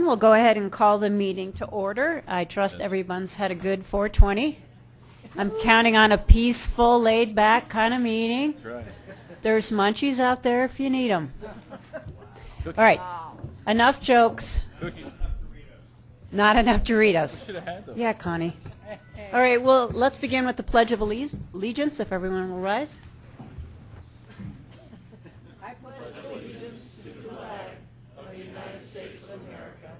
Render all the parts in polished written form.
we'll go ahead and call the meeting to order. I trust everyone's had a good 420. I'm counting on a peaceful, laid-back kind of meeting. That's right. There's munchies out there if you need them. All right, enough jokes. Not enough Doritos. Should have had those. Yeah, Connie. All right, well, let's begin with the Pledge of Allegiance, if everyone will rise. I pledge allegiance to the flag of the United States of America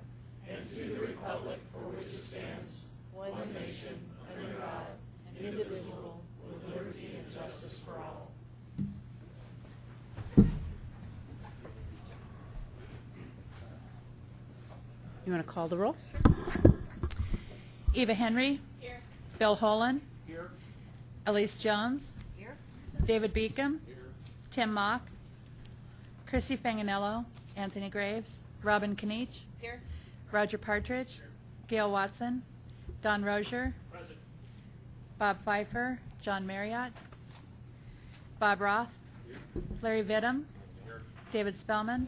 and to the republic for which it stands, one nation, under God, indivisible, with liberty and justice for all. You want to call the roll? Eva Henry. Here. Bill Holland. Here. Elise Jones. Here. David Beacom. Here. Tim Mock. Chrissy Fanganello. Anthony Graves. Robin Kniech. Here. Roger Partridge. Here. Gail Watson. Don Rozier. Present. Bob Pfeiffer. John Marriott. Bob Roth. Here. Larry Vidham. Here. David Spellman.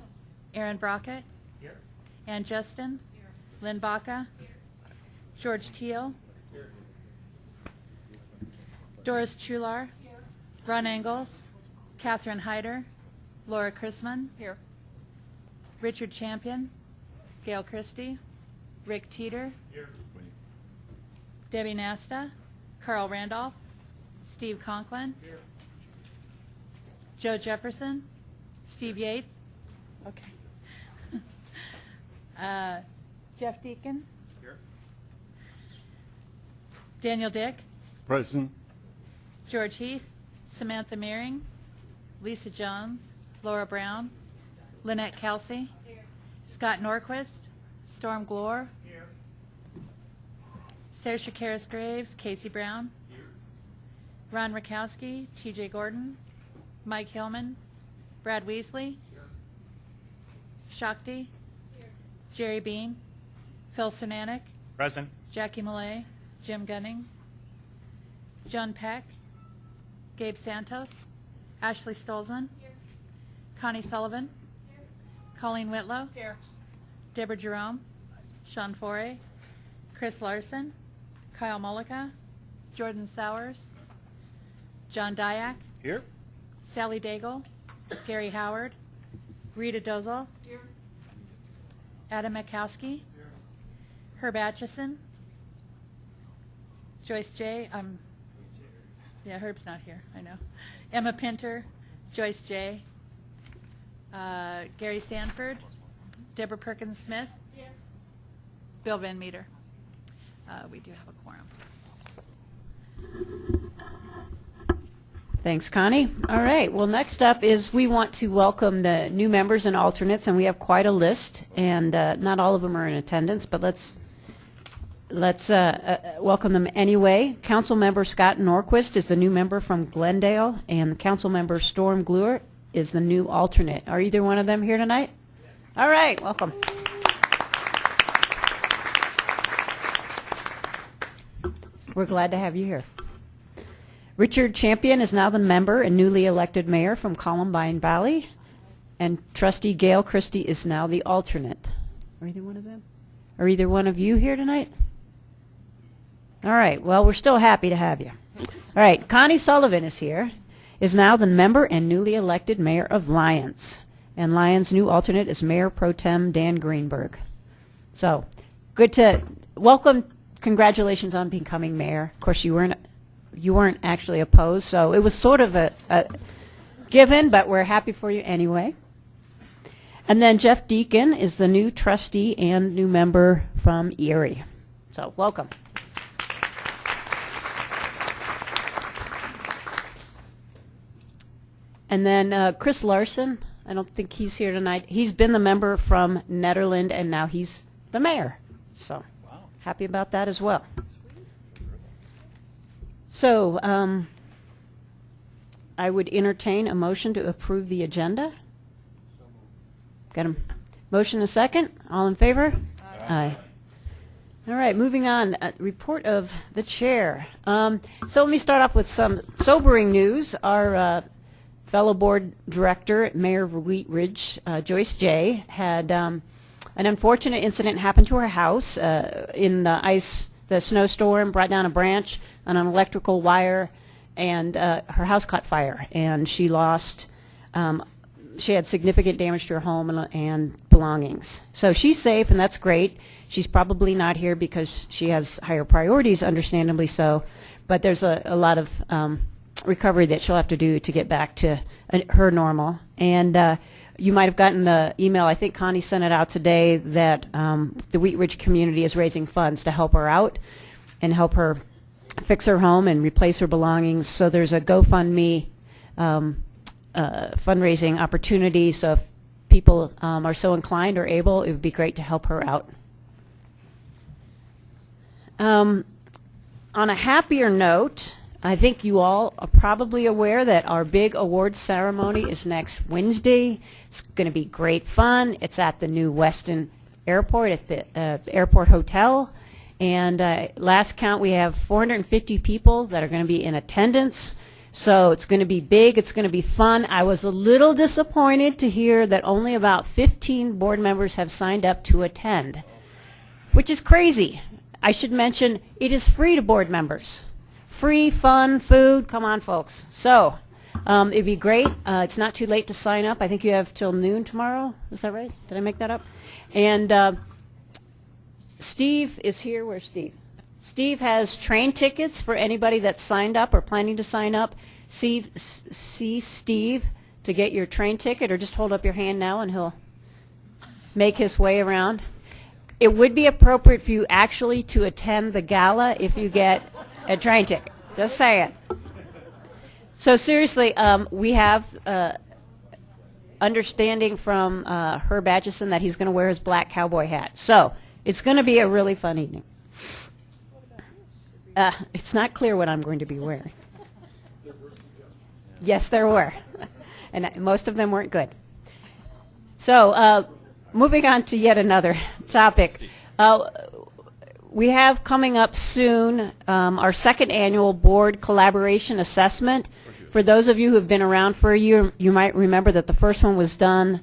Aaron Brockett. Here. Ann Justin. Here. Lynn Baca. Here. George Teal. Here. Doris Chular. Here. Ron Engels. Catherine Hyder. Laura Chrisman. Here. Richard Champion. Gail Christie. Rick Teeter. Here. Debbie Nasta. Carl Randolph. Steve Conklin. Here. Joe Jefferson. Steve Yates. Okay. Jeff Deacon. Here. Daniel Dick. Present. George Heath. Samantha Meering. Lisa Jones. Laura Brown. Lynette Kelsey. Here. Scott Norquist. Storm Glore. Here. Sarah Shakaris Graves. Casey Brown. Here. Ron Rakowski. TJ Gordon. Mike Hillman. Brad Weasley. Here. Shakti. Here. Jerry Bean. Phil Cernanek. Present. Jackie Millay. Jim Gunning. John Peck. Gabe Santos. Ashley Stolzman. Here. Connie Sullivan. Here. Colleen Whitlow. Here. Deborah Jerome. Sean Foray. Chris Larson. Kyle Mullica. Jordan Sowers. John Dyack. Here. Sally Daigle. Gary Howard. Rita Dozel. Here. Adam Makowski. Here. Herb Atchison. Joyce J. Yeah, Herb's not here, I know. Emma Pinter. Joyce J. Gary Sanford. Deborah Perkins Smith. Here. Bill Van Meter. We do have a quorum. Thanks, Connie. All right. Well, next up is we want to welcome the new members and alternates, and we have quite a list, and not all of them are in attendance, but let's welcome them anyway. Council member Scott Norquist is the new member from Glendale, and Council member Storm Glure is the new alternate. Are either one of them here tonight? Yes. All right. Welcome. We're glad to have you here. Richard Champion is now the member and newly elected mayor from Columbine Valley, and trustee Gail Christie is now the alternate. Are either one of them? Are either one of you here tonight? All right, well, we're still happy to have you. All right, Connie Sullivan is here, is now the member and newly elected mayor of Lyons, and Lyons' new alternate is Mayor Pro Tem Dan Greenberg. So, good to welcome. Congratulations on becoming mayor. Of course, you weren't actually opposed, so it was sort of a given, but we're happy for you anyway. And then Jeff Deacon is the new trustee and new member from Erie. So welcome. And then Chris Larson, I don't think he's here tonight. He's been the member from Nederland, and now he's the mayor. So happy about that as well. So I would entertain a motion to approve the agenda. Got a motion and a second? All in favor? Aye. All right, moving on. Report of the chair. So let me start off with some sobering news. Our fellow board director at Mayor of Wheat Ridge, Joyce J., had An unfortunate incident happened to her house in the snowstorm, brought down a branch on an electrical wire, and her house caught fire, and she lost, she had significant damage to her home and belongings. So she's safe, and that's great. She's probably not here because she has higher priorities, understandably so, but there's a lot of recovery that she'll have to do to get back to her normal. And you might have gotten the email, I think Connie sent it out today, that the Wheat Ridge community is raising funds to help her out and help her fix her home and replace her belongings. So there's a GoFundMe fundraising opportunity, so if people are so inclined or able, it would be great to help her out. On a happier note, I think you all are probably aware that our big awards ceremony is next Wednesday. It's going to be great fun. It's at the new Weston Airport at the Airport Hotel. And last count, we have 450 people that are going to be in attendance. So it's going to be big. It's going to be fun. I was a little disappointed to hear that only about 15 board members have signed up to attend, which is crazy. I should mention it is free to board members. Free, fun, food. Come on, folks. So it'd be great. It's not too late to sign up. I think you have till noon tomorrow. Is that right? Did I make that up? And Steve is here. Where's Steve? Steve has train tickets for anybody that's signed up or planning to sign up. See Steve to get your train ticket, or just hold up your hand now and he'll make his way around. It would be appropriate for you actually to attend the gala if you get a train ticket. Just saying. So seriously, we have understanding from Herb Atchison that he's going to wear his black cowboy hat. So it's going to be a really fun evening. It's not clear what I'm going to be wearing. Yes, there were. And most of them weren't good. So moving on to yet another topic. We have coming up soon our second annual board collaboration assessment. For those of you who have been around for a year, you might remember that the first one was done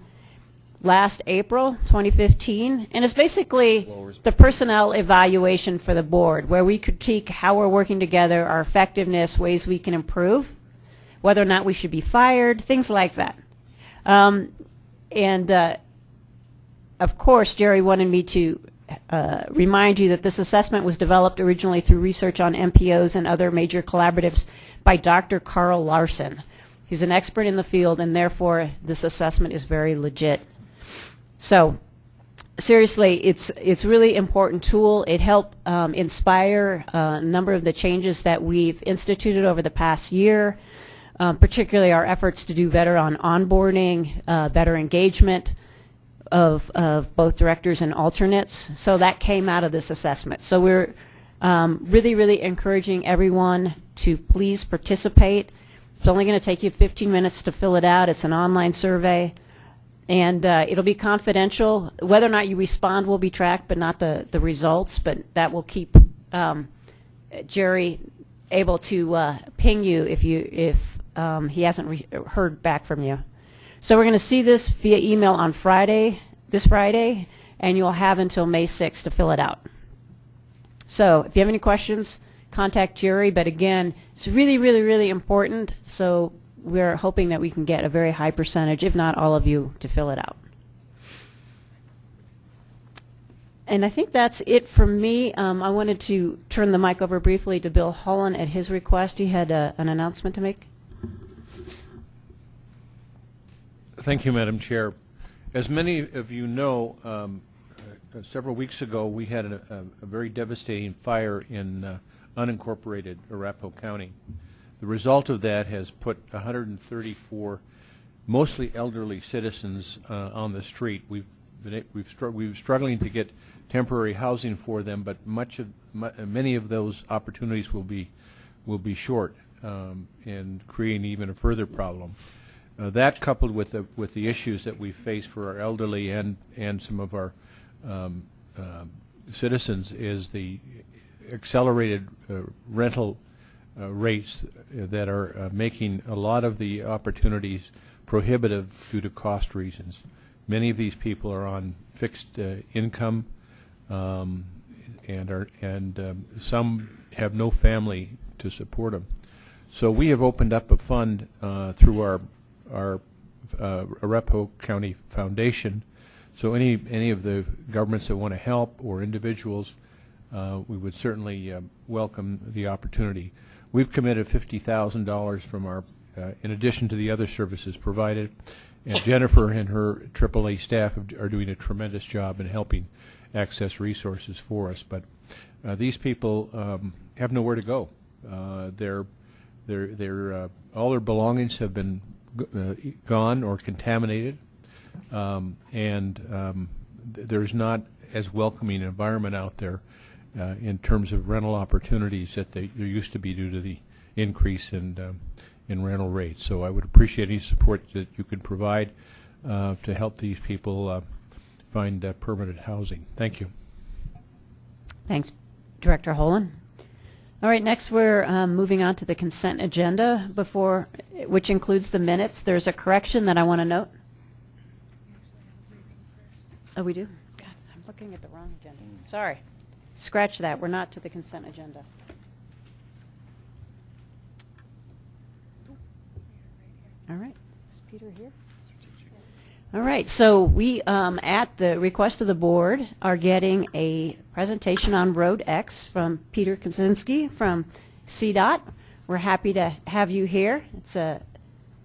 last April 2015, and it's basically the personnel evaluation for the board, where we critique how we're working together, our effectiveness, ways we can improve, whether or not we should be fired, things like that. Of course, Jerry wanted me to remind you that this assessment was developed originally through research on MPOs and other major collaboratives by Dr. Carl Larson. He's an expert in the field, and therefore this assessment is very legit. So seriously, it's really important tool. It helped inspire a number of the changes that we've instituted over the past year, particularly our efforts to do better on onboarding, better engagement of both directors and alternates. So that came out of this assessment. So we're really, really encouraging everyone to please participate. It's only going to take you 15 minutes to fill it out. It's an online survey. And it'll be confidential. Whether or not you respond will be tracked, but not the results. But that will keep Jerry able to ping you if he hasn't heard back from you. So we're going to see this via email on this Friday, and you'll have until May 6th to fill it out. So if you have any questions, contact Jerry. But again, it's really, really, really important. So we're hoping that we can get a very high percentage, if not all of you, to fill it out. And I think that's it from me. I wanted to turn the mic over briefly to Bill Holland at his request. He had an announcement to make. Thank you, Madam Chair. As many of you know, several weeks ago we had a very devastating fire in unincorporated Arapahoe County. The result of that has put 134 mostly elderly citizens on the street. We've struggling to get temporary housing for them, but many of those opportunities will be short and creating even a further problem. That, coupled with the issues that we face for our elderly and some of our citizens, is the accelerated rental rates that are making a lot of the opportunities prohibitive due to cost reasons. Many of these people are on fixed income, and some have no family to support them. So we have opened up a fund through our Arapahoe County Foundation. So any of the governments that want to help or individuals, we would certainly welcome the opportunity. We've committed $50,000 from our, in addition to the other services provided, and Jennifer and her AAA staff are doing a tremendous job in helping access resources for us. But these people have nowhere to go. All their belongings have been gone or contaminated, and there's not as welcoming an environment out there in terms of rental opportunities that there used to be due to the increase in rental rates. So I would appreciate any support that you can provide to help these people find permanent housing. Thank you. Thanks, Director Holland. All right, next we're moving on to the consent agenda, which includes the minutes. There's a correction that I want to note. Oh, we do? God, I'm looking at the wrong agenda. Sorry. Scratch that. We're not to the consent agenda. All right. Is Peter here? All right. So we, at the request of the board, are getting a presentation on Road X from Peter Kaczynski from CDOT. We're happy to have you here. It's an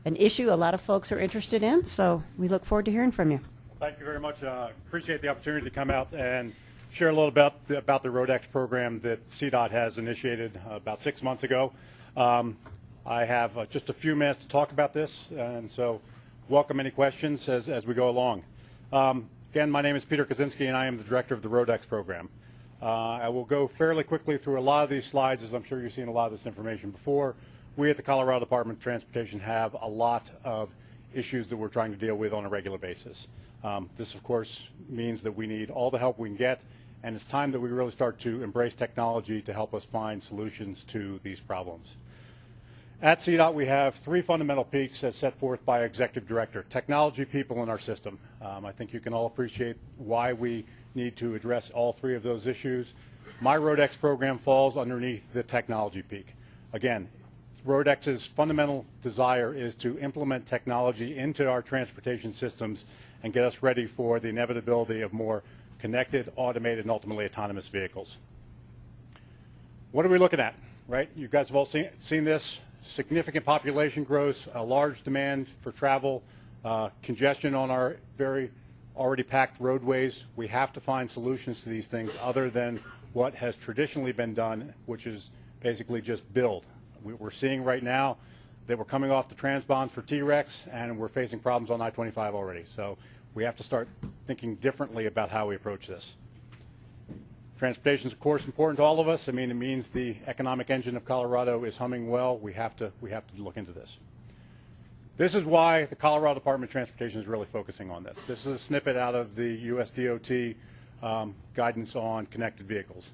issue a lot of folks are interested in, so we look forward to hearing from you. Thank you very much. Appreciate the opportunity to come out and share a little about the Road X program that CDOT has initiated about 6 months ago. I have just a few minutes to talk about this, and so welcome any questions as we go along. Again, my name is Peter Kaczynski, and I am the director of the Road X program. I will go fairly quickly through a lot of these slides, as I'm sure you've seen a lot of this information before. We at the Colorado Department of Transportation have a lot of issues that we're trying to deal with on a regular basis. This, of course, means that we need all the help we can get, and it's time that we really start to embrace technology to help us find solutions to these problems. At CDOT, we have three fundamental peaks as set forth by Executive Director: technology, people, and our system. I think you can all appreciate why we need to address all three of those issues. My Road X program falls underneath the technology peak. Again, Road X's fundamental desire is to implement technology into our transportation systems and get us ready for the inevitability of more connected, automated, and ultimately autonomous vehicles. What are we looking at, right? You guys have all seen this. Significant population growth, a large demand for travel, congestion on our very already packed roadways. We have to find solutions to these things other than what has traditionally been done, which is basically just build. We're seeing right now that we're coming off the transbonds for T-Rex, and we're facing problems on I-25 already. So we have to start thinking differently about how we approach this. Transportation is, of course, important to all of us. I mean, it means the economic engine of Colorado is humming well. We have to look into this. This is why the Colorado Department of Transportation is really focusing on this. This is a snippet out of the US DOT guidance on connected vehicles.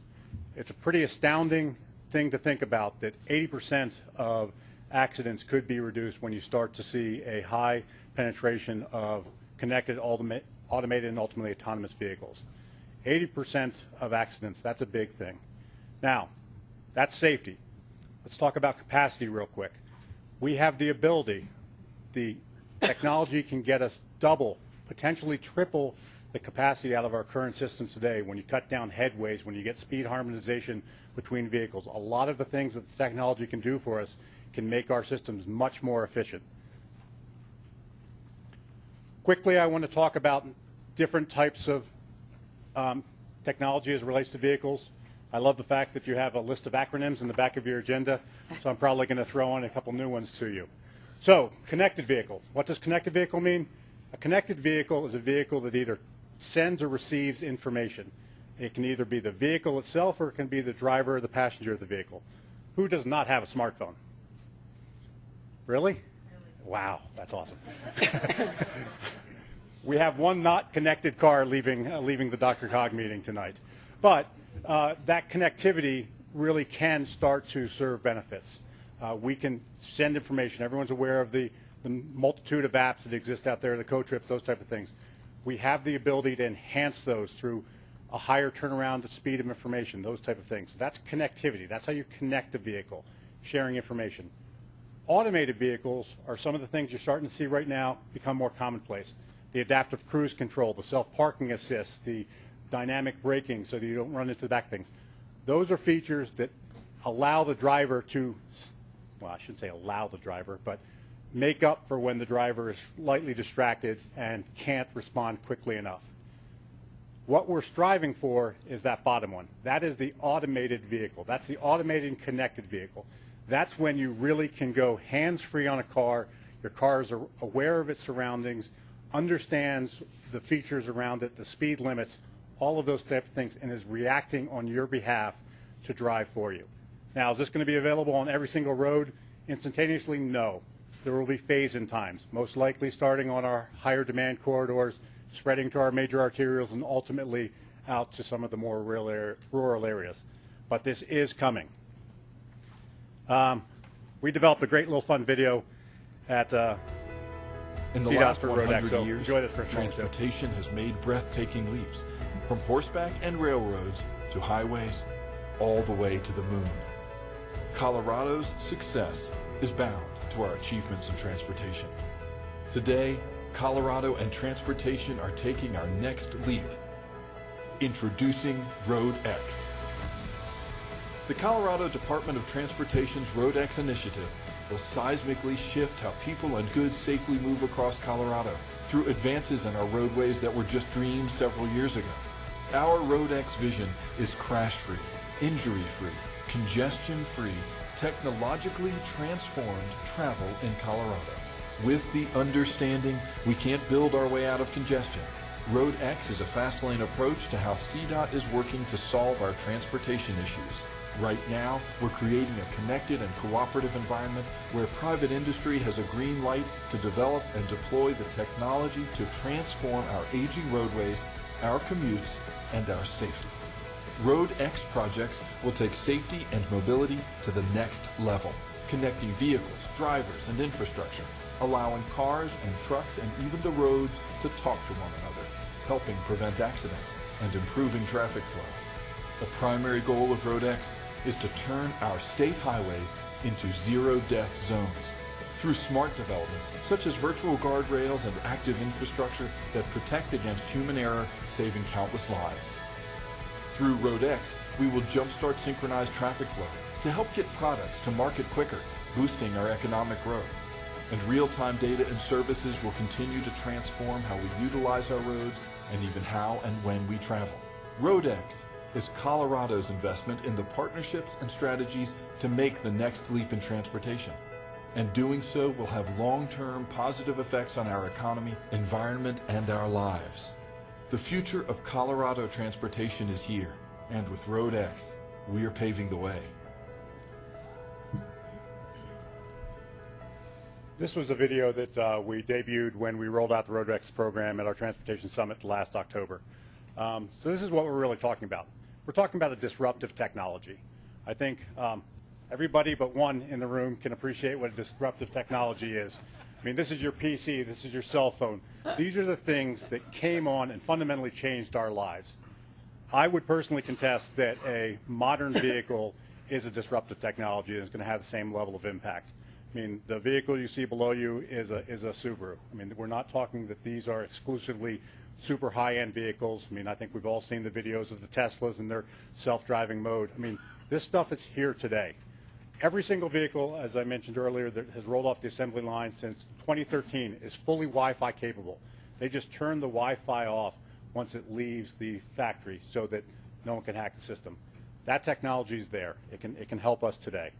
It's a pretty astounding thing to think about that 80% of accidents could be reduced when you start to see a high penetration of connected, automated, and ultimately autonomous vehicles. 80% of accidents, that's a big thing. Now, that's safety. Let's talk about capacity real quick. We have the ability, the technology can get us double, potentially triple the capacity out of our current systems today when you cut down headways, when you get speed harmonization between vehicles. A lot of the things that the technology can do for us can make our systems much more efficient. Quickly, I want to talk about different types of technology as it relates to vehicles. I love the fact that you have a list of acronyms in the back of your agenda, so I'm probably going to throw on a couple new ones to you. So, connected vehicle. What does connected vehicle mean? A connected vehicle is a vehicle that either sends or receives information. It can either be the vehicle itself or it can be the driver or the passenger of the vehicle. Who does not have a smartphone? Really? Wow, that's awesome. We have one not connected car leaving the DRCOG meeting tonight. But that connectivity really can start to serve benefits. We can send information. Everyone's aware of the multitude of apps that exist out there, the co-trips, those type of things. we have the ability to enhance those through a higher turnaround speed of information, those type of things. That's connectivity. That's how you connect a vehicle, sharing information. Automated vehicles are some of the things you're starting to see right now become more commonplace. The adaptive cruise control, the self-parking assist, the dynamic braking so that you don't run into the back things. Those are features that allow the driver to, well, I shouldn't say allow the driver, but make up for when the driver is slightly distracted and can't respond quickly enough. What we're striving for is that bottom one. That is the automated vehicle. That's the automated and connected vehicle. That's when you really can go hands-free on a car. Your car is aware of its surroundings, understands the features around it, the speed limits, all of those type of things, and is reacting on your behalf to drive for you. Now, is this going to be available on every single road instantaneously? No. There will be phase-in times, most likely starting on our higher demand corridors, spreading to our major arterials, and ultimately out to some of the more rural areas. But this is coming. We developed a great little fun video at In the CDOT last for 100 Road X, so years, enjoy this for a moment, too. transportation has made breathtaking leaps, from horseback and railroads to highways, all the way to the moon. Colorado's success is bound to our achievements in transportation. Today, Colorado and transportation are taking our next leap. Introducing Road X. The Colorado Department of Transportation's Road X initiative will seismically shift how people and goods safely move across Colorado through advances in our roadways that were just dreams several years ago. Our Road X vision is crash-free, injury-free, congestion-free, technologically transformed travel in Colorado. With the understanding we can't build our way out of congestion, Road X is a fast lane approach to how CDOT is working to solve our transportation issues. Right now, we're creating a connected and cooperative environment where private industry has a green light to develop and deploy the technology to transform our aging roadways, our commutes, and our safety. Road X projects will take safety and mobility to the next level, connecting vehicles, drivers, and infrastructure, allowing cars and trucks and even the roads to talk to one another, helping prevent accidents and improving traffic flow. The primary goal of Road X is to turn our state highways into zero-death zones through smart developments such as virtual guardrails and active infrastructure that protect against human error, saving countless lives. Through Road X, we will jumpstart synchronized traffic flow to help get products to market quicker, boosting our economic growth. And real-time data and services will continue to transform how we utilize our roads and even how and when we travel. Road X is Colorado's investment in the partnerships and strategies to make the next leap in transportation. And doing so will have long-term positive effects on our economy, environment, and our lives. The future of Colorado transportation is here, and with Road X, we are paving the way. This was a video that we debuted when we rolled out the Road X program at our Transportation Summit last October. So this is what we're really talking about. We're talking about a disruptive technology. I think everybody but one in the room can appreciate what a disruptive technology is. I mean, this is your PC, this is your cell phone. These are the things that came on and fundamentally changed our lives. I would personally contest that a modern vehicle is a disruptive technology and is going to have the same level of impact. I mean, the vehicle you see below you is a Subaru. I mean, we're not talking that these are exclusively super high-end vehicles. I mean, I think we've all seen the videos of the Teslas and their self-driving mode. I mean, this stuff is here today. Every single vehicle, as I mentioned earlier, that has rolled off the assembly line since 2013 is fully Wi-Fi capable. They just turn the Wi-Fi off once it leaves the factory so that no one can hack the system. That technology is there. It can help us today.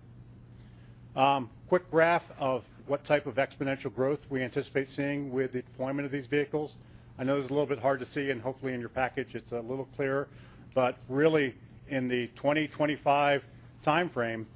Quick graph of what type of exponential growth we anticipate seeing with the deployment of these vehicles. I know it's a little bit hard to see, and hopefully in your package it's a little clearer, but really in the 2025 time frame,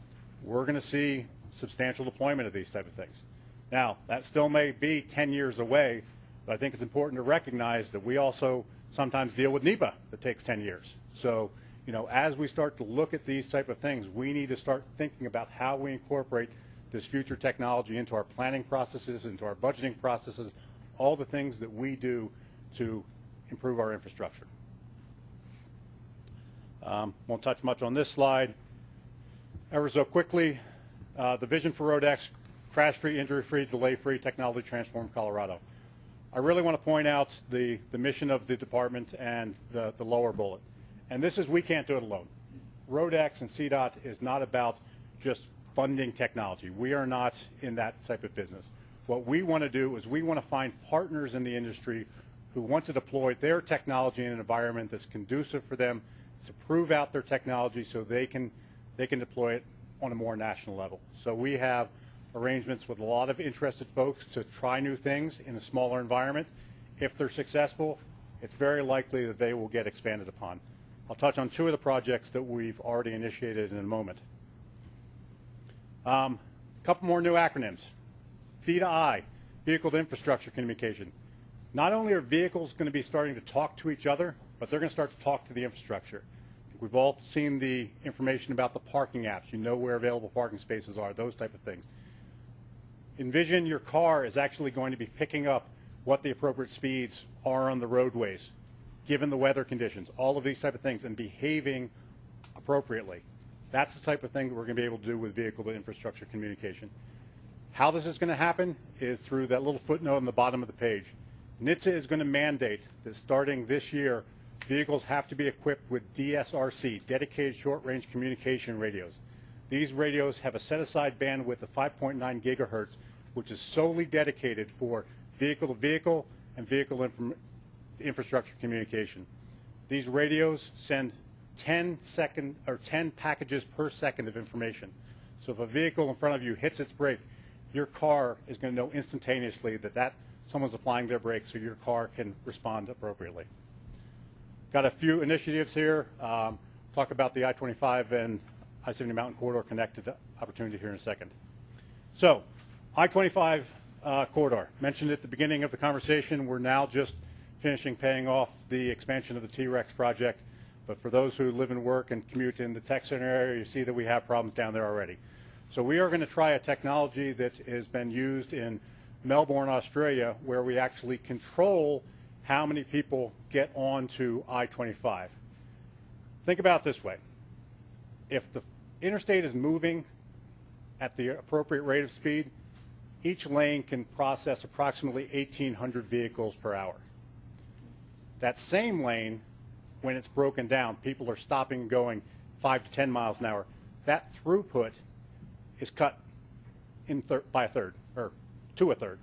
we're going to see substantial deployment of these type of things. Now, that still may be 10 years away, but I think it's important to recognize that we also sometimes deal with NEPA that takes 10 years. So, you know, as we start to look at these type of things, we need to start thinking about how we incorporate this future technology into our planning processes, into our budgeting processes, all the things that we do to improve our infrastructure. Won't touch much on this slide. Ever so quickly, the vision for RoadX: crash-free, injury-free, delay-free, technology transform Colorado. I really want to point out the mission of the department and the lower bullet. And this is, we can't do it alone. RoadX and CDOT is not about just funding technology. We are not in that type of business. What we want to do is we want to find partners in the industry who want to deploy their technology in an environment that's conducive for them to prove out their technology so they can deploy it on a more national level. So we have arrangements with a lot of interested folks to try new things in a smaller environment. If they're successful, it's very likely that they will get expanded upon. I'll touch on two of the projects that we've already initiated in a moment. A couple more new acronyms. V2I, Vehicle to Infrastructure Communication. Not only are vehicles going to be starting to talk to each other, but they're going to start to talk to the infrastructure. We've all seen the information about the parking apps. You know where available parking spaces are, those type of things. Envision your car is actually going to be picking up what the appropriate speeds are on the roadways, given the weather conditions, all of these type of things, and behaving appropriately. That's the type of thing that we're going to be able to do with vehicle to infrastructure communication. How this is going to happen is through that little footnote on the bottom of the page. NHTSA is going to mandate that starting this year, vehicles have to be equipped with DSRC, Dedicated Short-Range Communication Radios. These radios have a set-aside bandwidth of 5.9 gigahertz, which is solely dedicated for vehicle-to-vehicle and vehicle infrastructure communication. These radios send 10 packages per second of information. So if a vehicle in front of you hits its brake, your car is going to know instantaneously that someone's applying their brakes, so your car can respond appropriately. Got a few initiatives here. Talk about the I-25 and I-70 Mountain Corridor connected opportunity here in a second. So, I-25 corridor. Mentioned at the beginning of the conversation, we're now just finishing paying off the expansion of the T-Rex project. But for those who live and work and commute in the tech center area, you see that we have problems down there already. So we are going to try a technology that has been used in Melbourne, Australia, where we actually control how many people get onto I-25. Think about it this way. If the interstate is moving at the appropriate rate of speed, each lane can process approximately 1,800 vehicles per hour. That same lane, when it's broken down, people are stopping and going 5 to 10 miles an hour. That throughput is cut by a third, or to a third.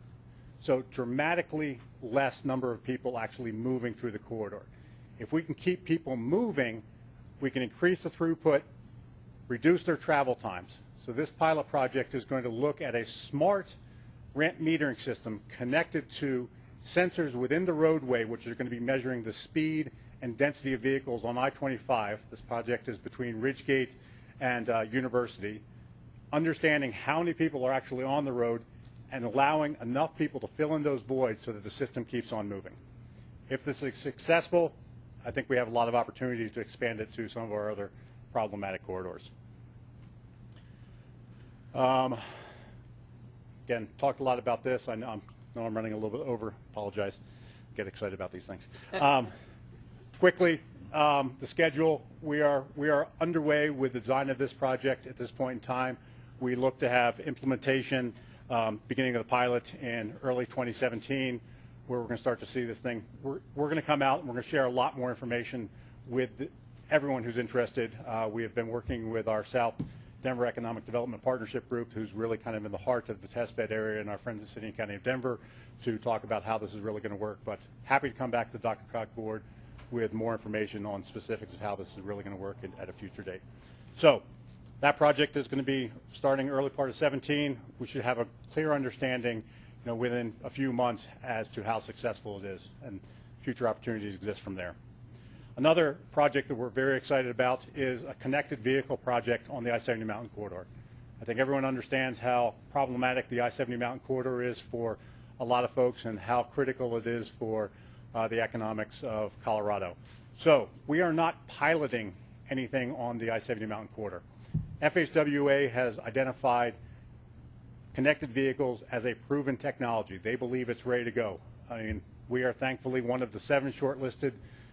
So dramatically less number of people actually moving through the corridor. If we can keep people moving, we can increase the throughput, reduce their travel times. So this pilot project is going to look at a smart ramp metering system connected to sensors within the roadway, which are going to be measuring the speed and density of vehicles on I-25. This project is between Ridgegate and University. Understanding how many people are actually on the road and allowing enough people to fill in those voids so that the system keeps on moving. If this is successful, I think we have a lot of opportunities to expand it to some of our other problematic corridors. Again, talked a lot about this. I know I'm running a little bit over. Apologize. Get excited about these things. Quickly, the schedule. We are underway with the design of this project at this point in time. We look to have implementation beginning of the pilot in early 2017, where we're going to start to see this thing. We're going to come out and we're going to share a lot more information with everyone who's interested. We have been working with our South Denver Economic Development Partnership Group, who's really kind of in the heart of the testbed area, and our friends at the City and County of Denver to talk about how this is really going to work. But happy to come back to the DRCOG board with more information on specifics of how this is really going to work at a future date. So that project is going to be starting early part of 17. We should have a clear understanding, within a few months as to how successful it is, and future opportunities exist from there. Another project that we're very excited about is a connected vehicle project on the I-70 Mountain Corridor. I think everyone understands how problematic the I-70 Mountain Corridor is for a lot of folks and how critical it is for the economics of Colorado. So we are not piloting anything on the I-70 Mountain Corridor. FHWA has identified connected vehicles as a proven technology. They believe it's ready to go. I mean, We are thankfully one of the 7 shortlisted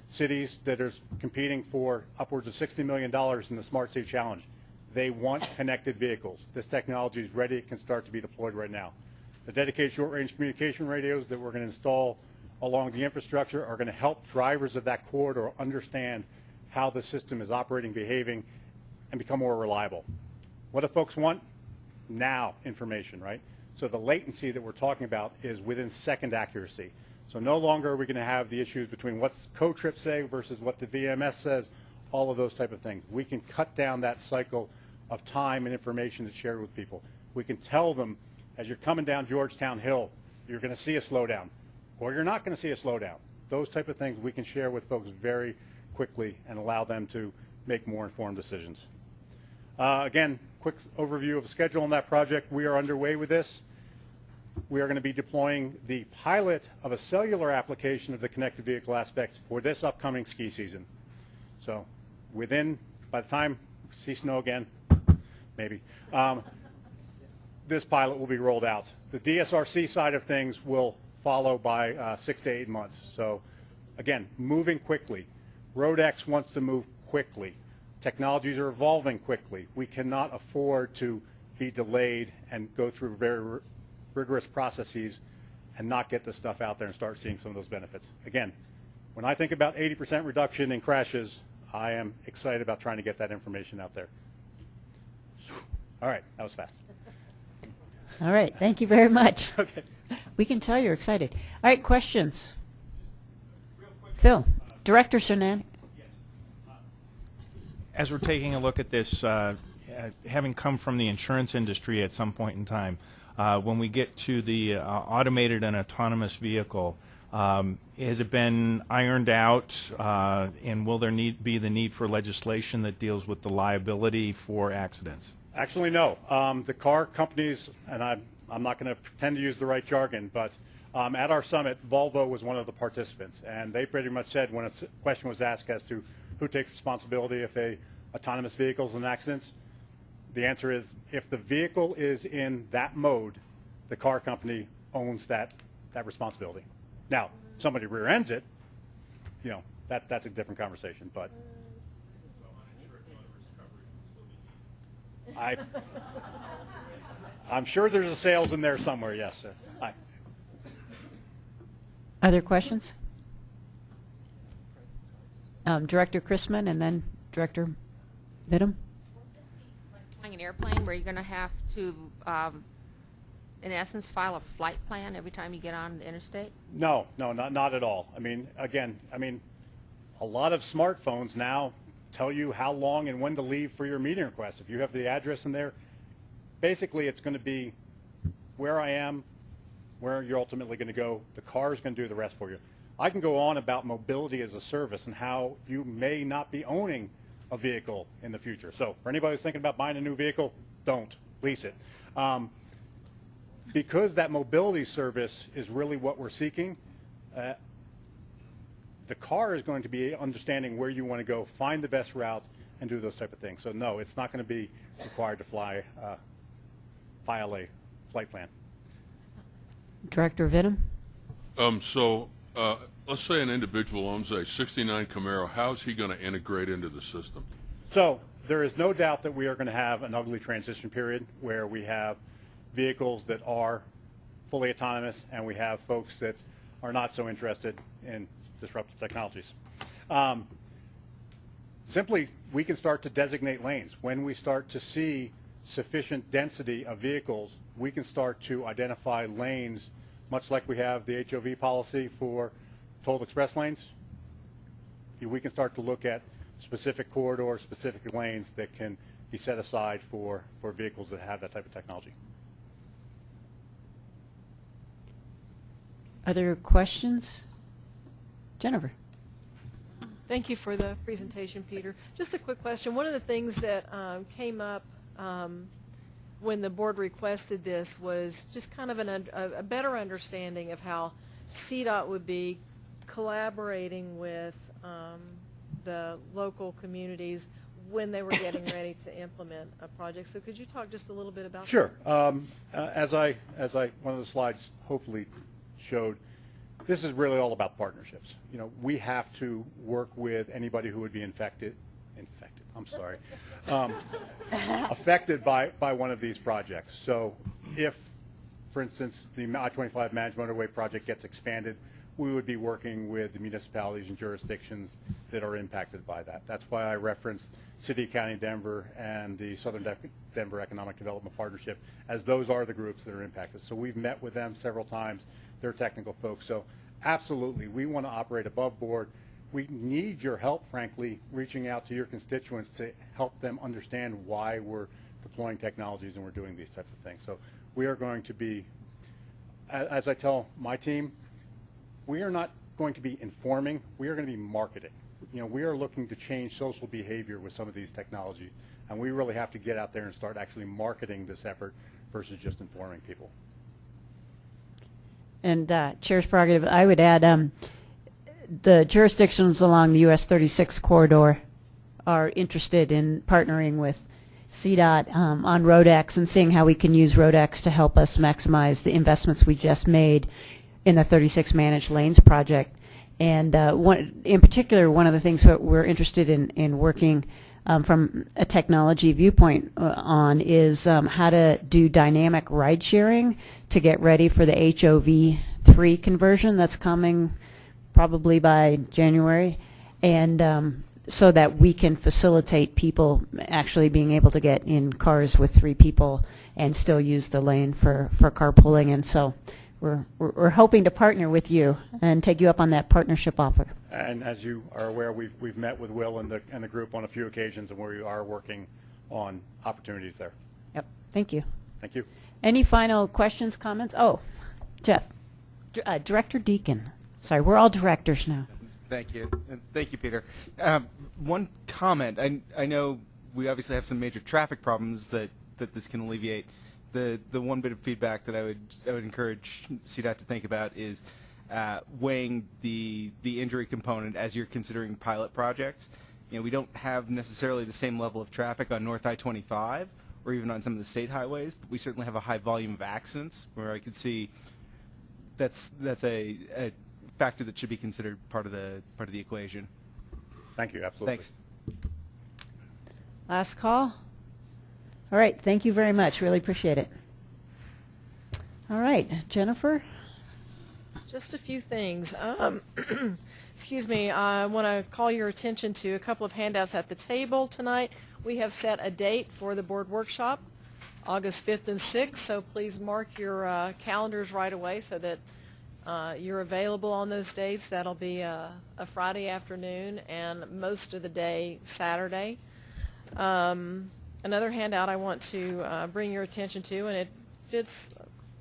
cities that is competing for upwards of $60 million in the Smart City Challenge. They want connected vehicles. This technology is ready. It can start to be deployed right now. The dedicated short-range communication radios that we're going to install along the infrastructure are going to help drivers of that corridor understand how the system is operating, behaving, and become more reliable. What do folks want? Now information, right? So the latency that we're talking about is within second accuracy. So no longer are we going to have the issues between what's code trips say versus what the VMS says, all of those type of things. We can cut down that cycle of time and information that's shared with people. We can tell them, as you're coming down Georgetown Hill, you're going to see a slowdown, or you're not going to see a slowdown. Those type of things we can share with folks very quickly and allow them to make more informed decisions. Again, quick overview of the schedule on that project. We are underway with this. We are going to be deploying the pilot of a cellular application of the connected vehicle aspects for this upcoming ski season. So by the time we see snow again, maybe, this pilot will be rolled out. The DSRC side of things will follow by 6 to 8 months. So again, moving quickly. RoadX wants to move quickly. Technologies are evolving quickly. We cannot afford to be delayed and go through very rigorous processes and not get this stuff out there and start seeing some of those benefits. Again, when I think about 80% reduction in crashes, I am excited about trying to get that information out there. All right, that was fast. All right, thank you very much. Okay. We can tell you're excited. All right, questions? Phil, Director Cernan. As we're taking a look at this, having come from the insurance industry at some point in time, when we get to the automated and autonomous vehicle, has it been ironed out, and will there be the need for legislation that deals with the liability for accidents? Actually, no. The car companies, and I'm not going to pretend to use the right jargon, but at our summit, Volvo was one of the participants, and they pretty much said when a question was asked as to who takes responsibility if a autonomous vehicle is in accidents, the answer is if the vehicle is in that mode, the car company owns that responsibility. Now, if somebody rear ends it, you know, that's a different conversation, but I'm sure there's a sales in there somewhere, yes, sir. Hi. Other questions? Director Chrisman and then Director Bidham. Flying an airplane where you're going to have to, in essence, file a flight plan every time you get on the interstate? No, not at all. I mean, again, a lot of smartphones now tell you how long and when to leave for your meeting request. If you have the address in there, basically it's going to be where I am, where you're ultimately going to go. The car is going to do the rest for you. I can go on about mobility as a service and how you may not be owning a vehicle in the future. So for anybody who's thinking about buying a new vehicle, don't lease it. Because that mobility service is really what we're seeking, the car is going to be understanding where you want to go, find the best route, and do those type of things. So no, it's not going to be required to file a flight plan. Director Vidham. Let's say an individual owns a 69 Camaro. How is he going to integrate into the system? So there is no doubt that we are going to have an ugly transition period where we have vehicles that are fully autonomous and we have folks that are not so interested in disruptive technologies. Simply, we can start to designate lanes. When we start to see sufficient density of vehicles, we can start to identify lanes, much like we have the HOV policy for tolled express lanes. We can start to look at specific corridors, specific lanes that can be set aside for vehicles that have that type of technology. Other questions? Jennifer. Thank you for the presentation, Peter. Just a quick question. One of the things that came up when the board requested this was just kind of a better understanding of how CDOT would be collaborating with the local communities when they were getting ready to implement a project. So could you talk just a little bit about Sure. As one of the slides hopefully showed, this is really all about partnerships. You know, we have to work with anybody who would be affected by one of these projects. So if, for instance, the I-25 Managed Motorway project gets expanded, we would be working with the municipalities and jurisdictions that are impacted by that. That's why I referenced City, County, Denver, and the Southern Denver Economic Development Partnership, as those are the groups that are impacted. So we've met with them several times. They're technical folks. So absolutely, we want to operate above board. We need your help, frankly, reaching out to your constituents to help them understand why we're deploying technologies and we're doing these types of things. So we are going to be, as I tell my team, we are not going to be informing, we are going to be marketing. You know, we are looking to change social behavior with some of these technologies, and we really have to get out there and start actually marketing this effort versus just informing people. And Chair's prerogative, I would add the jurisdictions along the US 36 corridor are interested in partnering with CDOT on RoadX and seeing how we can use RoadX to help us maximize the investments we just made in the 36 Managed Lanes project. And in particular, one of the things that we're interested in working from a technology viewpoint on is how to do dynamic ride sharing to get ready for the HOV3 conversion that's coming probably by January, and so that we can facilitate people actually being able to get in cars with 3 people and still use the lane for carpooling. And so we're hoping to partner with you and take you up on that partnership offer. And as you are aware, we've met with Will and the group on a few occasions, and we are working on opportunities there. Yep. Thank you. Thank you. Any final questions, comments? Oh, Jeff. Director Deacon. Sorry, we're all directors now. Thank you. And thank you, Peter. One comment. I know we obviously have some major traffic problems that this can alleviate. The one bit of feedback that I would encourage CDOT to think about is weighing the injury component as you're considering pilot projects. You know, we don't have necessarily the same level of traffic on North I-25 or even on some of the state highways, but we certainly have a high volume of accidents where I could see that's a factor that should be considered part of the equation. Thank you. Absolutely. Thanks. Last call. All right. Thank you very much. Really appreciate it. All right, Jennifer. Just a few things. Excuse me, I want to call your attention to a couple of handouts at the table tonight. We have set a date for the board workshop, August 5th and 6th, so please mark your calendars right away so that you're available on those dates. That'll be a Friday afternoon and most of the day Saturday. Another handout I want to bring your attention to, and it fits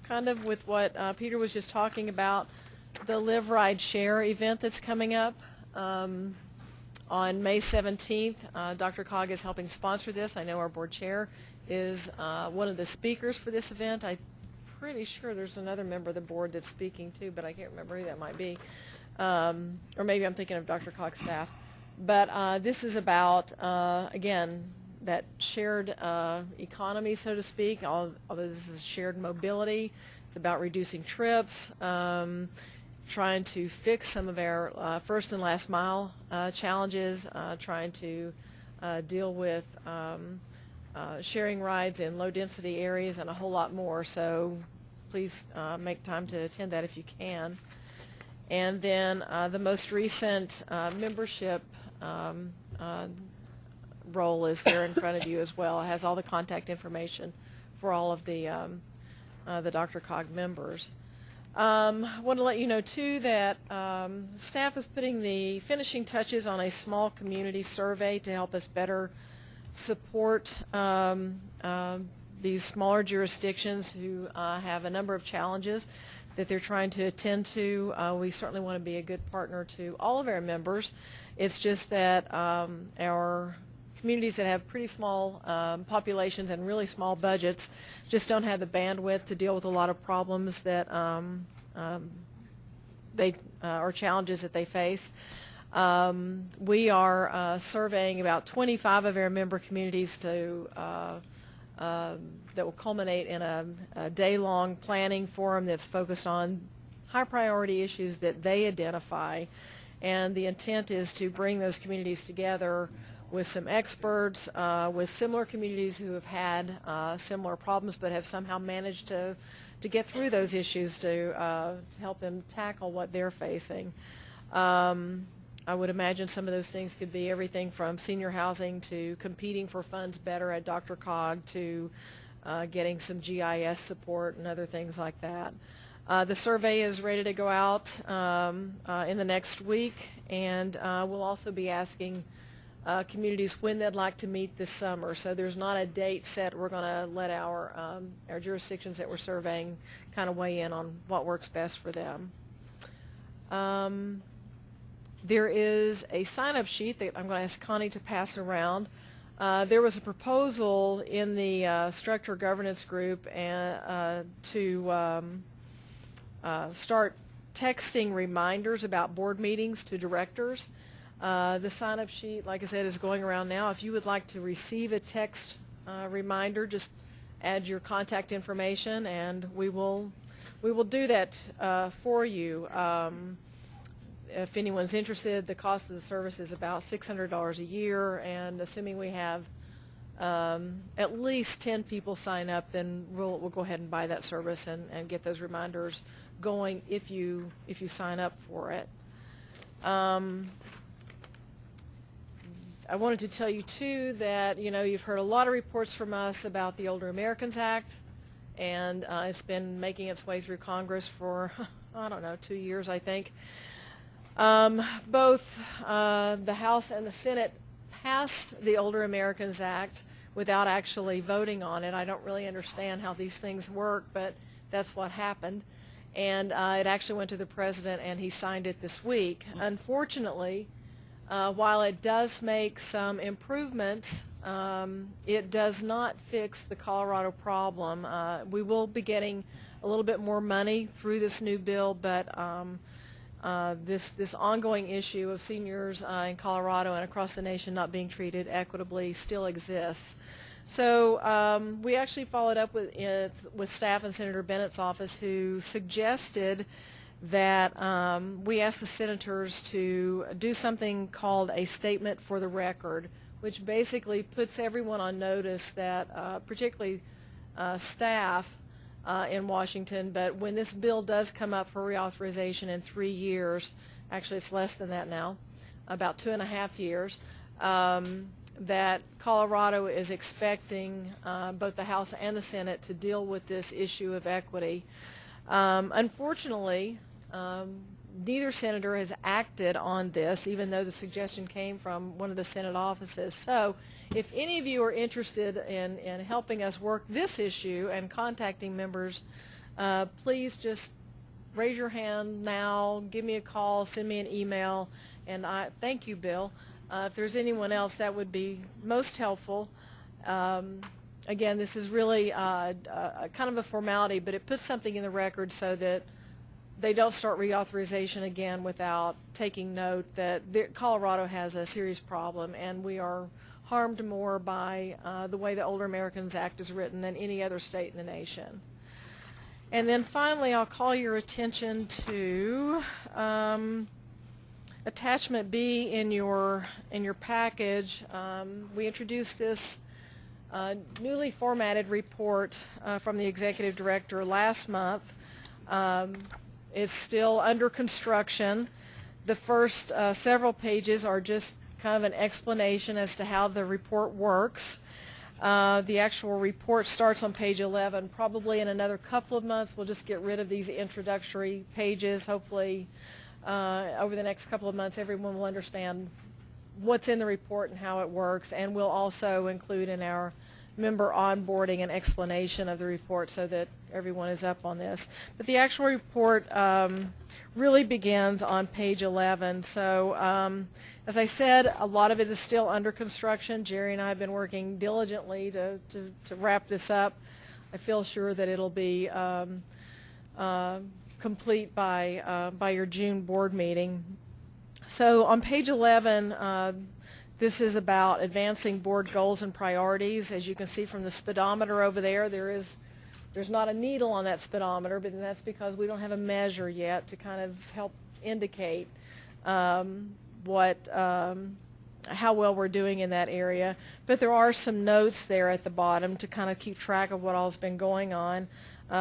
kind of with what Peter was just talking about, the Live, Ride, Share event that's coming up on May 17th. DRCOG is helping sponsor this. I know our board chair is one of the speakers for this event. I'm pretty sure there's another member of the board that's speaking too, but I can't remember who that might be. Or maybe I'm thinking of DRCOG staff. But this is about, again, that shared economy, so to speak, although this is shared mobility. It's about reducing trips, trying to fix some of our first and last mile challenges, trying to deal with sharing rides in low density areas and a whole lot more. So please make time to attend that if you can. And then the most recent membership roll is there in front of you as well. It has all the contact information for all of the DRCOG members. I want to let you know too that staff is putting the finishing touches on a small community survey to help us better support these smaller jurisdictions who have a number of challenges that they're trying to attend to. We certainly want to be a good partner to all of our members. It's just that our communities that have pretty small populations and really small budgets just don't have the bandwidth to deal with a lot of problems that or challenges that they face. We are surveying about 25 of our member communities to that will culminate in a day-long planning forum that's focused on high priority issues that they identify. And the intent is to bring those communities together with some experts, with similar communities who have had similar problems but have somehow managed to get through those issues to help them tackle what they're facing. I would imagine some of those things could be everything from senior housing to competing for funds better at DRCOG to getting some GIS support and other things like that. The survey is ready to go out in the next week, and we'll also be asking communities when they'd like to meet this summer. So there's not a date set. We're going to let our jurisdictions that we're surveying kind of weigh in on what works best for them. There is a sign-up sheet that I'm going to ask Connie to pass around. There was a proposal in the structure governance group to start texting reminders about board meetings to directors. The sign-up sheet, like I said, is going around now. If you would like to receive a text reminder, just add your contact information, and we will do that for you. If anyone's interested, the cost of the service is about $600 a year, and assuming we have at least 10 people sign up, then we'll go ahead and buy that service and get those reminders going if you sign up for it. I wanted to tell you too that you've heard a lot of reports from us about the Older Americans Act, and it's been making its way through Congress for I don't know, 2 years I think. Both the House and the Senate passed the Older Americans Act without actually voting on it. I don't really understand how these things work, but that's what happened. And it actually went to the president, and he signed it this week. Unfortunately, while it does make some improvements, it does not fix the Colorado problem. We will be getting a little bit more money through this new bill, but this ongoing issue of seniors in Colorado and across the nation not being treated equitably still exists. So we actually followed up with staff in Senator Bennett's office, who suggested that we ask the senators to do something called a statement for the record, which basically puts everyone on notice that, particularly staff in Washington, but when this bill does come up for reauthorization in 3 years, actually it's less than that now, about 2.5 years, that Colorado is expecting both the House and the Senate to deal with this issue of equity. Unfortunately, neither senator has acted on this, even though the suggestion came from one of the Senate offices. So if any of you are interested in helping us work this issue and contacting members, please just raise your hand now, give me a call, send me an email, and thank you, Bill. If there's anyone else, that would be most helpful. Again, this is really kind of a formality, but it puts something in the record so that they don't start reauthorization again without taking note that Colorado has a serious problem, and we are harmed more by the way the Older Americans Act is written than any other state in the nation. And then finally, I'll call your attention to Attachment B in your package. We introduced this newly formatted report from the executive director last month. It's still under construction. The first several pages are just kind of an explanation as to how the report works. The actual report starts on page 11. Probably in another couple of months we'll just get rid of these introductory pages. Hopefully over the next couple of months everyone will understand what's in the report and how it works, and we'll also include in our member onboarding an explanation of the report so that everyone is up on this. But the actual report really begins on page 11. So as I said, a lot of it is still under construction. Jerry and I have been working diligently to wrap this up. I feel sure that it'll be complete by your June board meeting. So on page 11, this is about advancing board goals and priorities. As you can see from the speedometer over there, there is there's not a needle on that speedometer, but that's because we don't have a measure yet to kind of help indicate how well we're doing in that area. But there are some notes there at the bottom to kind of keep track of what all's been going on.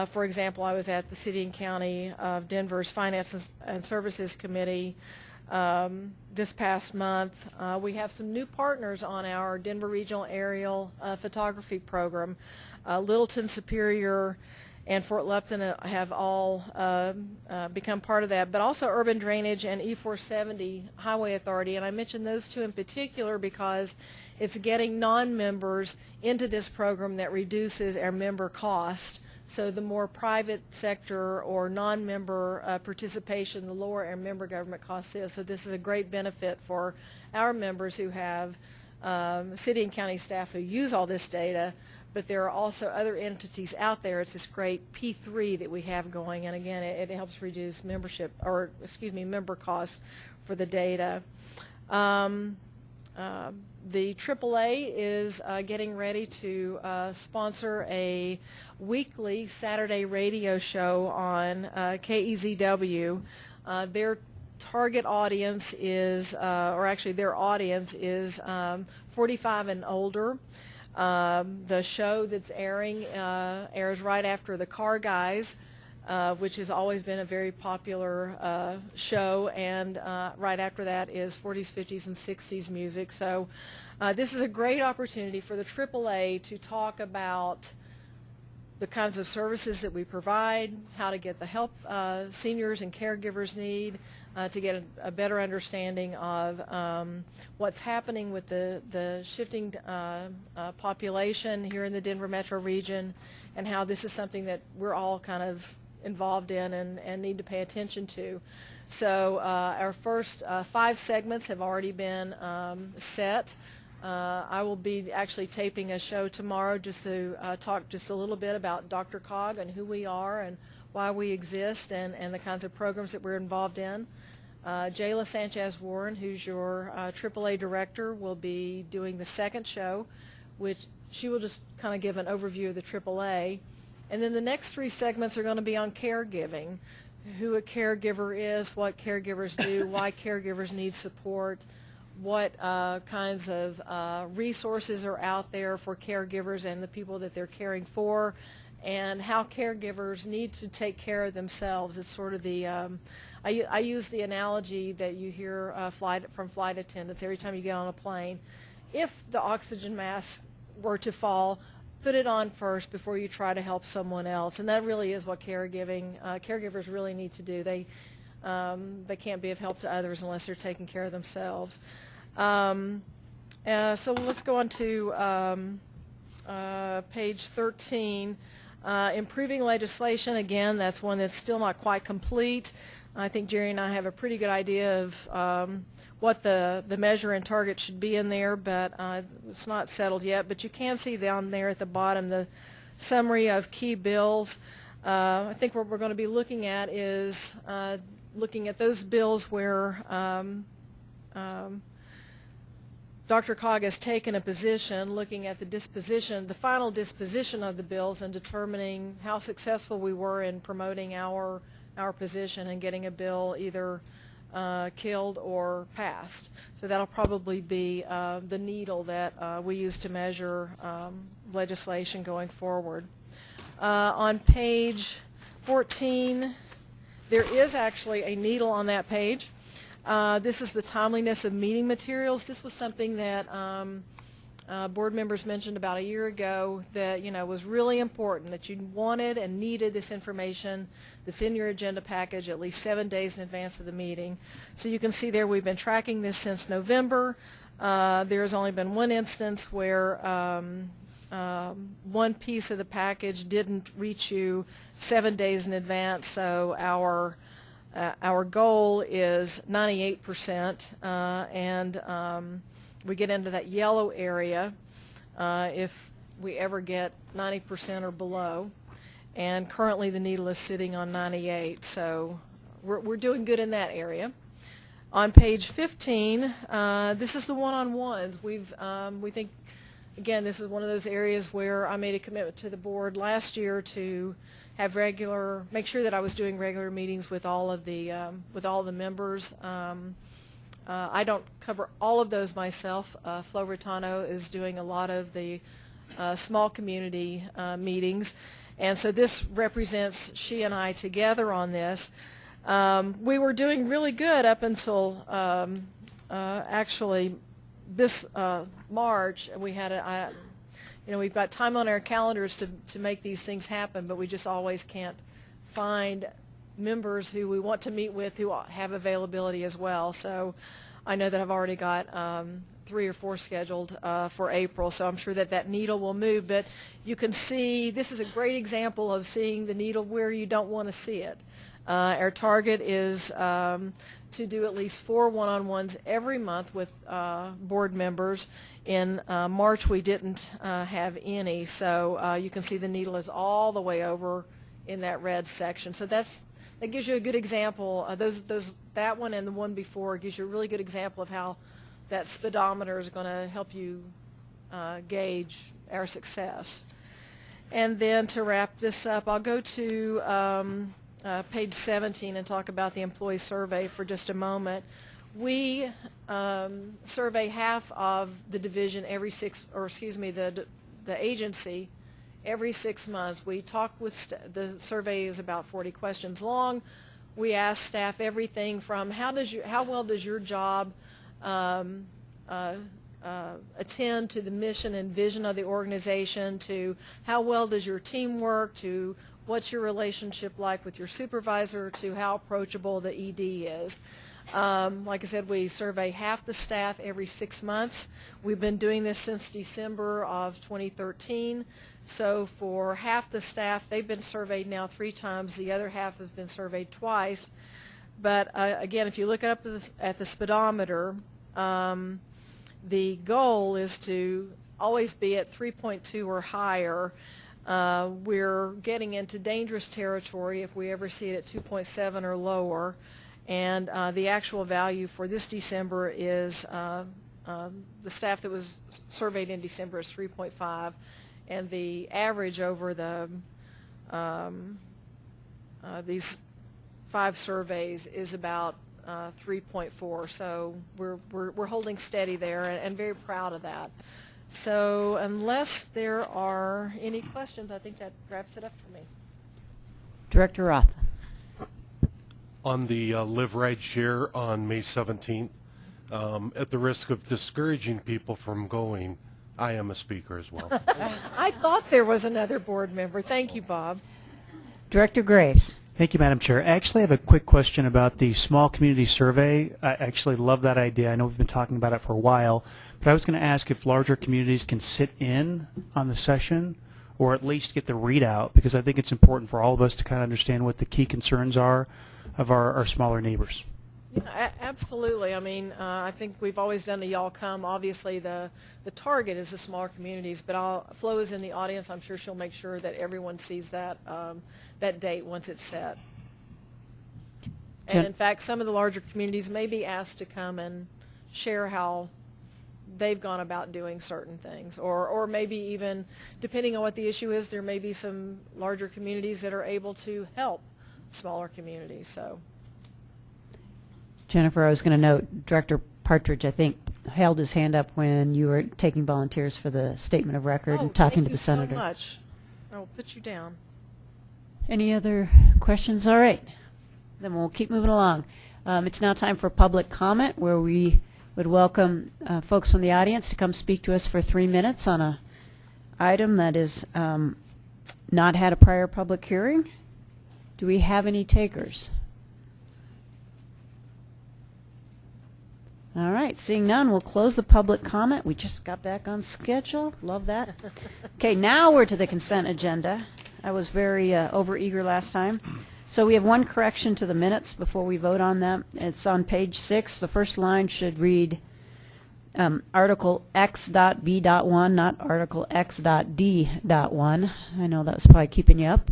For example, I was at the City and County of Denver's Finance and Services Committee this past month. We have some new partners on our Denver Regional Aerial Photography Program. Littleton, Superior, and Fort Lupton have all become part of that, but also Urban Drainage and E470 Highway Authority. And I mentioned those two in particular because it's getting non-members into this program that reduces our member cost. So the more private sector or non-member participation, the lower our member government cost is. So this is a great benefit for our members who have city and county staff who use all this data, but there are also other entities out there. It's this great P3 that we have going, and again, it helps reduce member costs for the data. The AAA is getting ready to sponsor a weekly Saturday radio show on KEZW. Their target audience is, or actually their audience is 45 and older. The show that's airing airs right after the Car Guys, which has always been a very popular show, and right after that is 40s, 50s, and 60s music. So this is a great opportunity for the AAA to talk about the kinds of services that we provide, how to get the help seniors and caregivers need, to get a better understanding of what's happening with the shifting population here in the Denver metro region, and how this is something that we're all kind of involved in and need to pay attention to. So our first 5 segments have already been set. I will be actually taping a show tomorrow just to talk just a little bit about DRCOG and who we are and why we exist and the kinds of programs that we're involved in. Jayla Sanchez-Warren, who's your AAA director, will be doing the second show, which she will just kind of give an overview of the AAA. And then the next 3 segments are going to be on caregiving, who a caregiver is, what caregivers do, why caregivers need support, what kinds of resources are out there for caregivers and the people that they're caring for, and how caregivers need to take care of themselves. It's sort of the, I use the analogy that you hear from flight attendants every time you get on a plane. If the oxygen mask were to fall, put it on first before you try to help someone else. And that really is what caregivers really need to do. They can't be of help to others unless they're taking care of themselves. So let's go on to page 13. Improving legislation, again, that's one that's still not quite complete. I think Jerry and I have a pretty good idea of what the measure and target should be in there, but it's not settled yet. But you can see down there at the bottom the summary of key bills. I think what we're going to be looking at is looking at those bills where DRCOG has taken a position, looking at the final disposition of the bills and determining how successful we were in promoting our position and getting a bill either killed or passed. So that'll probably be the needle that we use to measure legislation going forward. On page 14, there is actually a needle on that page. This is the timeliness of meeting materials. This was something that board members mentioned about a year ago that was really important, that you wanted and needed this information that's in your agenda package at least 7 days in advance of the meeting. So you can see there we've been tracking this since November. There's only been one instance where one piece of the package didn't reach you 7 days in advance, so our goal is 98%, and we get into that yellow area if we ever get 90% or below, and currently the needle is sitting on 98, so we're doing good in that area. On page 15, this is the one-on-ones. We think again, this is one of those areas where I made a commitment to the board last year to have make sure that I was doing regular meetings with all of the members. I don't cover all of those myself. Flo Ritano is doing a lot of the small community meetings, and so this represents she and I together on this. We were doing really good up until actually this March. We had we've got time on our calendars to make these things happen, but we just always can't find members who we want to meet with who have availability as well. So I know that I've already got 3 or 4 scheduled for April, so I'm sure that needle will move. But you can see this is a great example of seeing the needle where you don't want to see it. Our target is to do at least 4 one-on-ones every month with board members. In March we didn't have any, so you can see the needle is all the way over in that red section. So that gives you a good example. That one and the one before gives you a really good example of how that speedometer is going to help you gauge our success. And then to wrap this up, I'll go to page 17 and talk about the employee survey for just a moment. We survey half of the division the agency every 6 months. We talk with the survey is about 40 questions long. We ask staff everything from how well does your job attend to the mission and vision of the organization, to how well does your team work, to what's your relationship like with your supervisor, to how approachable the ED is. Like I said, we survey half the staff every 6 months. We've been doing this since December of 2013. So for half the staff, they've been surveyed now 3 times. The other half has been surveyed twice. But again, if you look up at the speedometer, the goal is to always be at 3.2 or higher. We're getting into dangerous territory if we ever see it at 2.7 or lower. And the actual value for this December is the staff that was surveyed in December is 3.5, and the average over the these 5 surveys is about 3.4. So we're holding steady there, and very proud of that. So unless there are any questions, I think that wraps it up for me. Director Roth. On the Live Ride Share on May 17th, at the risk of discouraging people from going, I am a speaker as well. I thought there was another board member. Thank you, Bob. Director Graves. Thank you, Madam Chair. I actually have a quick question about the small community survey. I actually love that idea. I know we've been talking about it for a while, but I was going to ask if larger communities can sit in on the session or at least get the readout, because I think it's important for all of us to kind of understand what the key concerns are of our smaller neighbors. Yeah, absolutely. I mean, I think we've always done the y'all come. Obviously, the target is the smaller communities, but Flo is in the audience. I'm sure she'll make sure that everyone sees that that date once it's set. And in fact, some of the larger communities may be asked to come and share how they've gone about doing certain things, or maybe even, depending on what the issue is, there may be some larger communities that are able to help smaller communities. So, Jennifer, I was going to note, Director Partridge, I think, held his hand up when you were taking volunteers for the statement of record and talking to the senator. Thank you so much. I will put you down. Any other questions? All right. Then we'll keep moving along. It's now time for public comment, where we would welcome folks from the audience to come speak to us for 3 minutes on a item that is not had a prior public hearing. Do we have any takers? All right, seeing none, we'll close the public comment. We just got back on schedule. Love that. Okay, now we're to the consent agenda. I was very overeager last time. So we have one correction to the minutes before we vote on them. It's on page 6. The first line should read Article X.B.1, not Article X.D.1. I know that was probably keeping you up.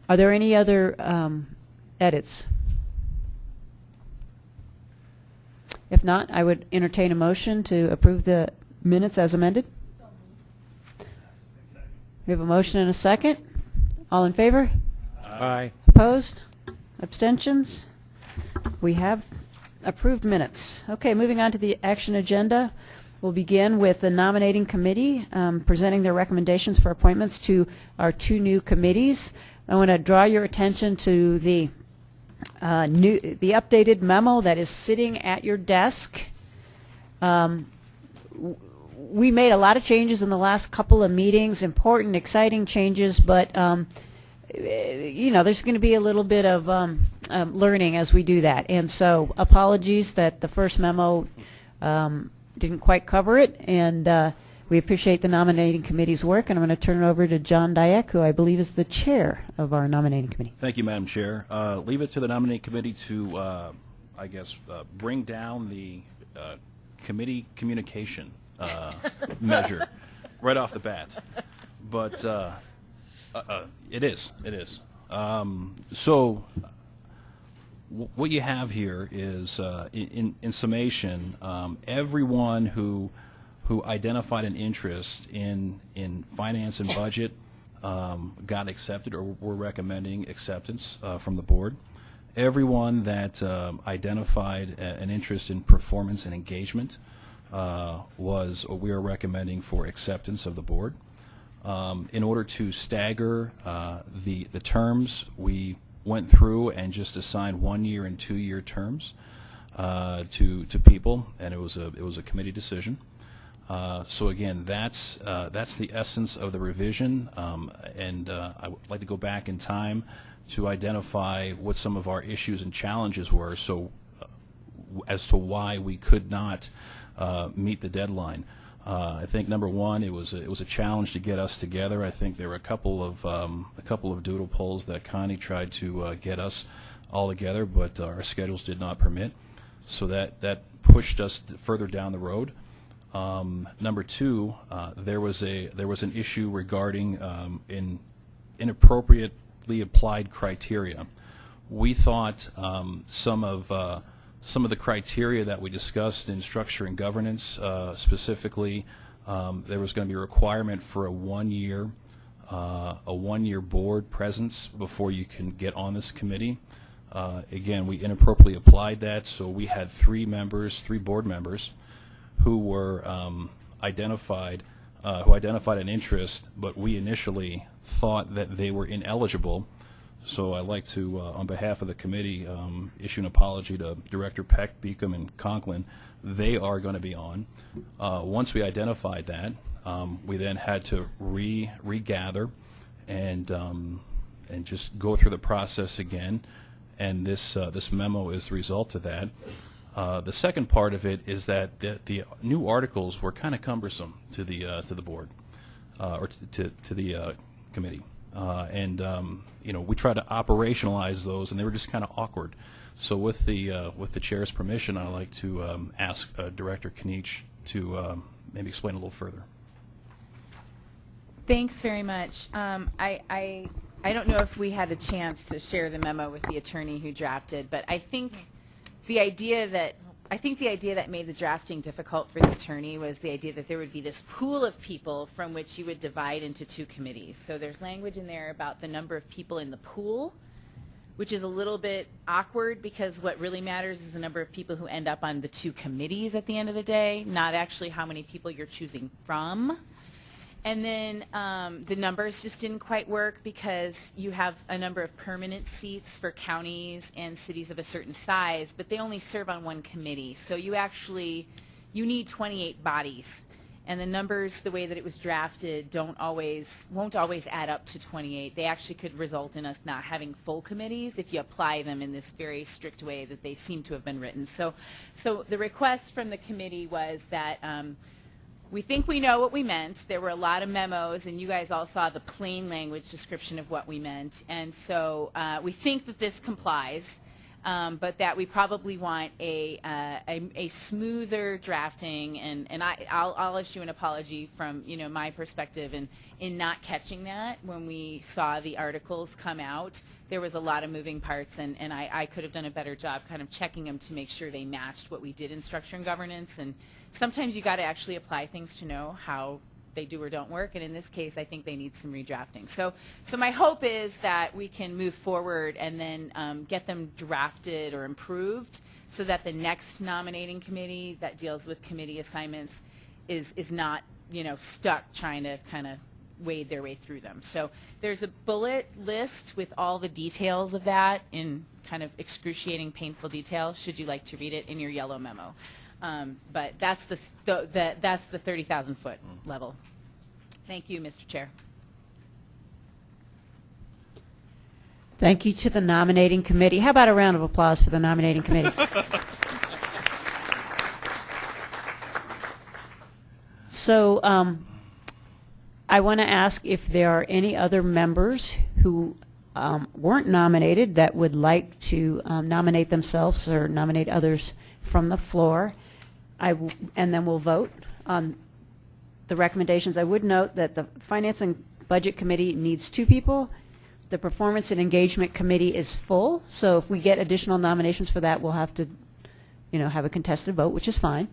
Are there any other edits? If not, I would entertain a motion to approve the minutes as amended? We have a motion and a second. All in favor? Aye. Opposed? Abstentions? We have approved minutes. Okay, moving on to the action agenda. We'll begin with the nominating committee presenting their recommendations for appointments to our 2 new committees. I want to draw your attention to the updated memo that is sitting at your desk. We made a lot of changes in the last couple of meetings, important, exciting changes, but you know, there's going to be a little bit of learning as we do that. And so apologies that the first memo didn't quite cover it, and we appreciate the nominating committee's work, and I'm going to turn it over to John Dyack, who I believe is the chair of our nominating committee. Thank you, Madam Chair. Leave it to the nominating committee to, I guess, bring down the committee communication measure right off the bat. But it is. So what you have here is, in summation, everyone who identified an interest in finance and budget got accepted, or we're recommending acceptance from the board. Everyone that identified an interest in performance and engagement we are recommending for acceptance of the board. In order to stagger the terms, we went through and just assigned 1-year and 2-year terms to people, and it was a committee decision. So again, that's the essence of the revision, and I would like to go back in time to identify what some of our issues and challenges were, so as to why we could not meet the deadline. I think number one, it was a challenge to get us together. I think there were a couple of doodle polls that Connie tried to get us all together, but our schedules did not permit. So that pushed us further down the road. Number two, there was an issue regarding inappropriately applied criteria. We thought some of the criteria that we discussed in structure and governance, specifically, there was going to be a requirement for a 1-year board presence before you can get on this committee. Again, we inappropriately applied that, so we had 3 board members, who were identified an interest, but we initially thought that they were ineligible. So I'd like to, on behalf of the committee, issue an apology to Director Peck, Beacom, and Conklin. They are going to be on. Once we identified that, we then had to regather and just go through the process again. And this memo is the result of that. The second part of it is that the new articles were kind of cumbersome to the board or to the committee. You know, we tried to operationalize those, and they were just kind of awkward. So with the chair's permission, I'd like to ask Director Kinich to maybe explain a little further. Thanks very much. I don't know if we had a chance to share the memo with the attorney who drafted, but I think the idea that made the drafting difficult for the attorney was the idea that there would be this pool of people from which you would divide into 2 committees. So there's language in there about the number of people in the pool, which is a little bit awkward because what really matters is the number of people who end up on the 2 committees at the end of the day, not actually how many people you're choosing from. And then the numbers just didn't quite work because you have a number of permanent seats for counties and cities of a certain size, but they only serve on 1 committee. So you need 28 bodies. And the numbers, the way that it was drafted, won't always add up to 28. They actually could result in us not having full committees if you apply them in this very strict way that they seem to have been written. So the request from the committee was that we think we know what we meant. There were a lot of memos, and you guys all saw the plain language description of what we meant. And so we think that this complies. but that we probably want a smoother drafting, and I'll issue an apology from my perspective in not catching that when we saw the articles come out. There was a lot of moving parts, and I could have done a better job kind of checking them to make sure they matched what we did in structure and governance. And sometimes you got to actually apply things to know how they do or don't work, and in this case I think they need some redrafting. So my hope is that we can move forward and then get them drafted or improved so that the next nominating committee that deals with committee assignments is not stuck trying to kind of wade their way through them. So there's a bullet list with all the details of that in kind of excruciating, painful detail, should you like to read it in your yellow memo. But that's the 30,000 foot level. Thank you, Mr. Chair. Thank you to the nominating committee. How about a round of applause for the nominating committee? So I want to ask if there are any other members who weren't nominated that would like to nominate themselves or nominate others from the floor. And then we'll vote on the recommendations. I would note that the Finance and Budget Committee needs 2 people. The Performance and Engagement Committee is full, so if we get additional nominations for that, we'll have to, have a contested vote, which is fine.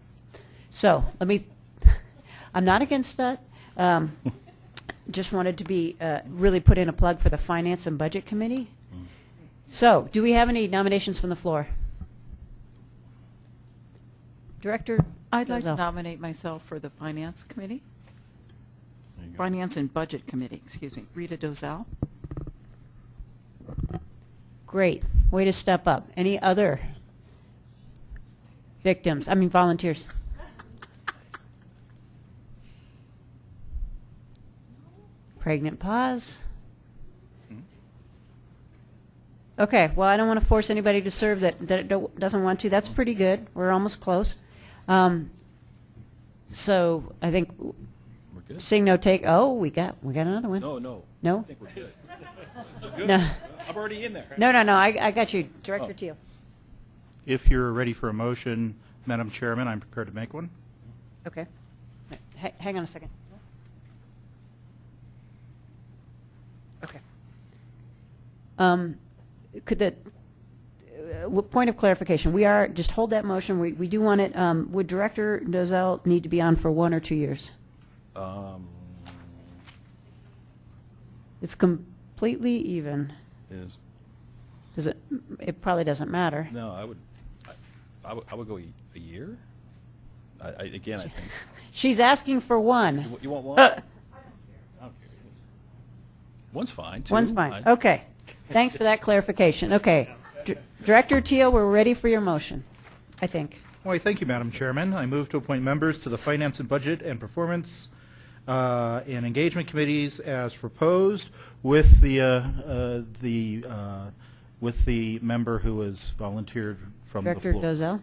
So I'm not against that. Just wanted to be really put in a plug for the Finance and Budget Committee. So, do we have any nominations from the floor? Director? I'd like to Dozell. nominate myself for the Finance Committee. Finance and Budget Committee, excuse me. Rita Dozell. Great. Way to step up. Any other volunteers? Pregnant pause. Okay, well, I don't want to force anybody to serve that doesn't want to. That's pretty good. We're almost close. So I think We're good. seeing no take. Oh, we got another one. No. No? I think we're good. We're good. No. I'm already in there. No. I got you, Director Teal. If you're ready for a motion, Madam Chairman, I'm prepared to make one. Okay. Hang on a second. Okay. Could the point of clarification? We are just hold that motion. We do want it. Would Director Dozell need to be on for 1 or 2 years? It's completely even. Is Does it? It probably doesn't matter. no, I would go a year. Again, I think. She's asking for 1. You want one? I don't care. One's fine. 2. One's fine. Okay. Thanks for that clarification. Okay. Director Teal, we're ready for your motion, I think. Why, thank you, Madam Chairman. I move to appoint members to the Finance and Budget and Performance and Engagement Committees as proposed, with the member who has volunteered from the floor. Director Dozell?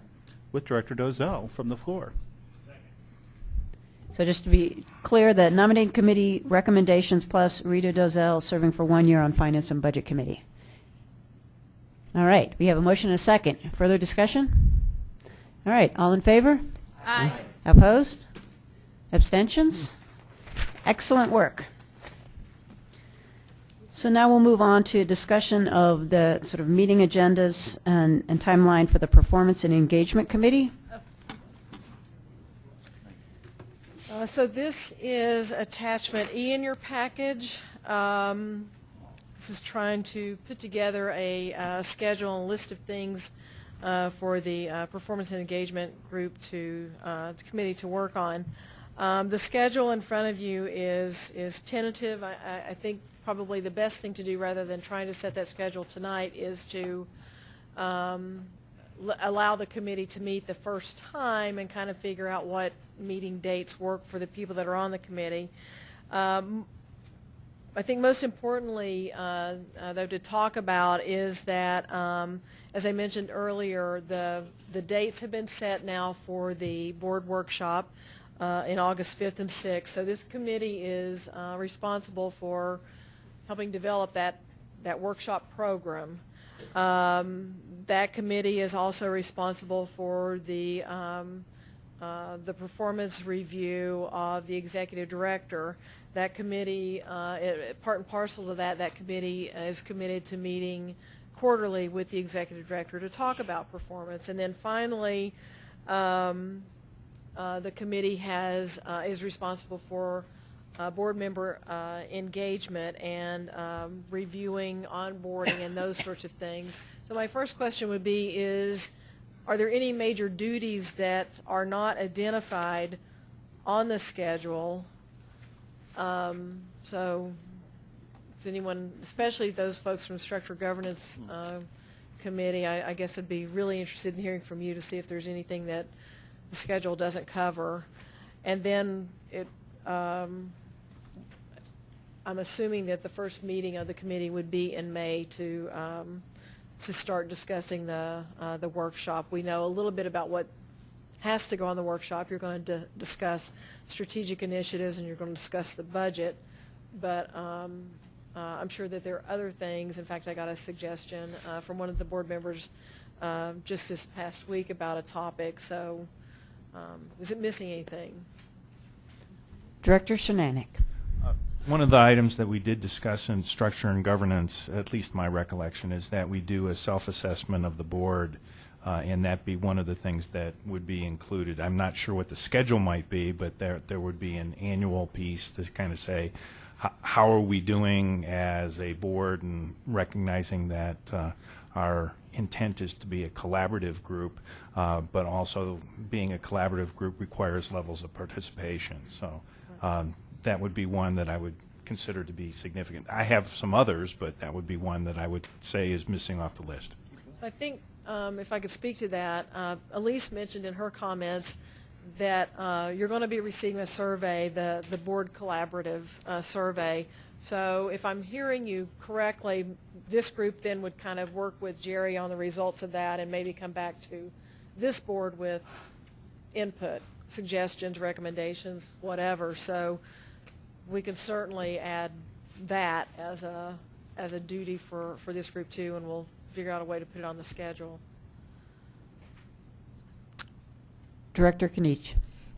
With Director Dozell from the floor. So just to be clear, the nominating committee recommendations plus Rita Dozell serving for 1 year on Finance and Budget Committee. All right, we have a motion and a second. Further discussion? All right, all in favor? Aye. Opposed? Abstentions? Excellent work. So now we'll move on to discussion of the sort of meeting agendas and timeline for the Performance and Engagement Committee. So this is attachment E in your package. This is trying to put together a schedule and list of things for the Performance and Engagement Group the committee to work on. The schedule in front of you is tentative. I think probably the best thing to do rather than trying to set that schedule tonight is to allow the committee to meet the first time and kind of figure out what meeting dates work for the people that are on the committee. I think most importantly, though, to talk about is that, as I mentioned earlier, the dates have been set now for the board workshop in August 5th and 6th. So this committee is responsible for helping develop that workshop program. That committee is also responsible for the performance review of the executive director. That committee, part and parcel to that, that committee is committed to meeting quarterly with the executive director to talk about performance. And then finally, the committee is responsible for board member engagement and reviewing onboarding and those sorts of things. So my first question would be are there any major duties that are not identified on the schedule? So does anyone, especially those folks from Structure Governance Committee, I guess I'd be really interested in hearing from you to see if there's anything that the schedule doesn't cover. And then I'm assuming that the first meeting of the committee would be in May to start discussing the workshop. We know a little bit about what has to go on the workshop. You're going to discuss strategic initiatives and you're going to discuss the budget, but I'm sure that there are other things. In fact, I got a suggestion from one of the board members just this past week about a topic. So is it missing anything? Director Shenanek. One of the items that we did discuss in structure and governance, at least my recollection, is that we do a self-assessment of the board, and that be one of the things that would be included. I'm not sure what the schedule might be, but there would be an annual piece to kind of say, how are we doing as a board, and recognizing that our intent is to be a collaborative group, but also being a collaborative group requires levels of participation. So that would be one that I would consider to be significant. I have some others, but that would be one that I would say is missing off the list. I think if I could speak to that, Elise mentioned in her comments that you're going to be receiving a survey, the board collaborative survey. So if I'm hearing you correctly, this group then would kind of work with Jerry on the results of that and maybe come back to this board with input, suggestions, recommendations, whatever. So we can certainly add that as a duty for this group too, and we'll figure out a way to put it on the schedule. Director Kinich.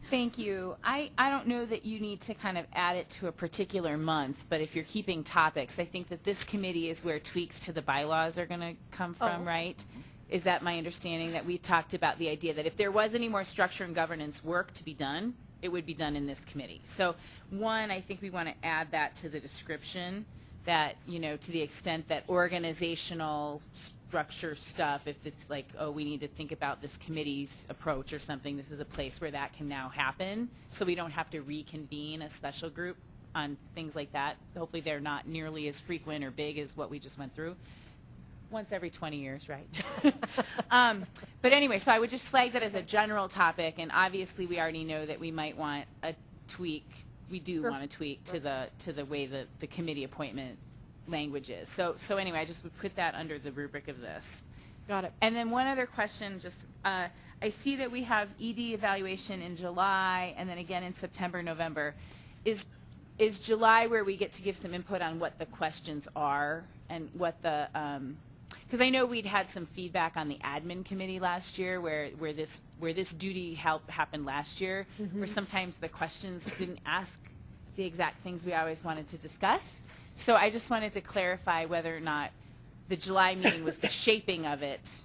Thank you. I don't know that you need to kind of add it to a particular month, but if you're keeping topics, I think that this committee is where tweaks to the bylaws are going to come from, right? Is that my understanding, that we talked about the idea that if there was any more structure and governance work to be done, it would be done in this committee. So one, I think we want to add that to the description, that, you know, to the extent that organizational structure stuff, if it's like, oh, we need to think about this committee's approach or something, this is a place where that can now happen, so we don't have to reconvene a special group on things like that. Hopefully they're not nearly as frequent or big as what we just went through. Once every 20 years, right? But anyway, so I would just flag that as a general topic, and obviously we already know that we might want a tweak. We do want to tweak to the way that the committee appointment language is. So anyway, I just would put that under the rubric of this. Got it. And then one other question, just I see that we have ED evaluation in July and then again in September, November. Is July where we get to give some input on what the questions are and what the because I know we'd had some feedback on the admin committee last year where this duty happened last year, where sometimes the questions didn't ask the exact things we always wanted to discuss. So I just wanted to clarify whether or not the July meeting was the shaping of it,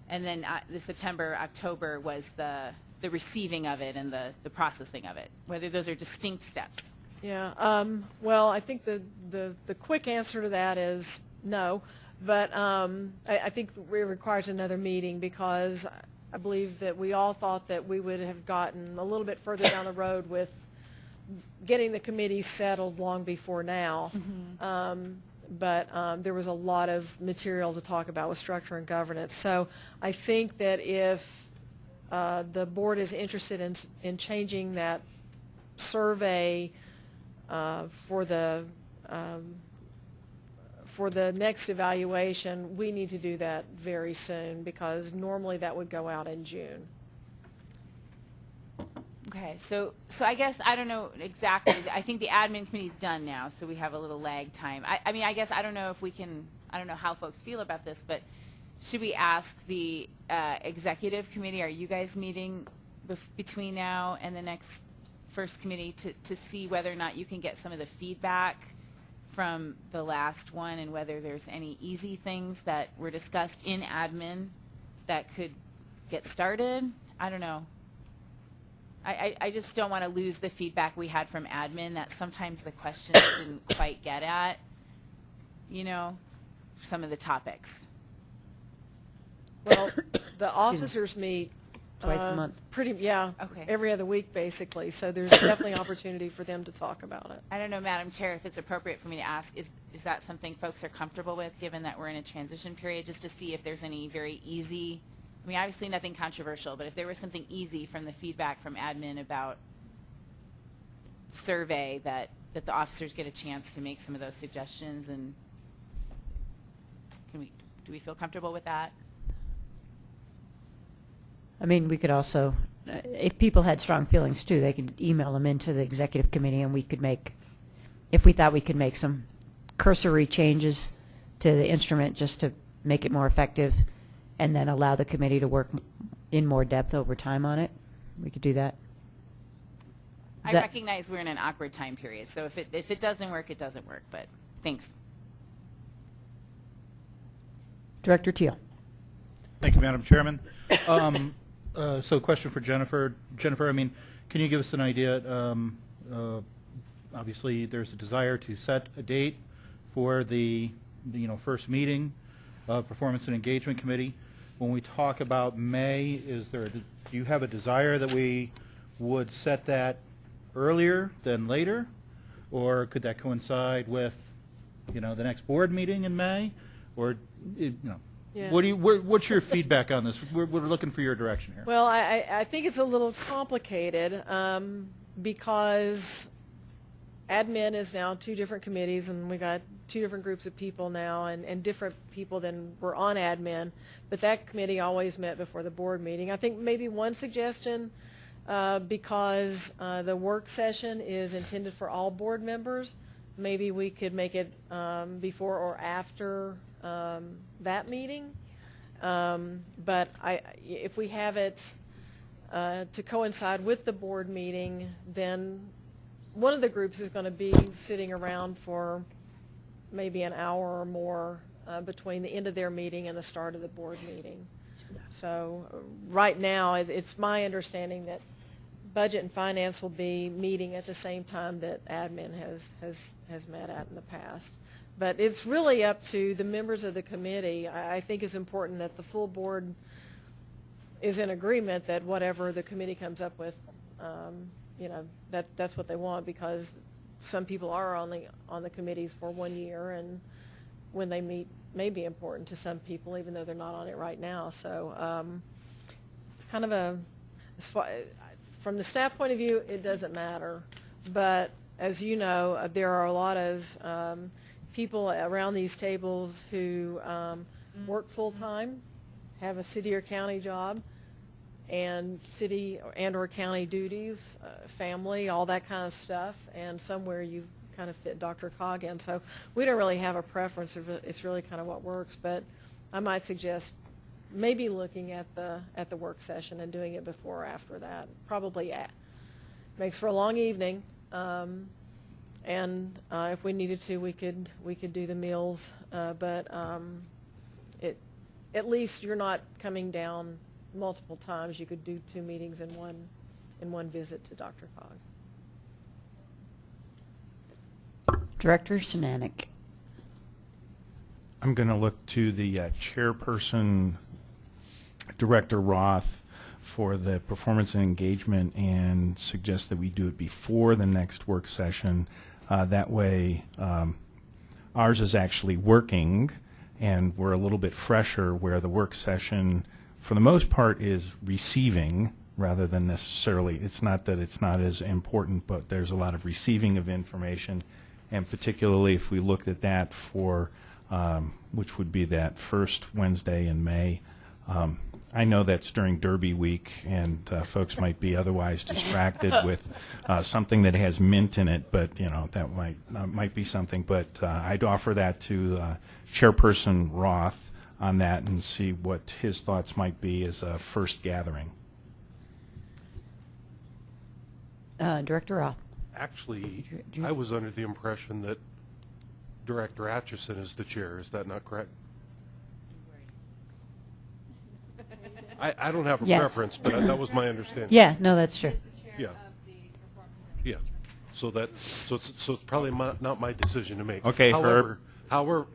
and then the September, October was the receiving of it and the processing of it, whether those are distinct steps. Yeah, well, I think the quick answer to that is no, but I think it requires another meeting, because I believe that we all thought that we would have gotten a little bit further down the road with getting the committee settled long before now. But there was a lot of material to talk about with structure and governance. So I think that if the board is interested in changing that survey for the next evaluation, we need to do that very soon, because normally that would go out in June. Okay, so I guess I don't know exactly. I think the admin committee's done now, so we have a little lag time. I mean, I guess I don't know if we can. I don't know how folks feel about this, but should we ask the executive committee, are you guys meeting between now and the next first committee to see whether or not you can get some of the feedback from the last one and whether there's any easy things that were discussed in admin that could get started? I don't know. I just don't want to lose the feedback we had from admin that sometimes the questions didn't quite get at, you know, some of the topics. Well, the officers meet twice a month. Okay. Every other week basically. So there's definitely opportunity for them to talk about it. I don't know, Madam Chair, if it's appropriate for me to ask, is that something folks are comfortable with, given that we're in a transition period, just to see if there's any very easy, I mean, obviously nothing controversial, but if there was something easy from the feedback from admin about survey that the officers get a chance to make some of those suggestions, and do we feel comfortable with that? I mean, we could also, if people had strong feelings too, they could email them into the executive committee, and we could make, if we thought we could make some cursory changes to the instrument just to make it more effective, and then allow the committee to work in more depth over time on it, we could do that. I recognize we're in an awkward time period, so if it doesn't work, it doesn't work, but thanks. Director Teal. Thank you, Madam Chairman. So question for Jennifer. Jennifer, I mean, can you give us an idea? Obviously, there's a desire to set a date for the first meeting of Performance and Engagement Committee. When we talk about May, do you have a desire that we would set that earlier than later, or could that coincide with the next board meeting in May, or Yeah. What's your feedback on this? We're looking for your direction here. Well, I think it's a little complicated because admin is now two different committees, and we got two different groups of people now, and different people than were on admin. But that committee always met before the board meeting. I think maybe one suggestion, because the work session is intended for all board members, maybe we could make it before or after that meeting. But if we have it to coincide with the board meeting, then one of the groups is going to be sitting around for maybe an hour or more between the end of their meeting and the start of the board meeting. So right now, it's my understanding that Budget and Finance will be meeting at the same time that admin has met at in the past. But it's really up to the members of the committee. I think it's important that the full board is in agreement that whatever the committee comes up with, that's what they want, because some people are on the committees for 1 year, and when they meet may be important to some people, even though they're not on it right now. So it's kind of from the staff point of view, it doesn't matter. But as you know, there are a lot of people around these tables who work full-time, have a city or county job, and city or county duties, family, all that kind of stuff, and somewhere you kind of fit DRCOG in. So we don't really have a preference. It's really kind of what works. But I might suggest maybe looking at the work session and doing it before or after that. Probably makes for a long evening. And if we needed to, we could do the meals. But at least you're not coming down multiple times. You could do 2 meetings in one visit to DRCOG. Director Sinanek. I'm going to look to the chairperson, Director Roth, for the performance and engagement, and suggest that we do it before the next work session. That way ours is actually working, and we're a little bit fresher, where the work session for the most part is receiving rather than necessarily, it's not that it's not as important, but there's a lot of receiving of information, and particularly if we looked at that for which would be that first Wednesday in May. I know that's during Derby week, and folks might be otherwise distracted with something that has mint in it, but that might be something. But I'd offer that to Chairperson Roth on that and see what his thoughts might be as a first gathering. Director Roth. Actually, I was under the impression that Director Atchison is the chair. Is that not correct? I don't have a Yes. preference, but that was my understanding. Yeah, no, that's true. Yeah. Yeah. So it's probably not my decision to make. Okay, However,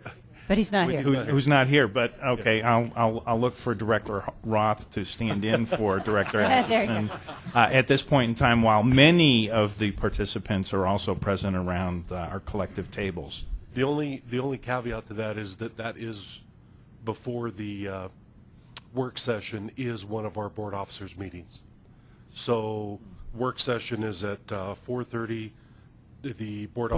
But he's not here. Who's not here, but okay, I'll look for Director Roth to stand in for Director There you go. Atchison. At this point in time, while many of the participants are also present around our collective tables. the only caveat to that is that is before the work session is one of our board officers' meetings. So work session is at 4:30. The board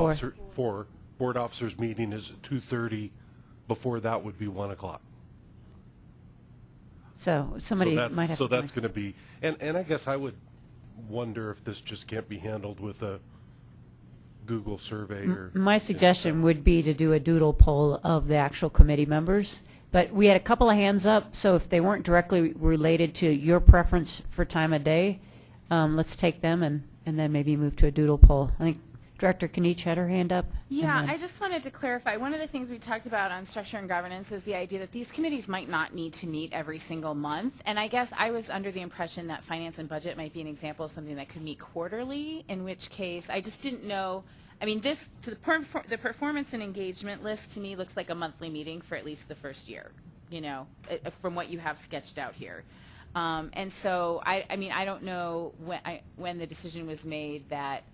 officers meeting is at 2:30. Before that would be 1 o'clock. So somebody might have So to that's going to be, and I guess I would wonder if this just can't be handled with a Google survey or. My suggestion would be to do a doodle poll of the actual committee members. But we had a couple of hands up, so if they weren't directly related to your preference for time of day, let's take them and then maybe move to a doodle poll. I think Director Kanich had her hand up. Yeah, I just wanted to clarify, one of the things we talked about on structure and governance is the idea that these committees might not need to meet every single month. And I guess I was under the impression that finance and budget might be an example of something that could meet quarterly, in which case I just didn't know. I mean, this, to the performance and engagement list to me looks like a monthly meeting for at least the first year, you know, from what you have sketched out here. And so, I mean, I don't know when the decision was made that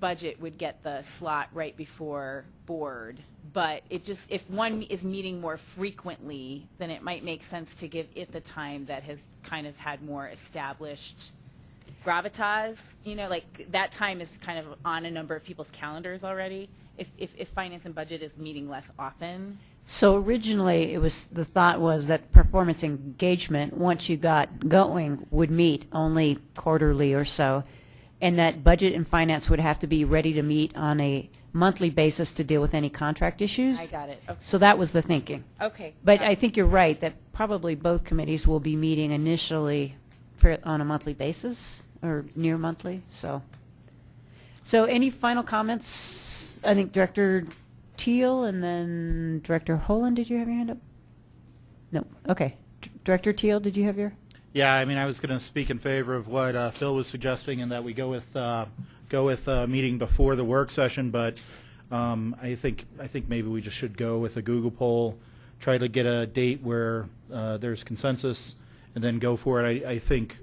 budget would get the slot right before board, but it just, if one is meeting more frequently, then it might make sense to give it the time that has kind of had more established gravitas, you know, like that time is kind of on a number of people's calendars already, if finance and budget is meeting less often. So originally, the thought was that performance engagement, once you got going, would meet only quarterly or so, and that budget and finance would have to be ready to meet on a monthly basis to deal with any contract issues. I got it. Okay. So that was the thinking. Okay. But I think you're right that probably both committees will be meeting initially on a monthly basis or near monthly. So any final comments? I think Director Teal and then Director Holland, did you have your hand up? No. Okay. Director Teal, did you have your? Yeah, I mean, I was going to speak in favor of what Phil was suggesting, and that we go with meeting before the work session. But I think maybe we just should go with a Google poll, try to get a date where there's consensus, and then go for it. I think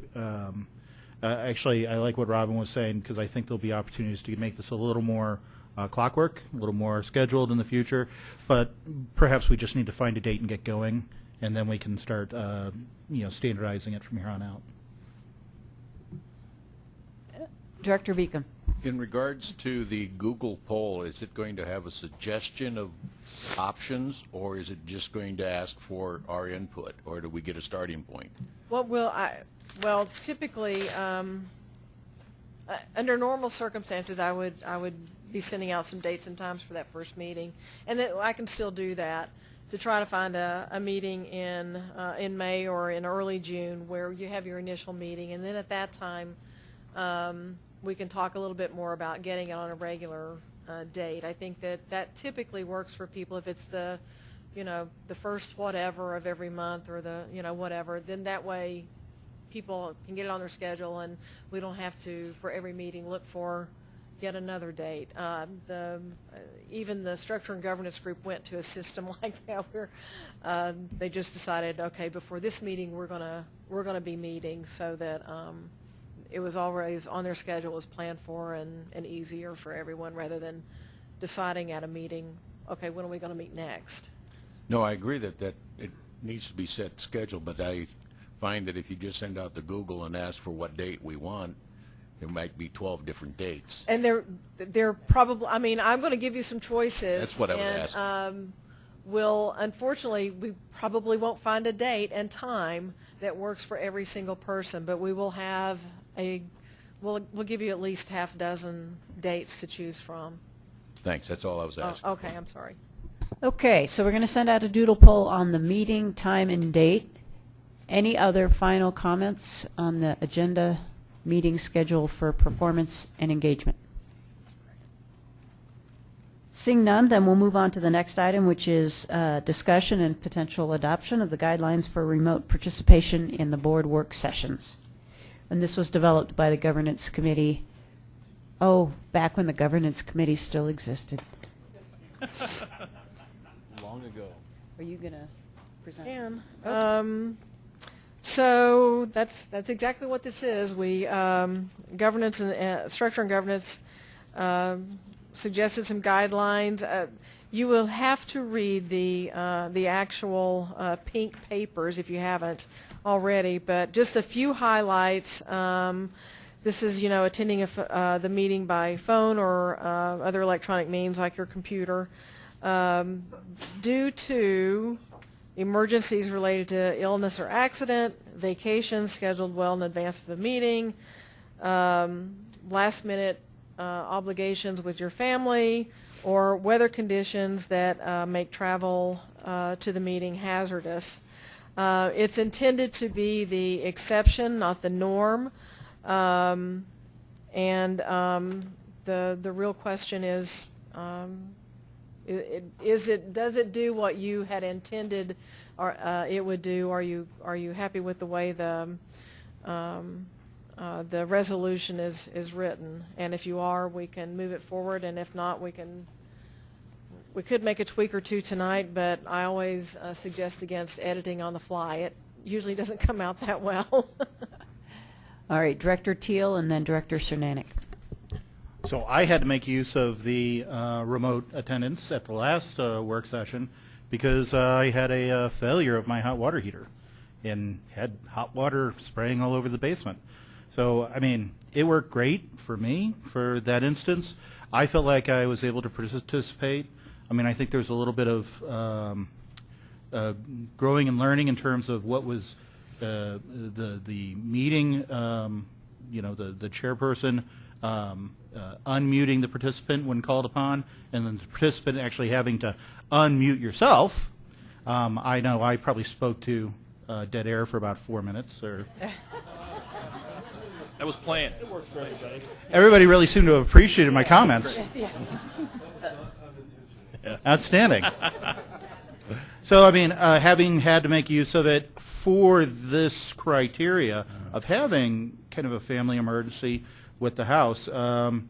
actually I like what Robin was saying, because I think there'll be opportunities to make this a little more clockwork, a little more scheduled in the future. But perhaps we just need to find a date and get going, and then we can start standardizing it from here on out. Director Beacom. In regards to the Google poll, is it going to have a suggestion of options, or is it just going to ask for our input, or do we get a starting point? Well, typically, under normal circumstances, I would be sending out some dates and times for that first meeting, and that I can still do that, to try to find a meeting in May or in early June where you have your initial meeting, and then at that time we can talk a little bit more about getting it on a regular date. I think that typically works for people. If it's the first whatever of every month, or the whatever, then that way people can get it on their schedule, and we don't have to, for every meeting, look for yet another date. Even the structure and governance group went to a system like that, where they just decided, okay, before this meeting we're gonna be meeting, so that it was always on their schedule, was planned for, and easier for everyone, rather than deciding at a meeting, okay, when are we going to meet next? No, I agree that it needs to be set schedule, but I find that if you just send out the Google and ask for what date we want, there might be 12 different dates. And they're probably, I mean, I'm going to give you some choices. That's what I would ask. Unfortunately, we probably won't find a date and time that works for every single person, but we will have we'll give you at least half a dozen dates to choose from. Thanks, that's all I was asking. Okay, I'm sorry. Okay, so we're going to send out a doodle poll on the meeting time and date. Any other final comments on the agenda meeting schedule for performance and engagement? Seeing none, then we'll move on to the next item, which is discussion and potential adoption of the guidelines for remote participation in the board work sessions. And this was developed by the governance committee, back when the governance committee still existed. Long ago. Are you going to present? So that's exactly what this is. We governance and structure and governance suggested some guidelines. You will have to read the actual pink papers if you haven't already, but just a few highlights. This is, attending the meeting by phone or other electronic means like your computer. Due to emergencies related to illness or accident, vacations scheduled well in advance of the meeting, last minute obligations with your family, or weather conditions that make travel to the meeting hazardous. It's intended to be the exception, not the norm. The real question is, does it do what you had intended or it would do? Are you happy with the way the resolution is written? And if you are, we can move it forward, and if not, we could make a tweak or two tonight, but I always suggest against editing on the fly. It usually doesn't come out that well. All right, Director Teal and then Director Cernanek. So I had to make use of the remote attendance at the last work session because I had a failure of my hot water heater and had hot water spraying all over the basement. So, I mean, it worked great for me for that instance. I felt like I was able to participate. I mean, I think there was a little bit of growing and learning in terms of what was the meeting, the chairperson unmuting the participant when called upon, and then the participant actually having to unmute yourself. I know I probably spoke to dead air for about 4 minutes. Or That was planned. It works for everybody. Everybody really seemed to have appreciated my comments. Outstanding. So, I mean, having had to make use of it for this criteria of having kind of a family emergency with the house, I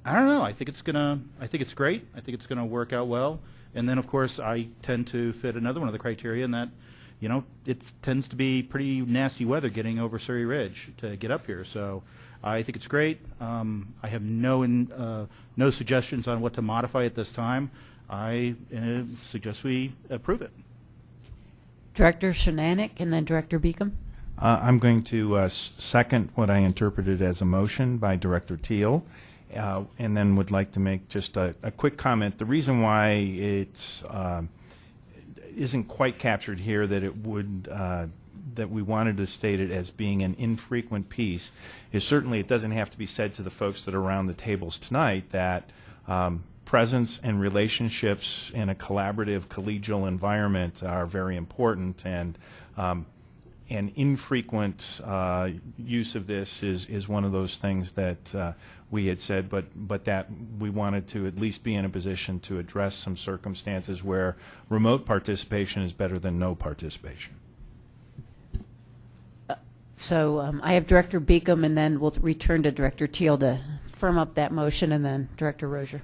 don't know. I think it's great. I think it's gonna work out well. And then, of course, I tend to fit another one of the criteria in that, it tends to be pretty nasty weather getting over Surrey Ridge to get up here. So I think it's great. I have no suggestions on what to modify at this time. I suggest we approve it. Director Cernanek and then Director Beacom. I'm going to second what I interpreted as a motion by Director Teal, and then would like to make just a quick comment. The reason why it isn't quite captured here that it would that we wanted to state it as being an infrequent piece is certainly it doesn't have to be said to the folks that are around the tables tonight that presence and relationships in a collaborative collegial environment are very important, and infrequent use of this is one of those things that we had said, but that we wanted to at least be in a position to address some circumstances where remote participation is better than no participation. So I have Director Beacom, and then we'll return to Director Teal to firm up that motion, and then Director Rozier.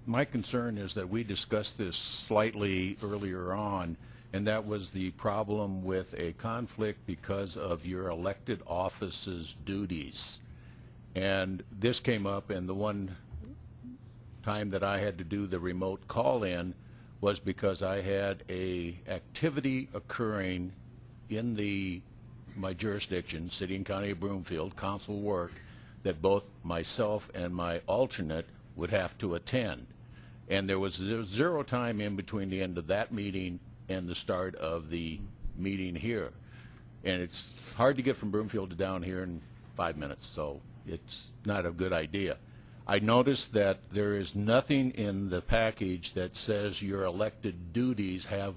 My concern is that we discussed this slightly earlier on, and that was the problem with a conflict because of your elected office's duties. And this came up, and the one time that I had to do the remote call-in was because I had a activity occurring in my jurisdiction, City and County of Broomfield, council work, that both myself and my alternate would have to attend. And there was zero time in between the end of that meeting and the start of the meeting here. And it's hard to get from Broomfield to down here in 5 minutes, so it's not a good idea. I noticed that there is nothing in the package that says your elected duties have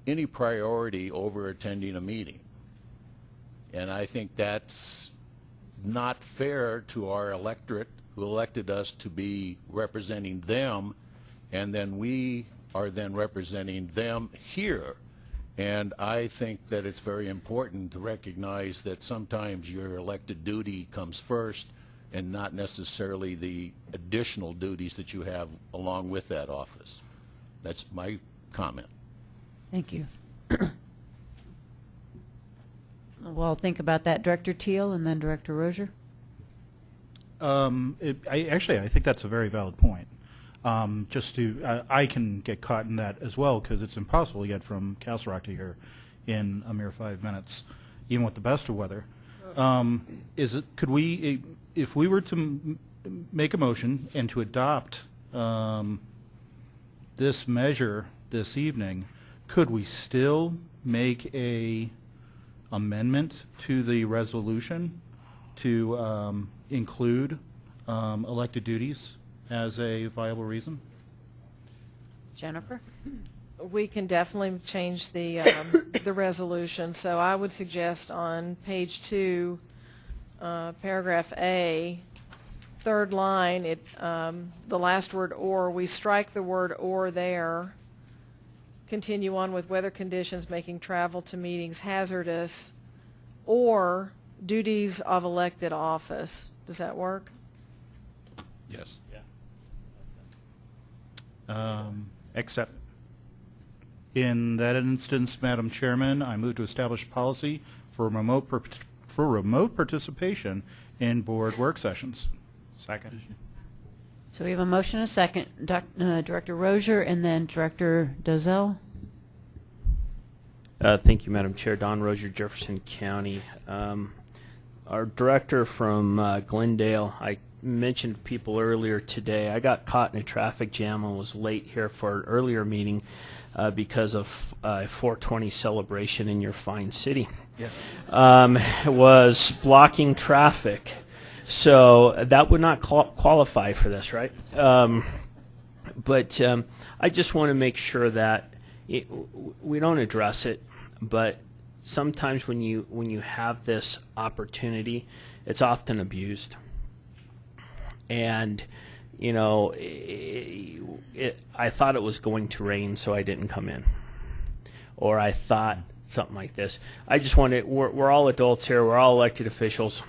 any priority over attending a meeting. And I think that's not fair to our electorate who elected us to be representing them, and then we are then representing them here. And I think that it's very important to recognize that sometimes your elected duty comes first and not necessarily the additional duties that you have along with that office. That's my comment. Thank you. Well, think about that, Director Teal, and then Director Rozier. I think that's a very valid point. I can get caught in that as well, because it's impossible to get from Castle Rock to here in a mere 5 minutes, even with the best of weather. Could we, if we were to make a motion and to adopt this measure this evening, could we still make a amendment to the resolution to include elected duties as a viable reason? Jennifer? We can definitely change the the resolution. So I would suggest on page 2, paragraph A, third line, the last word "or," we strike the word "or" there. Continue on with weather conditions making travel to meetings hazardous, or duties of elected office. Does that work? Yes. Except in that instance, Madam Chairman, I move to establish policy for remote participation in board work sessions. Second. So we have a motion and a second. Director Rozier and then Director Dozell. Thank you, Madam Chair. Don Rozier, Jefferson County. Our director from Glendale, I mentioned to people earlier today, I got caught in a traffic jam and was late here for an earlier meeting because of a 420 celebration in your fine city. Yes. Was blocking traffic. So that would not qualify for this, right? But I just want to make sure that we don't address it, but sometimes when you have this opportunity, it's often abused. And you know, I thought it was going to rain, so I didn't come in, or I thought something like this. I just want to. We're all adults here. We're all elected officials,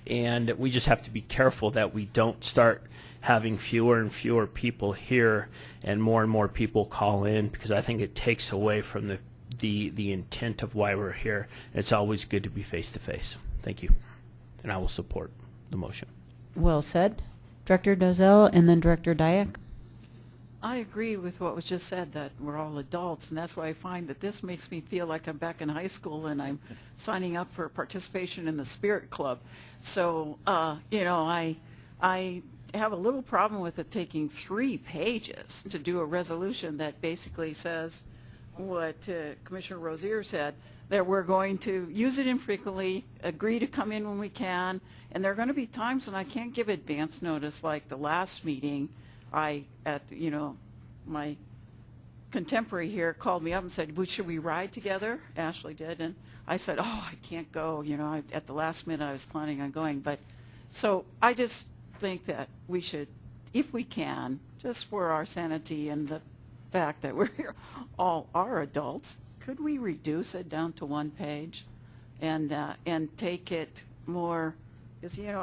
and we just have to be careful that we don't start having fewer and fewer people here and more people call in, because I think it takes away from the intent of why we're here. It's always good to be face to face. Thank you, and I will support the motion. Well said. Director Dozell and then Director Dyack. I agree with what was just said, that we're all adults, and that's why I find that this makes me feel like I'm back in high school and I'm signing up for participation in the Spirit Club. So, you know, I have a little problem with it taking 3 pages to do a resolution that basically says what Commissioner Rozier said, that we're going to use it infrequently, agree to come in when we can, and there are going to be times when I can't give advance notice, like the last meeting. You know, my contemporary here called me up and said, should we ride together? Ashley did, and I said, oh, I can't go. You know, at the last minute I was planning on going. But so I just think that we should, if we can, just for our sanity and the fact that we're here, all are adults, could we reduce it down to 1 page and take it more, because, you know,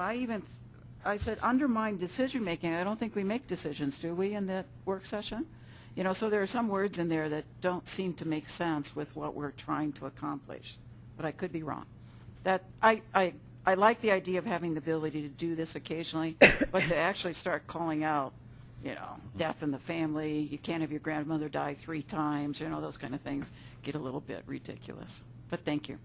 I said undermine decision making. I don't think we make decisions, do we, in that work session? You know, so there are some words in there that don't seem to make sense with what we're trying to accomplish, but I could be wrong. That I like the idea of having the ability to do this occasionally, but to actually start calling out, you know, death in the family, you can't have your grandmother die 3 times, you know, those kind of things get a little bit ridiculous. But thank you.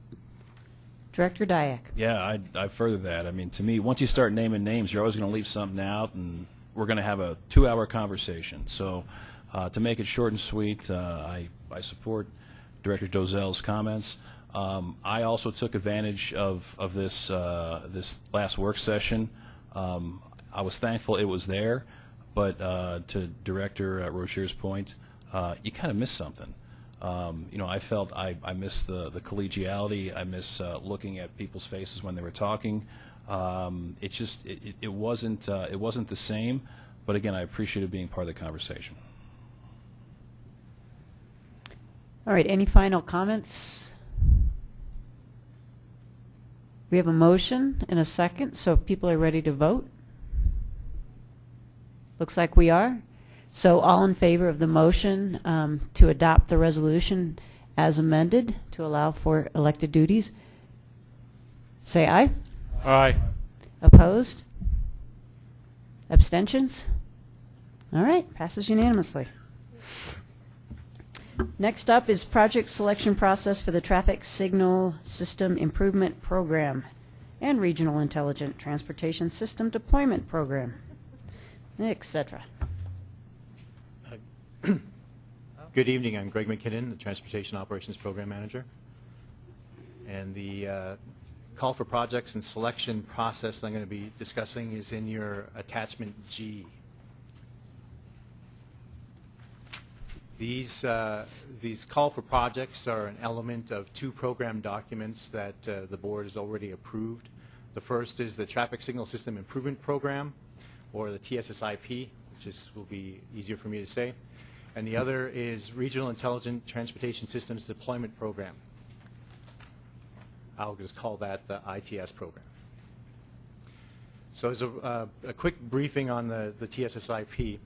Director Dyack. Yeah, I further that. I mean, to me, once you start naming names, you're always going to leave something out, and we're going to have a 2-hour conversation. So to make it short and sweet, I support Director Dozell's comments. I also took advantage of this this last work session. I was thankful it was there, but to Director Rocher's point, you kind of miss something. You know, I felt I missed the collegiality. I miss looking at people's faces when they were talking. It wasn't the same. But again, I appreciated being part of the conversation. All right, any final comments? We have a motion and a second, so if people are ready to vote. Looks like we are. So all in favor of the motion to adopt the resolution as amended to allow for elected duties, say aye. Aye. Opposed? Abstentions? All right, passes unanimously. Next up is project selection process for the Traffic Signal System Improvement Program and Regional Intelligent Transportation System Deployment Program, etc. Good evening. I'm Greg McKinnon, the Transportation Operations Program Manager. And the call for projects and selection process that I'm going to be discussing is in your attachment G. These call for projects are an element of two program documents that the board has already approved. The first is the Traffic Signal System Improvement Program, or the TSSIP, which will be easier for me to say. And the other is Regional Intelligent Transportation Systems Deployment Program. I'll just call that the ITS program. So as a quick briefing on the TSSIP,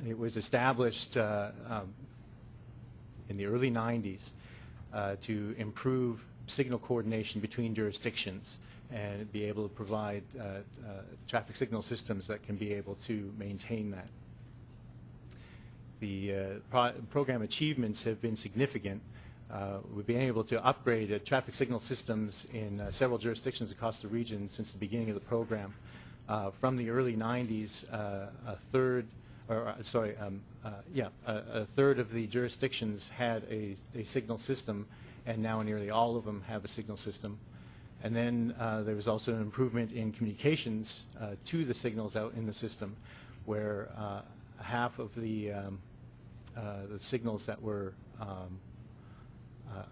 it was established in the early 90s to improve signal coordination between jurisdictions and be able to provide traffic signal systems that can be able to maintain that. The program achievements have been significant. We've been able to upgrade traffic signal systems in several jurisdictions across the region since the beginning of the program. From the early 90s, a third of the jurisdictions had a signal system, and now nearly all of them have a signal system. And then there was also an improvement in communications to the signals out in the system, where half of the signals that were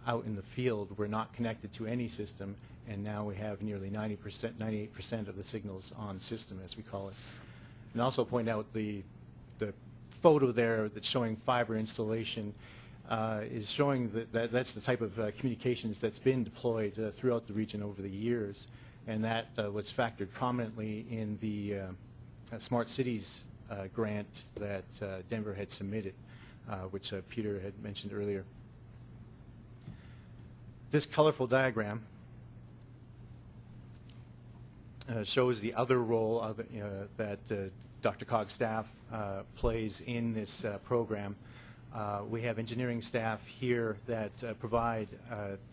out in the field were not connected to any system, and now we have nearly 98% of the signals on system, as we call it. And also point out the photo there that's showing fiber installation is showing that that's the type of communications that's been deployed throughout the region over the years, and that was factored prominently in the Smart Cities grant that Denver had submitted, which Peter had mentioned earlier. This colorful diagram shows the other role of, that DRCOG staff plays in this program. We have engineering staff here that provide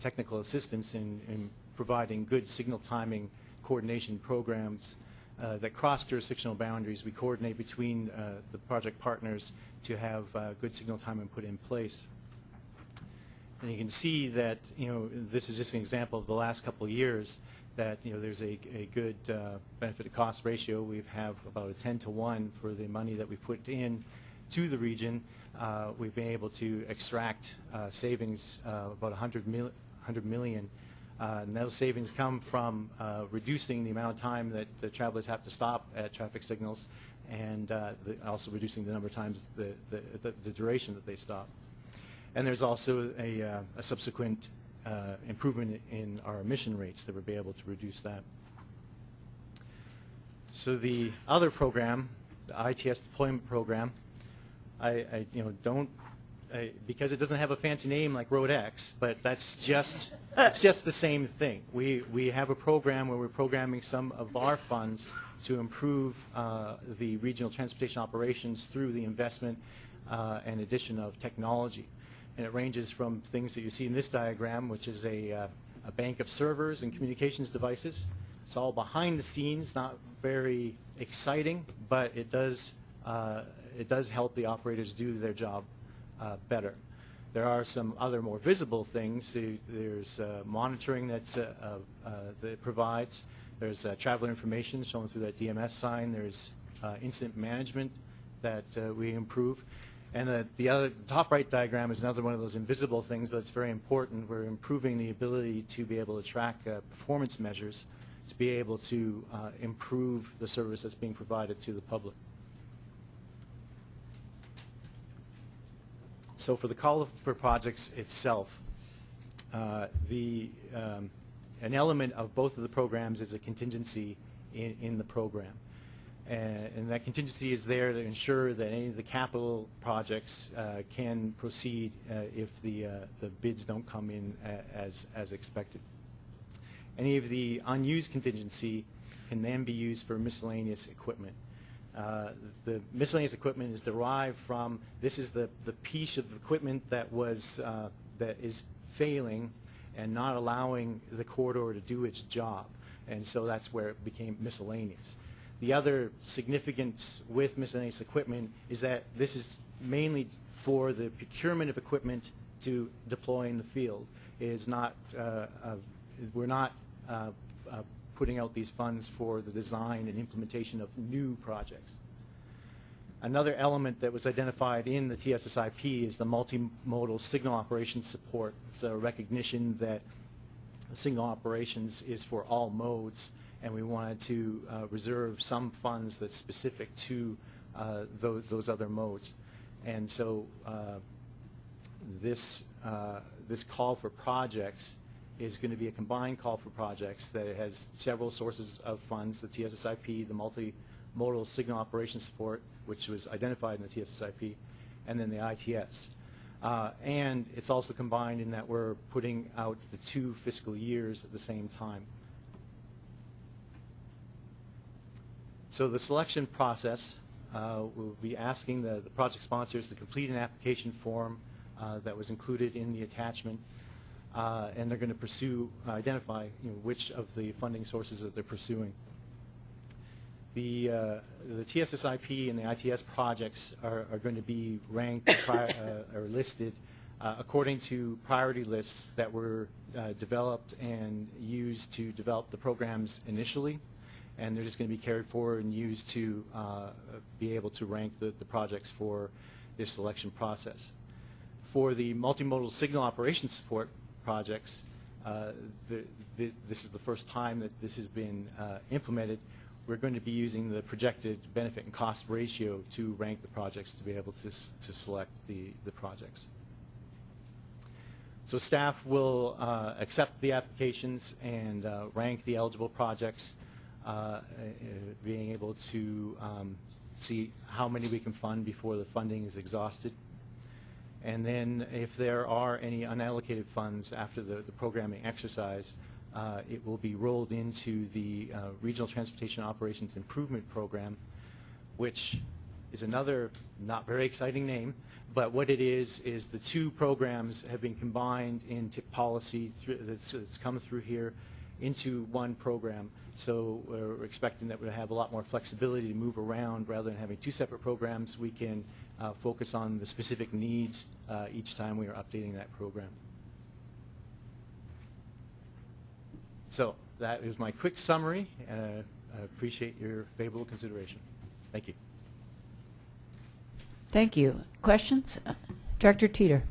technical assistance in providing good signal timing coordination programs that cross jurisdictional boundaries. We coordinate between the project partners to have good signal timing put in place. And you can see that, this is just an example of the last couple of years that, there's a good benefit to cost ratio. We have about a 10-to-1 for the money that we put in to the region. We've been able to extract savings about $100 million. And those savings come from reducing the amount of time that the travelers have to stop at traffic signals, and also reducing the number of times the duration that they stop. And there's also a subsequent improvement in our emission rates that we'll be able to reduce that. So the other program, the ITS deployment program, because it doesn't have a fancy name like Road X, but that's just it's just the same thing. We have a program where we're programming some of our funds to improve the regional transportation operations through the investment and addition of technology. And it ranges from things that you see in this diagram, which is a bank of servers and communications devices. It's all behind the scenes, not very exciting, but it does help the operators do their job better. There are some other more visible things. There's monitoring that it provides. There's traveler information shown through that DMS sign. There's incident management that we improve. And the top right diagram is another one of those invisible things, but it's very important. We're improving the ability to be able to track performance measures to be able to improve the service that's being provided to the public. So for the call for projects itself, an element of both of the programs is a contingency in the program. And that contingency is there to ensure that any of the capital projects can proceed if the bids don't come in as expected. Any of the unused contingency can then be used for miscellaneous equipment. The miscellaneous equipment is derived from, this is the piece of equipment that is failing and not allowing the corridor to do its job. And so that's where it became miscellaneous. The other significance with miscellaneous equipment is that this is mainly for the procurement of equipment to deploy in the field. It is not, we're not putting out these funds for the design and implementation of new projects. Another element that was identified in the TSSIP is the multimodal signal operations support. So a recognition that signal operations is for all modes, and we wanted to reserve some funds that's specific to those other modes. And so this call for projects is going to be a combined call for projects that it has several sources of funds, the TSSIP, the multimodal signal operations support, which was identified in the TSSIP, and then the ITS. And it's also combined in that we're putting out the 2 fiscal years at the same time. So the selection process, we'll be asking the project sponsors to complete an application form that was included in the attachment, and they're going to identify which of the funding sources that they're pursuing. The TSSIP and the ITS projects are going to be ranked or listed according to priority lists that were developed and used to develop the programs initially, and they're just going to be carried forward and used to be able to rank the projects for this selection process. For the multimodal signal operations support projects, this is the first time that this has been implemented. We're going to be using the projected benefit and cost ratio to rank the projects to be able to select the projects. So staff will accept the applications and rank the eligible projects, being able to see how many we can fund before the funding is exhausted. And then if there are any unallocated funds after the programming exercise, it will be rolled into the Regional Transportation Operations Improvement Program, which is another not very exciting name, but what it is the 2 programs have been combined into policy that's come through here into one program. So we're expecting that we'll have a lot more flexibility to move around rather than having 2 separate programs. We can focus on the specific needs each time we are updating that program. So that is my quick summary. I appreciate your favorable consideration. Thank you. Thank you. Questions? Director Teeter.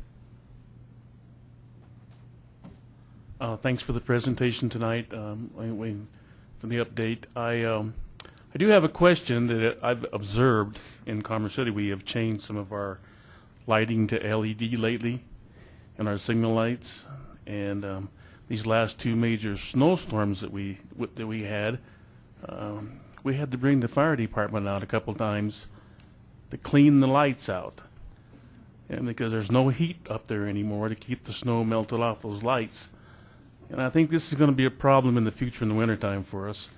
Thanks for the presentation tonight, for the update. I do have a question that I've observed in Commerce City. We have changed some of our lighting to LED lately and our signal lights, and these last 2 major snowstorms that we had to bring the fire department out a couple times to clean the lights out, and because there's no heat up there anymore to keep the snow melted off those lights. And I think this is going to be a problem in the future in the wintertime for us.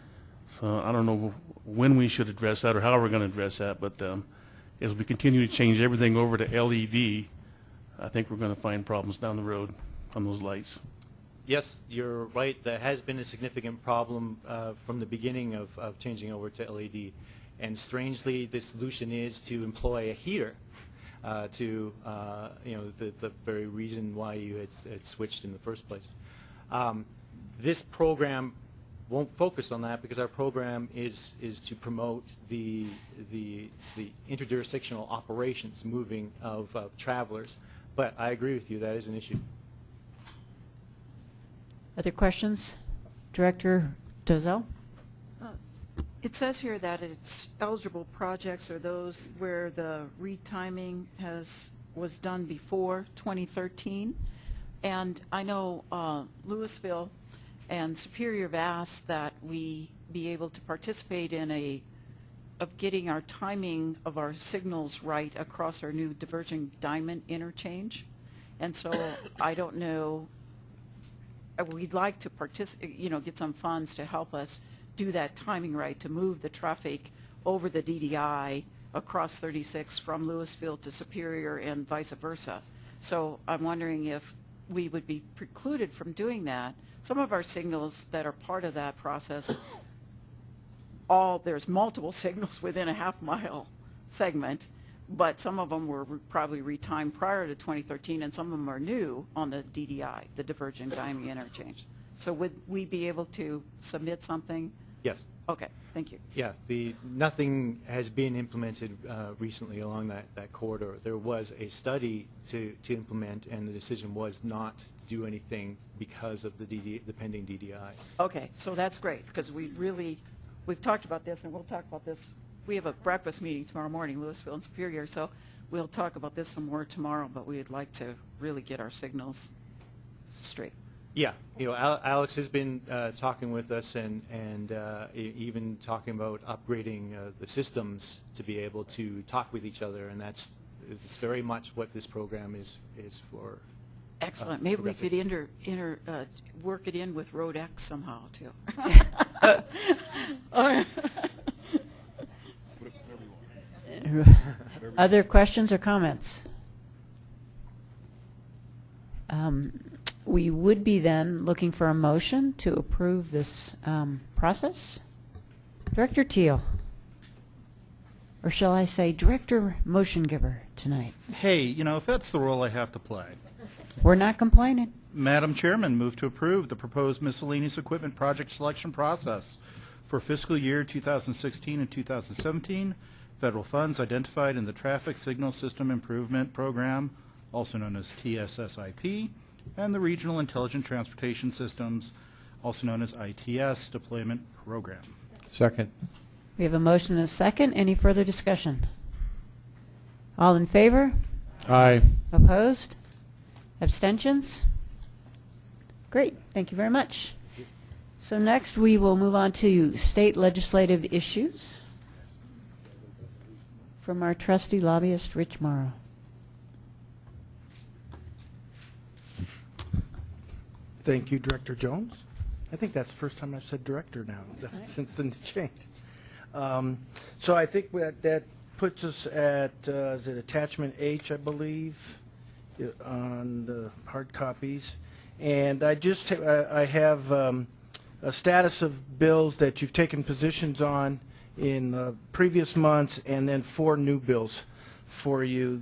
So I don't know when we should address that or how we're going to address that, but as we continue to change everything over to LED, I think we're going to find problems down the road on those lights. Yes, you're right. That has been a significant problem from the beginning of changing over to LED. And strangely, the solution is to employ a heater to the very reason why you had switched in the first place. This program won't focus on that because our program is to promote the interjurisdictional operations moving of travelers. But I agree with you, that is an issue. Other questions? Director Dozell? It says here that it's eligible projects are those where the retiming was done before 2013. And I know Louisville and Superior have asked that we be able to participate in of getting our timing of our signals right across our new diverging diamond interchange. And so I don't know, we'd like to get some funds to help us do that timing right to move the traffic over the DDI across 36 from Louisville to Superior and vice versa. So I'm wondering if we would be precluded from doing that. Some of our signals that are part of that process, there's multiple signals within a half-mile segment, but some of them were probably retimed prior to 2013, and some of them are new on the DDI, the divergent diamond interchange. So would we be able to submit something? Yes. Okay, thank you. Yeah, nothing has been implemented recently along that corridor. There was a study to implement, and the decision was not to do anything because of the pending DDI. Okay, so that's great, because we've talked about this, and we'll talk about this. We have a breakfast meeting tomorrow morning, Louisville and Superior, so we'll talk about this some more tomorrow, but we'd like to really get our signals straight. Yeah, Alex has been talking with us and even talking about upgrading the systems to be able to talk with each other, and it's very much what this program is for. Excellent. Maybe we could work it in with Road X somehow too. Other questions or comments? We would be then looking for a motion to approve this process. Director Teal, or shall I say Director Motion Giver tonight? Hey, if that's the role I have to play. We're not complaining. Madam Chairman, move to approve the proposed miscellaneous equipment project selection process for fiscal year 2016 and 2017. Federal funds identified in the Traffic Signal System Improvement Program, also known as TSSIP, and the Regional Intelligent Transportation Systems, also known as ITS, Deployment Program. Second. We have a motion and a second. Any further discussion? All in favor? Aye. Opposed? Abstentions? Great. Thank you very much. So next we will move on to state legislative issues from our trusty lobbyist, Rich Morrow. Thank you, Director Jones. I think that's the first time I've said director now since the changes. So I think that puts us at, is it attachment H, I believe, on the hard copies. And I have a status of bills that you've taken positions on in previous months, and then 4 new bills for you.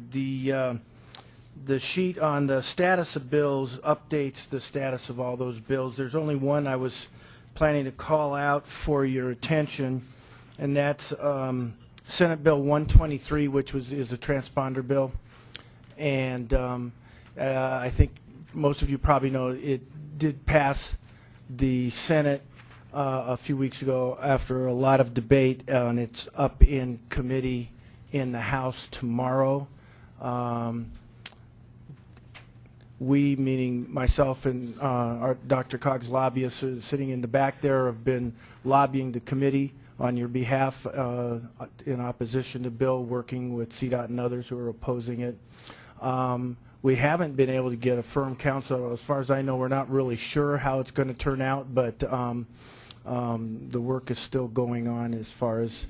The sheet on the status of bills updates the status of all those bills. There's only one I was planning to call out for your attention, and that's Senate Bill 123, which is a transponder bill. And I think most of you probably know it did pass the Senate a few weeks ago after a lot of debate, and it's up in committee in the House tomorrow. We, meaning myself and our DRCOG's lobbyists sitting in the back there, have been lobbying the committee on your behalf in opposition to the bill, working with CDOT and others who are opposing it. We haven't been able to get a firm count, so as far as I know, we're not really sure how it's going to turn out, but the work is still going on as far as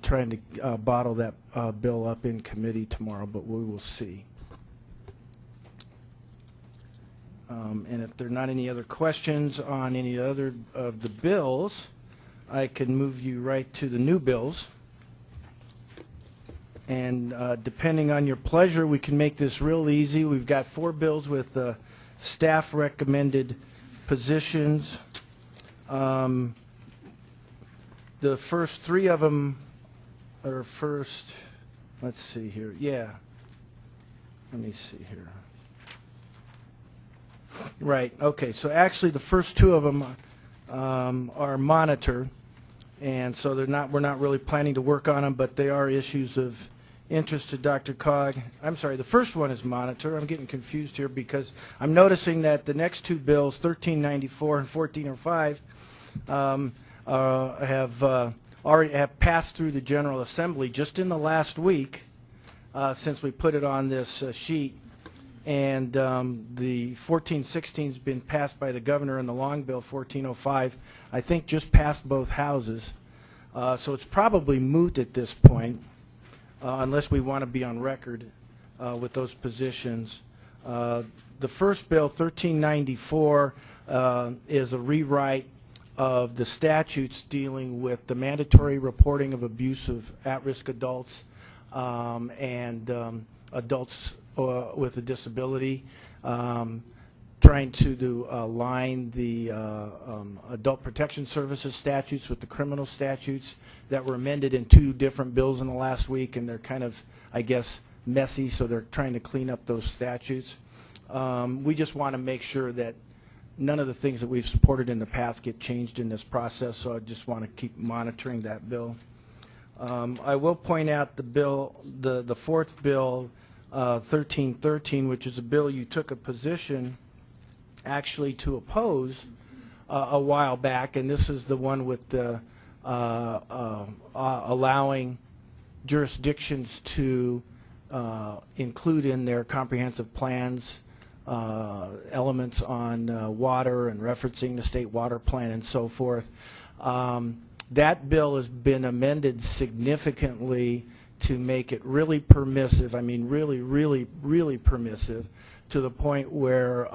trying to bottle that bill up in committee tomorrow, but we will see. And if there are not any other questions on any other of the bills, I can move you right to the new bills. And depending on your pleasure, we can make this real easy. We've got 4 bills with staff recommended positions. the first three of them are first, let's see here, yeah. Let me see here. Right, okay, so actually the first two of them are monitor, and so we're not really planning to work on them, but they are issues of interest to DRCOG. I'm sorry, the first one is monitor. I'm getting confused here because I'm noticing that the next two bills, 1394 and 1405, already have passed through the General Assembly just in the last week since we put it on this sheet. And the 1416 has been passed by the governor, and the long bill 1405 I think just passed both houses. So it's probably moot at this point unless we want to be on record with those positions. The first bill, 1394, is a rewrite of the statutes dealing with the mandatory reporting of abuse of at-risk adults and adults with a disability, trying to align the Adult Protection Services statutes with the criminal statutes that were amended in two different bills in the last week, and they're kind of, I guess, messy, so they're trying to clean up those statutes. We just want to make sure that none of the things that we've supported in the past get changed in this process, so I just want to keep monitoring that bill. I will point out the bill, the fourth bill, 1313, which is a bill you took a position actually to oppose a while back, and this is the one with the allowing jurisdictions to include in their comprehensive plans elements on water and referencing the state water plan and so forth. That bill has been amended significantly to make it really permissive, I mean really, really, really permissive, to the point where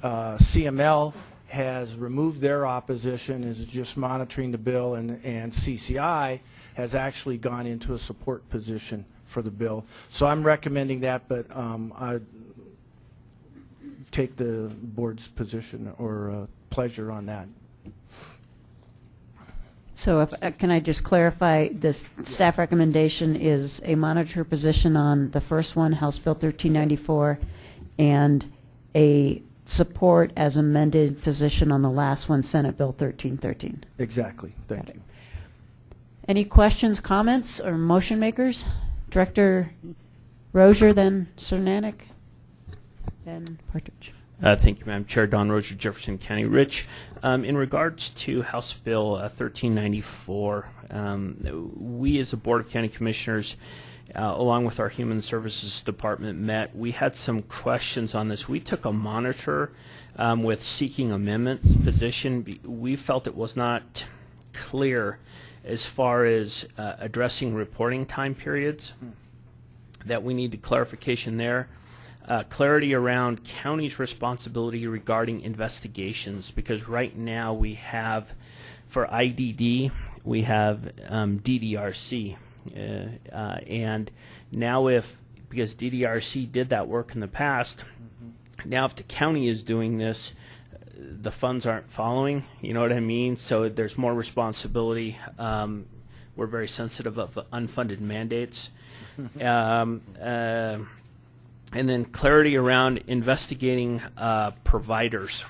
CML has removed their opposition, is just monitoring the bill, and CCI has actually gone into a support position for the bill. So I'm recommending that, but I take the board's position or pleasure on that. So if, can I just clarify, this staff recommendation is a monitor position on the first one, House Bill 1394, and a support as amended position on the last one, Senate Bill 1313. Exactly. Thank you. Any questions, comments, or motion makers? Director Rozier, then Cernanek, then Partridge. Thank you, Madam Chair. Don Rozier, Jefferson County. Rich, in regards to House Bill 1394, we as a Board of County Commissioners, along with our Human Services Department, met. We had some questions on this. We took a monitor with seeking amendments position. We felt it was not clear as far as addressing reporting time periods, that we needed clarification there. Clarity around county's responsibility regarding investigations, because right now we have, for IDD, we have DDRC. And now because DDRC did that work in the past, now if the county is doing this, the funds aren't following, you know what I mean? So there's more responsibility. We're very sensitive of unfunded mandates. And then clarity around investigating providers.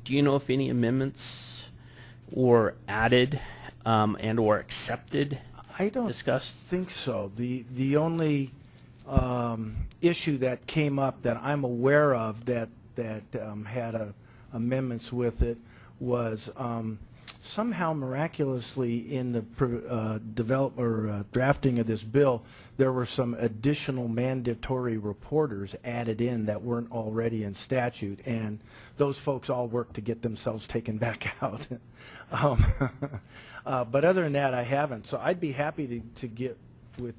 Do you know if any amendments were added and or accepted? I don't think so. The only issue that came up that I'm aware of that had amendments with it was somehow miraculously in the drafting of this bill, there were some additional mandatory reporters added in that weren't already in statute, and those folks all worked to get themselves taken back out. But other than that, I haven't. So I'd be happy to get with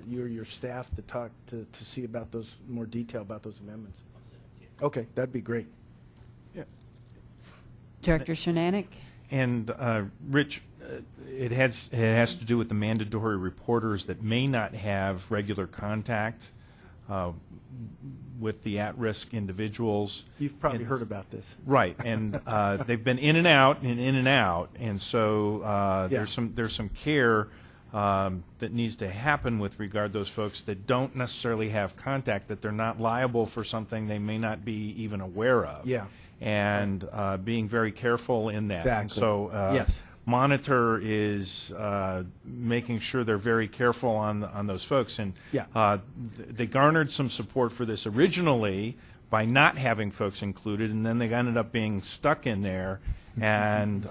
your staff to talk to see about those, more detail about those amendments. Okay, that'd be great. Yeah. Director Cernanek. And Rich, it has to do with the mandatory reporters that may not have regular contact with the at-risk individuals. You've probably heard about this. Right, and they've been in and out, and so there's some care that needs to happen with regard to those folks that don't necessarily have contact, that they're not liable for something they may not be even aware of. Yeah. And being very careful in that. Exactly. And so yes. Monitor is making sure they're very careful on those folks. And yeah. They garnered some support for this originally by not having folks included, and then they ended up being stuck in there. And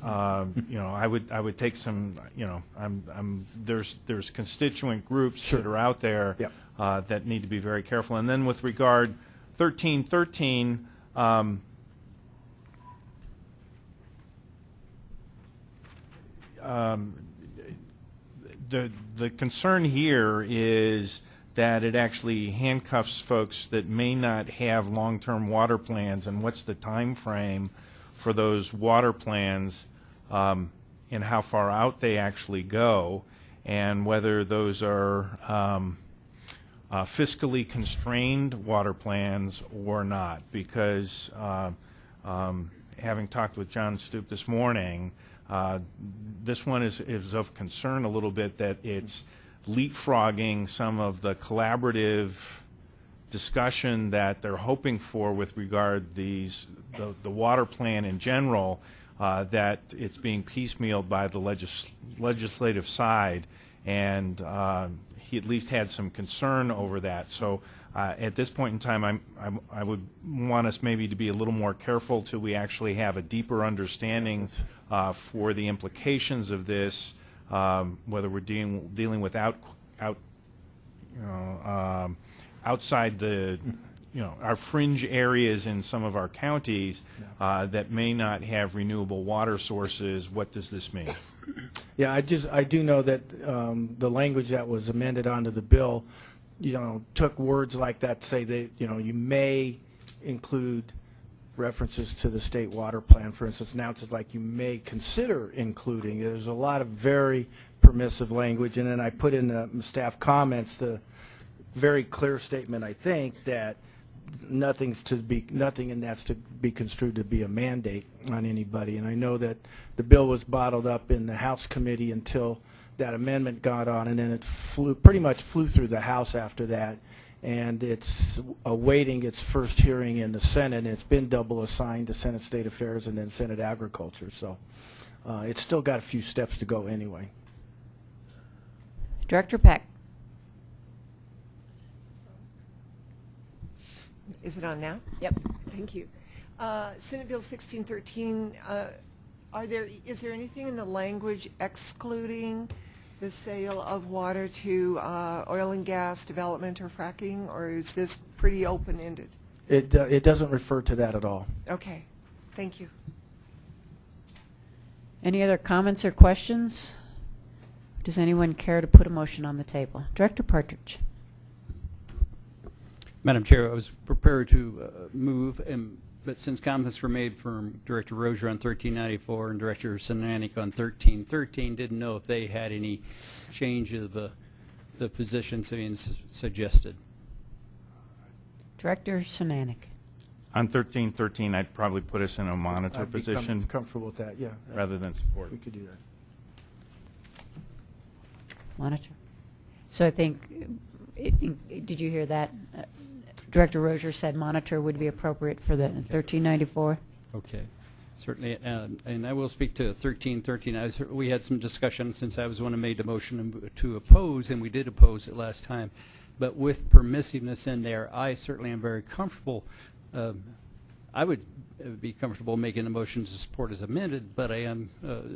you know, I would take some. You know, there's constituent groups that are out there that need to be very careful. And then with regard 1313. The concern here is that it actually handcuffs folks that may not have long-term water plans, and what's the time frame for those water plans, and how far out they actually go, and whether those are fiscally constrained water plans or not. Because having talked with John Stoop this morning, this one is of concern a little bit, that it's leapfrogging some of the collaborative discussion that they're hoping for with regard the water plan in general, that it's being piecemealed by the legislative side, and he at least had some concern over that. So at this point in time, I would want us maybe to be a little more careful till we actually have a deeper understanding for the implications of this, whether we're dealing with outside the, our fringe areas in some of our counties that may not have renewable water sources. What does this mean? Yeah, I do know that the language that was amended onto the bill, took words like that to say that, you may include references to the state water plan, for instance. Now it's like you may consider including. There's a lot of very permissive language, and then I put in the staff comments the very clear statement, I think, that nothing in that's to be construed to be a mandate on anybody. And I know that the bill was bottled up in the House committee until that amendment got on, and then it pretty much flew through the House after that, and it's awaiting its first hearing in the Senate, and it's been double assigned to Senate State Affairs and then Senate Agriculture. So it's still got a few steps to go anyway. Director Peck. Is it on now? Yep. Thank you. Senate Bill 1613, is there anything in the language excluding the sale of water to oil and gas development or fracking, or is this pretty open-ended? It doesn't refer to that at all. Okay. Thank you. Any other comments or questions? Does anyone care to put a motion on the table? Director Partridge. Madam Chair, I was prepared to move, but since comments were made from Director Rozier on 1394 and Director Sinanik on 1313, didn't know if they had any change of the positions being suggested. Director Sinanik. On 1313, I'd probably put us in a monitor position. I'd be comfortable with that, yeah. Rather than support. We could do that. Monitor. So I think, did you hear that? Director Rozier said monitor would be appropriate for the 1394. Okay, certainly, and I will speak to 1313. We had some discussion since I was the one who made the motion to oppose, and we did oppose it last time. But with permissiveness in there, I certainly am very comfortable. I would be comfortable making a motion to support as amended, but I am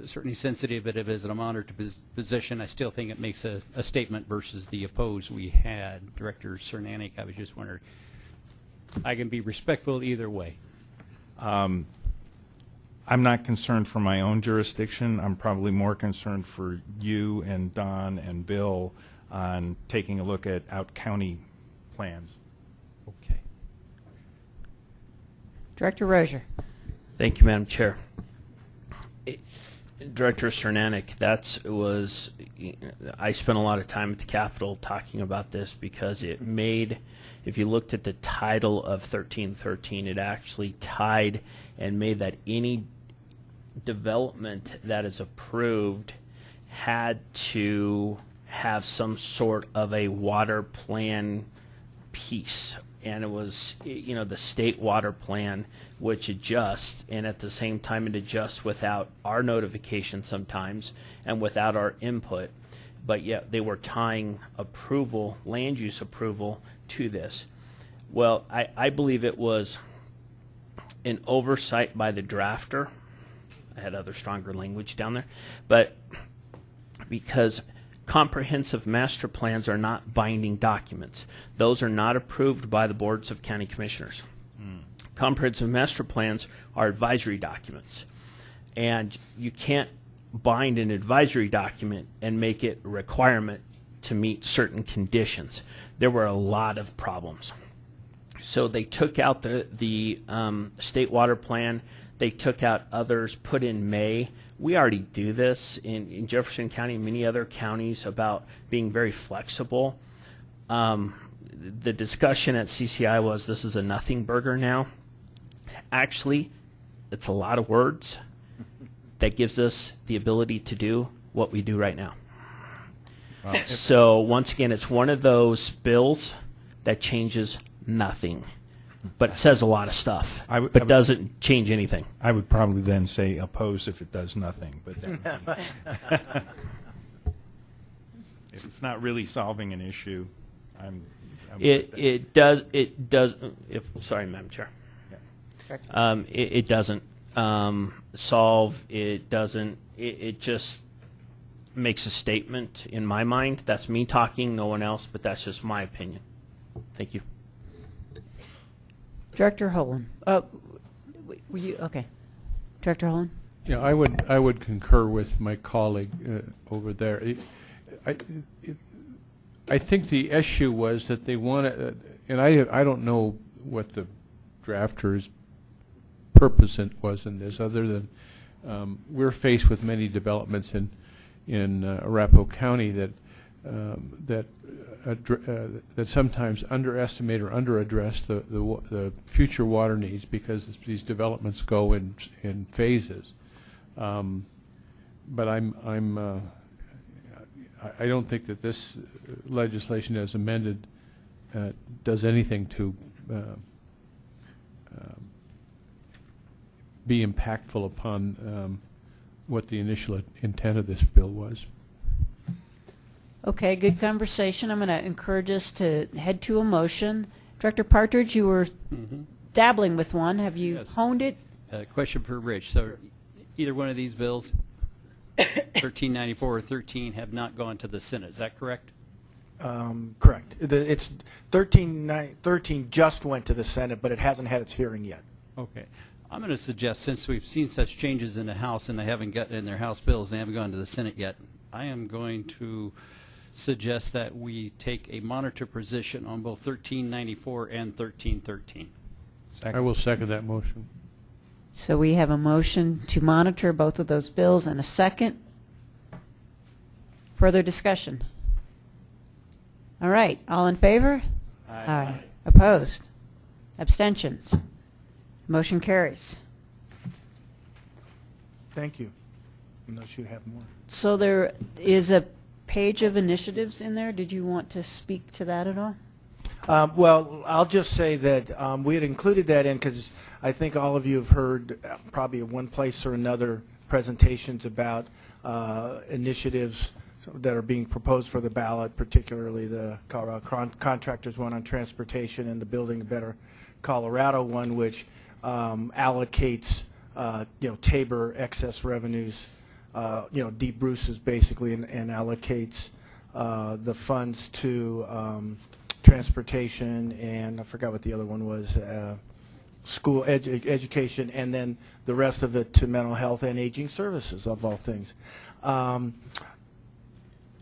certainly sensitive that if it is a monitor position, I still think it makes a statement versus the oppose we had. Director Cernanik, I was just wondering. I can be respectful either way. I'm not concerned for my own jurisdiction. I'm probably more concerned for you and Don and Bill on taking a look at out-county plans. Okay. Director Rozier. Thank you, Madam Chair. Director Cernanik, that was I spent a lot of time at the Capitol talking about this because it made, if you looked at the title of 1313, it actually tied and made that any development that is approved had to have some sort of a water plan piece. And it was, the state water plan, which adjusts, and at the same time it adjusts without our notification sometimes and without our input. But yet they were tying approval, land use approval, to this. Well, I believe it was an oversight by the drafter. I had other stronger language down there. But because comprehensive master plans are not binding documents. Those are not approved by the boards of county commissioners. Comprehensive master plans are advisory documents. And you can't bind an advisory document and make it a requirement to meet certain conditions. There were a lot of problems. So they took out the state water plan. They took out others, put in May. We already do this in Jefferson County and many other counties about being very flexible. The discussion at CCI was this is a nothing burger now. Actually, it's a lot of words that gives us the ability to do what we do right now. Wow. So once again, it's one of those bills that changes nothing, but it says a lot of stuff, but doesn't change anything. I would probably then say oppose if it does nothing, but if it's not really solving an issue, it does. Sorry, Madam Chair. Yeah. It doesn't solve. It doesn't. It just makes a statement in my mind. That's me talking, no one else, but that's just my opinion. Thank you. Director Holland. Were you okay? Director Holland. Yeah, I would concur with my colleague over there. I think the issue was that they wanted, and I don't know what the drafter's purpose was in this, other than we're faced with many developments in Arapahoe County that sometimes underestimate or underaddress the future water needs because these developments go in phases. But I don't think that this legislation as amended does anything to be impactful upon what the initial intent of this bill was. Okay, good conversation. I'm going to encourage us to head to a motion. Director Partridge, you were dabbling with one. Have you honed it? Question for Rich. So either one of these bills, 1394 or 13, have not gone to the Senate. Is that correct? Correct. It's 13 just went to the Senate, but it hasn't had its hearing yet. Okay. I'm going to suggest, since we've seen such changes in the House and they haven't gotten in their House bills, they haven't gone to the Senate yet, I am going to suggest that we take a monitor position on both 1394 and 1313. I will second that motion. So we have a motion to monitor both of those bills and a second. Further discussion? All right. All in favor? Aye. Opposed? Abstentions? Motion carries. Thank you. Unless you have more. So there is a page of initiatives in there. Did you want to speak to that at all? Well, I'll just say that we had included that in because I think all of you have heard probably in one place or another presentations about initiatives that are being proposed for the ballot, particularly the Colorado Contractors one on transportation and the Building a Better Colorado one, which allocates Tabor excess revenues, Deep Bruce's basically, and allocates the funds to transportation, and I forgot what the other one was, school education, and then the rest of it to mental health and aging services, of all things.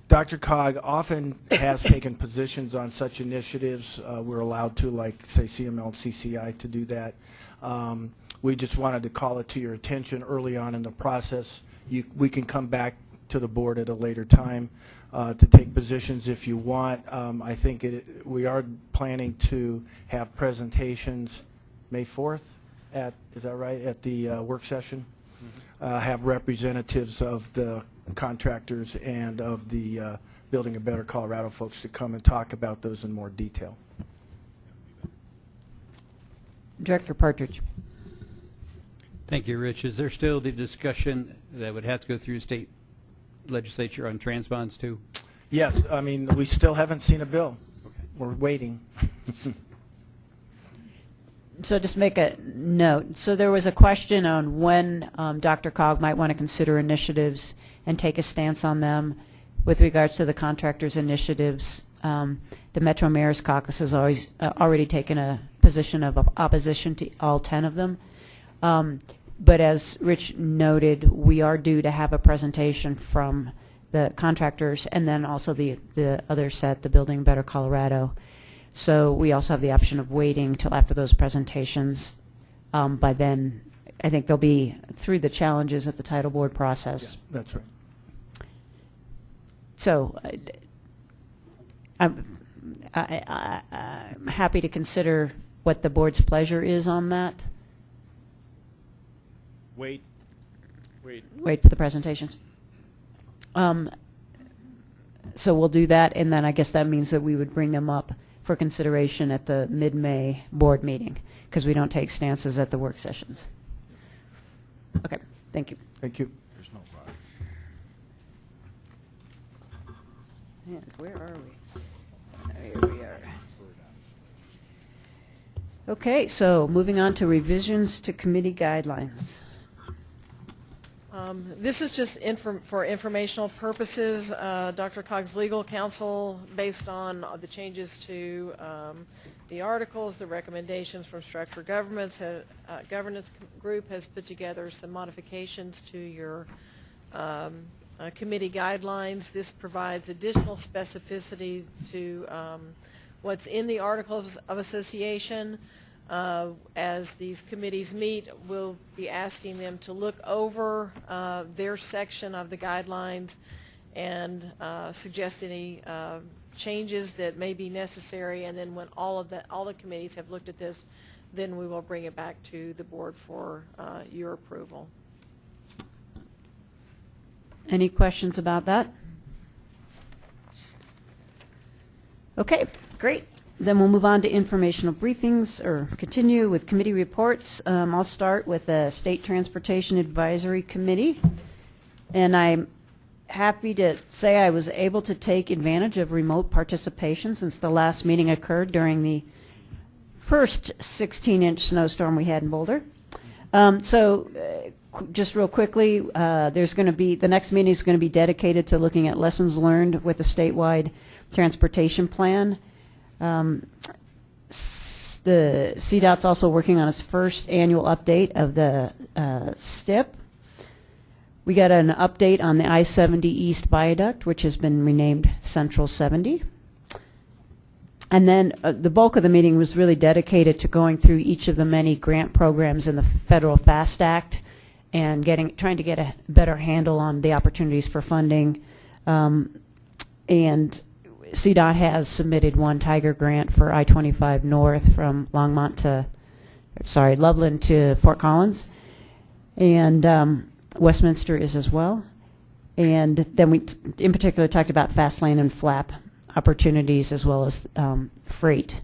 DRCOG often has taken positions on such initiatives. We're allowed to, like, say, CML and CCI to do that. We just wanted to call it to your attention early on in the process. We can come back to the board at a later time to take positions if you want. I think we are planning to have presentations May 4th is that right, at the work session? Have representatives of the contractors and of the Building a Better Colorado folks to come and talk about those in more detail. Director Partridge. Thank you, Rich. Is there still the discussion that would have to go through state legislature on transbonds too? Yes, I mean, we still haven't seen a bill. Okay. We're waiting. So just make a note. So there was a question on when DRCOG might want to consider initiatives and take a stance on them with regards to the contractors' initiatives. The Metro Mayor's Caucus has already taken a position of opposition to all 10 of them. But as Rich noted, we are due to have a presentation from the contractors and then also the other set, the Building Better Colorado. So we also have the option of waiting till after those presentations. By then, I think they'll be through the challenges at the title board process. Yeah, that's right. So I'm happy to consider what the board's pleasure is on that. Wait for the presentations. So we'll do that, and then I guess that means that we would bring them up for consideration at the mid-May board meeting, because we don't take stances at the work sessions. Okay, thank you. Thank you. There's no problem. And where are we? Here we are. Okay, so moving on to revisions to committee guidelines. This is just for informational purposes. DRCOG's legal counsel, based on the changes to the articles, the recommendations from Structured Governance Group has put together some modifications to your committee guidelines. This provides additional specificity to what's in the Articles of Association. As these committees meet, we'll be asking them to look over their section of the guidelines and suggest any changes that may be necessary, and then when all the committees have looked at this, then we will bring it back to the board for your approval. Any questions about that? Okay, great. Then we'll move on to informational briefings, or continue with committee reports. I'll start with the State Transportation Advisory Committee. And I'm happy to say I was able to take advantage of remote participation since the last meeting occurred during the first 16-inch snowstorm we had in Boulder. Just real quickly, there's going to be, the next meeting is going to be dedicated to looking at lessons learned with the statewide transportation plan. The CDOT's also working on its first annual update of the STIP. We got an update on the I-70 East Viaduct, which has been renamed Central 70. And then the bulk of the meeting was really dedicated to going through each of the many grant programs in the Federal FAST Act and trying to get a better handle on the opportunities for funding. And CDOT has submitted one Tiger grant for I-25 North from Loveland to Fort Collins, and Westminster is as well. And then we, in particular, talked about fast lane and flap opportunities as well as freight.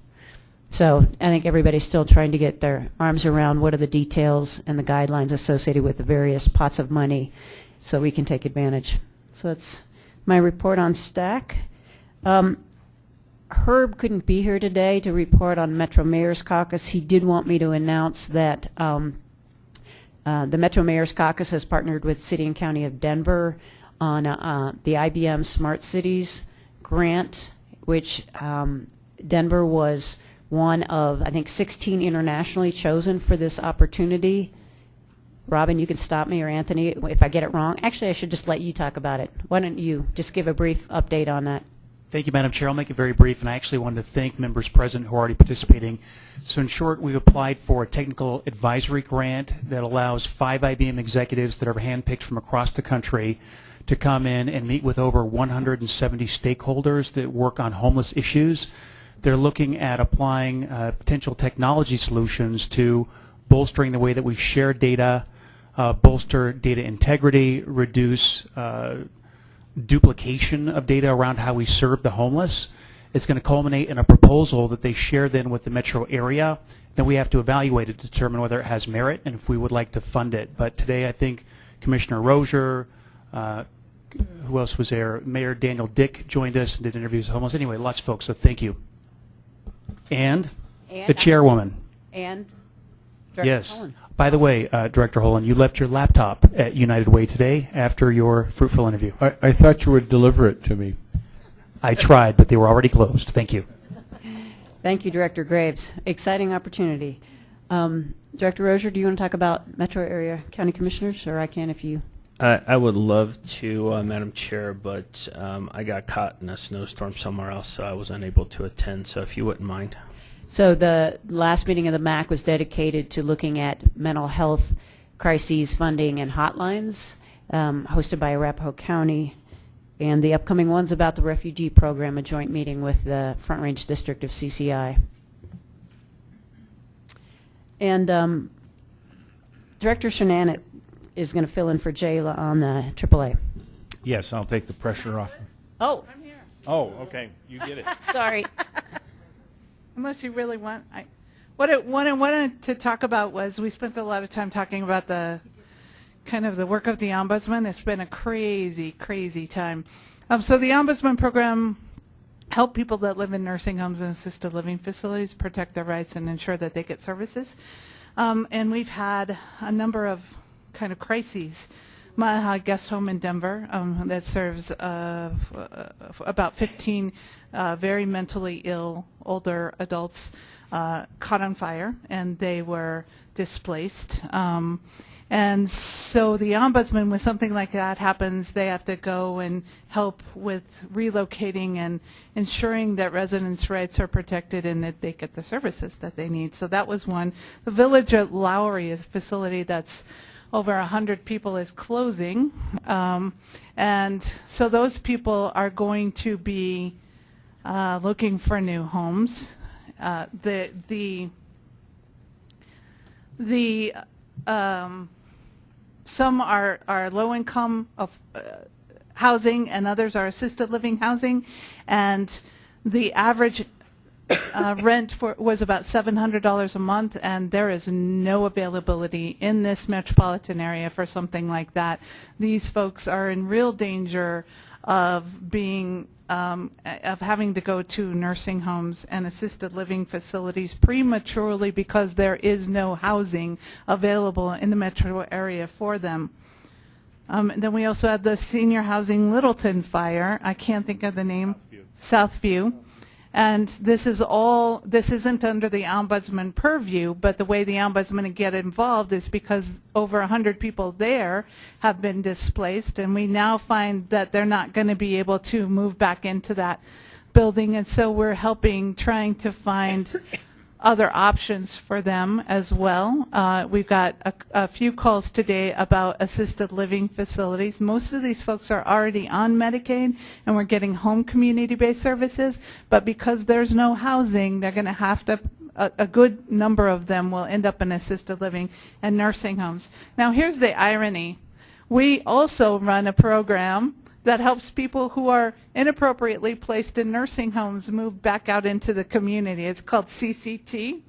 So I think everybody's still trying to get their arms around what are the details and the guidelines associated with the various pots of money so we can take advantage. So that's my report on STAC. Herb couldn't be here today to report on Metro Mayor's Caucus. He did want me to announce that the Metro Mayor's Caucus has partnered with City and County of Denver on the IBM Smart Cities grant, which Denver was one of, I think, 16 internationally chosen for this opportunity. Robin, you can stop me, or Anthony, if I get it wrong. Actually, I should just let you talk about it. Why don't you just give a brief update on that? Thank you, Madam Chair. I'll make it very brief, and I actually wanted to thank members present who are already participating. So in short, we've applied for a technical advisory grant that allows 5 IBM executives that are handpicked from across the country to come in and meet with over 170 stakeholders that work on homeless issues. They're looking at applying potential technology solutions to bolstering the way that we share data, bolster data integrity, reduce duplication of data around how we serve the homeless. It's going to culminate in a proposal that they share then with the metro area. Then we have to evaluate it to determine whether it has merit and if we would like to fund it. But today I think Commissioner Rozier, who else was there? Mayor Daniel Dick joined us and did interviews with homeless. Anyway, lots of folks, so thank you. And the chairwoman. And Director Yes. Holland. By the way, Director Holland, you left your laptop at United Way today after your fruitful interview. I thought you would deliver it to me. I tried, but they were already closed. Thank you. Thank you, Director Graves. Exciting opportunity. Director Rozier, do you want to talk about metro area county commissioners, or I can if you... I would love to, Madam Chair, but I got caught in a snowstorm somewhere else, so I was unable to attend, so if you wouldn't mind. So the last meeting of the MAC was dedicated to looking at mental health crises funding and hotlines, hosted by Arapahoe County, and the upcoming one's about the refugee program, a joint meeting with the Front Range District of CCI. And Director Shernan is going to fill in for Jayla on the AAA. Yes, I'll take the pressure off. Oh. I'm here. Oh, okay. You get it. Sorry. Unless you really want, what I wanted to talk about was we spent a lot of time talking about the kind of the work of the Ombudsman. It's been a crazy, crazy time. So the Ombudsman program help people that live in nursing homes and assisted living facilities protect their rights and ensure that they get services. And we've had a number of kind of crises. Maha Guest Home in Denver that serves about 15 very mentally ill older adults caught on fire, and they were displaced. And so the Ombudsman, when something like that happens, they have to go and help with relocating and ensuring that residents' rights are protected and that they get the services that they need. So that was one. The Village at Lowry is a facility that's over 100 people is closing. And so those people are going to be looking for new homes. Some are low-income of housing, and others are assisted living housing, and the average rent was about $700 a month, and there is no availability in this metropolitan area for something like that. These folks are in real danger of being of having to go to nursing homes and assisted living facilities prematurely because there is no housing available in the metro area for them. Then we also had the senior housing Littleton fire. I can't think of the name. Southview. And this isn't under the Ombudsman purview, but the way the Ombudsman get involved is because over 100 people there have been displaced, and we now find that they're not going to be able to move back into that building, and so we're trying to find other options for them as well. We've got a few calls today about assisted living facilities. Most of these folks are already on Medicaid, and we're getting home community-based services, but because there's no housing, they're going to have to, a good number of them will end up in assisted living and nursing homes. Now here's the irony. We also run a program that helps people who are inappropriately placed in nursing homes move back out into the community. It's called CCT,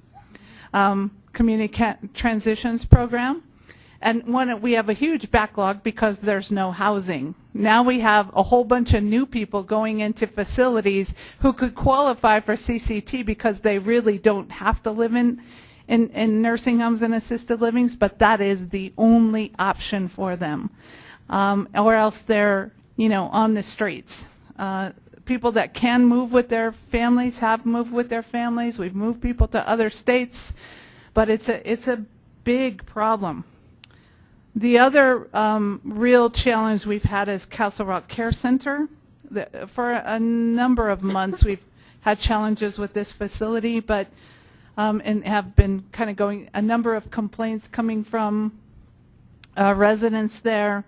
Community Transitions Program. And we have a huge backlog because there's no housing. Now we have a whole bunch of new people going into facilities who could qualify for CCT because they really don't have to live in nursing homes and assisted livings, but that is the only option for them. Or else they're on the streets. People that can move with their families have moved with their families. We've moved people to other states, but it's a big problem. The other real challenge we've had is Castle Rock Care Center. For a number of months we've had challenges with this facility, but and have been kind of going, a number of complaints coming from residents there.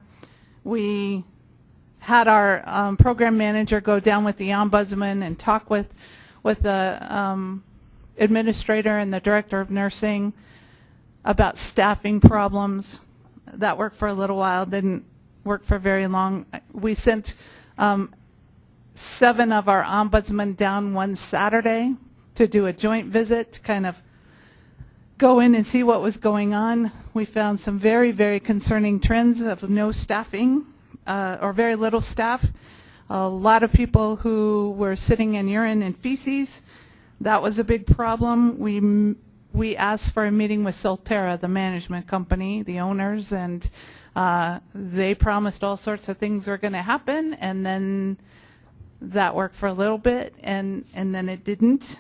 We had our program manager go down with the ombudsman and talk with the administrator and the director of nursing about staffing problems. That worked for a little while, didn't work for very long. We sent 7 of our ombudsmen down one Saturday to do a joint visit to kind of go in and see what was going on. We found some very, very concerning trends of no staffing or very little staff. A lot of people who were sitting in urine and feces. That was a big problem. We asked for a meeting with Solterra, the management company, the owners, and they promised all sorts of things were going to happen, and then that worked for a little bit, and then it didn't.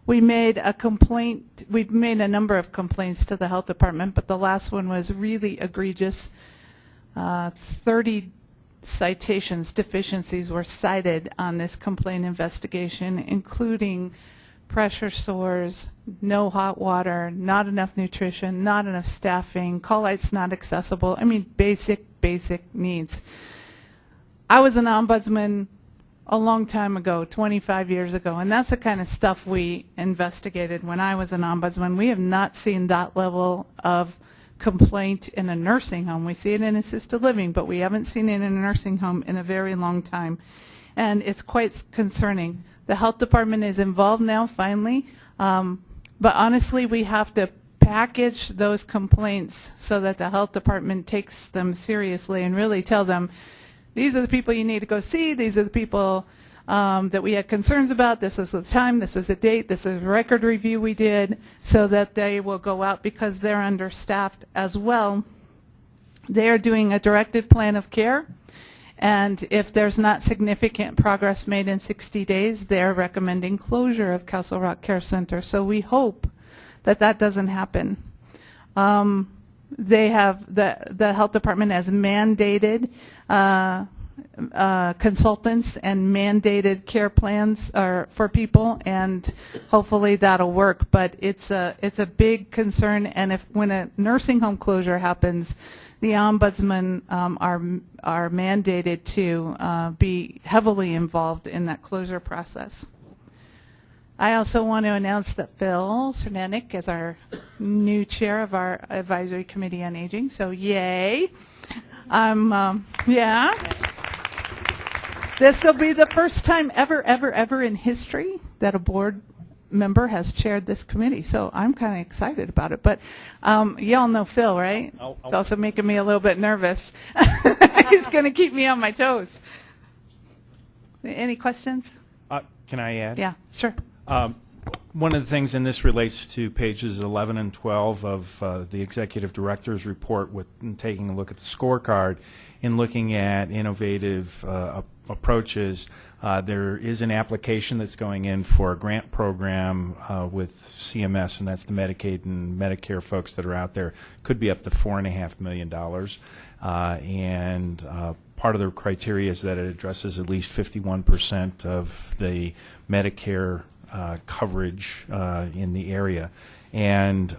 We made a complaint. We've made a number of complaints to the health department, but the last one was really egregious. 30 citations, deficiencies were cited on this complaint investigation, including pressure sores, no hot water, not enough nutrition, not enough staffing, call lights not accessible. I mean, basic needs. I was an ombudsman a long time ago, 25 years ago, and that's the kind of stuff we investigated when I was an ombudsman. We have not seen that level of complaint in a nursing home. We see it in assisted living, but we haven't seen it in a nursing home in a very long time, and it's quite concerning. The health department is involved now, finally, but honestly, we have to package those complaints so that the health department takes them seriously and really tell them, these are the people you need to go see, these are the people that we had concerns about, this is the time, this is the date, this is a record review we did, so that they will go out because they're understaffed as well. They are doing a directed plan of care, and if there's not significant progress made in 60 days, they're recommending closure of Castle Rock Care Center. So we hope that that doesn't happen. They have, the health department has mandated consultants and mandated care plans for people, and hopefully that'll work. But it's a big concern, and when a nursing home closure happens, the ombudsmen are mandated to be heavily involved in that closure process. I also want to announce that Phil Cernanik is our new chair of our Advisory Committee on Aging, so yay. Yeah. This will be the first time ever in history that a board member has chaired this committee, so I'm kind of excited about it. But y'all know Phil, right? It's also making me a little bit nervous. He's going to keep me on my toes. Any questions? Can I add? Yeah, sure. One of the things, and this relates to pages 11 and 12 of the Executive Director's report, with taking a look at the scorecard and looking at innovative approaches. There is an application that's going in for a grant program with CMS, and that's the Medicaid and Medicare folks that are out there. Could be up to $4.5 million. Part of the criteria is that it addresses at least 51% of the Medicare coverage in the area. And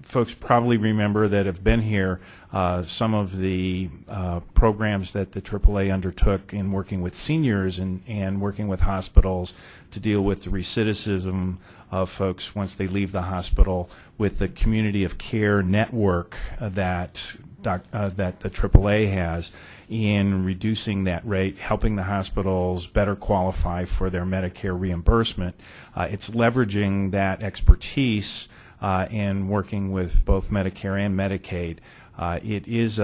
folks probably remember that have been here some of the programs that the AAA undertook in working with seniors and working with hospitals to deal with the recidivism of folks once they leave the hospital, with the community of care network that the AAA has in reducing that rate, helping the hospitals better qualify for their Medicare reimbursement. It's leveraging that expertise and working with both Medicare and Medicaid. It is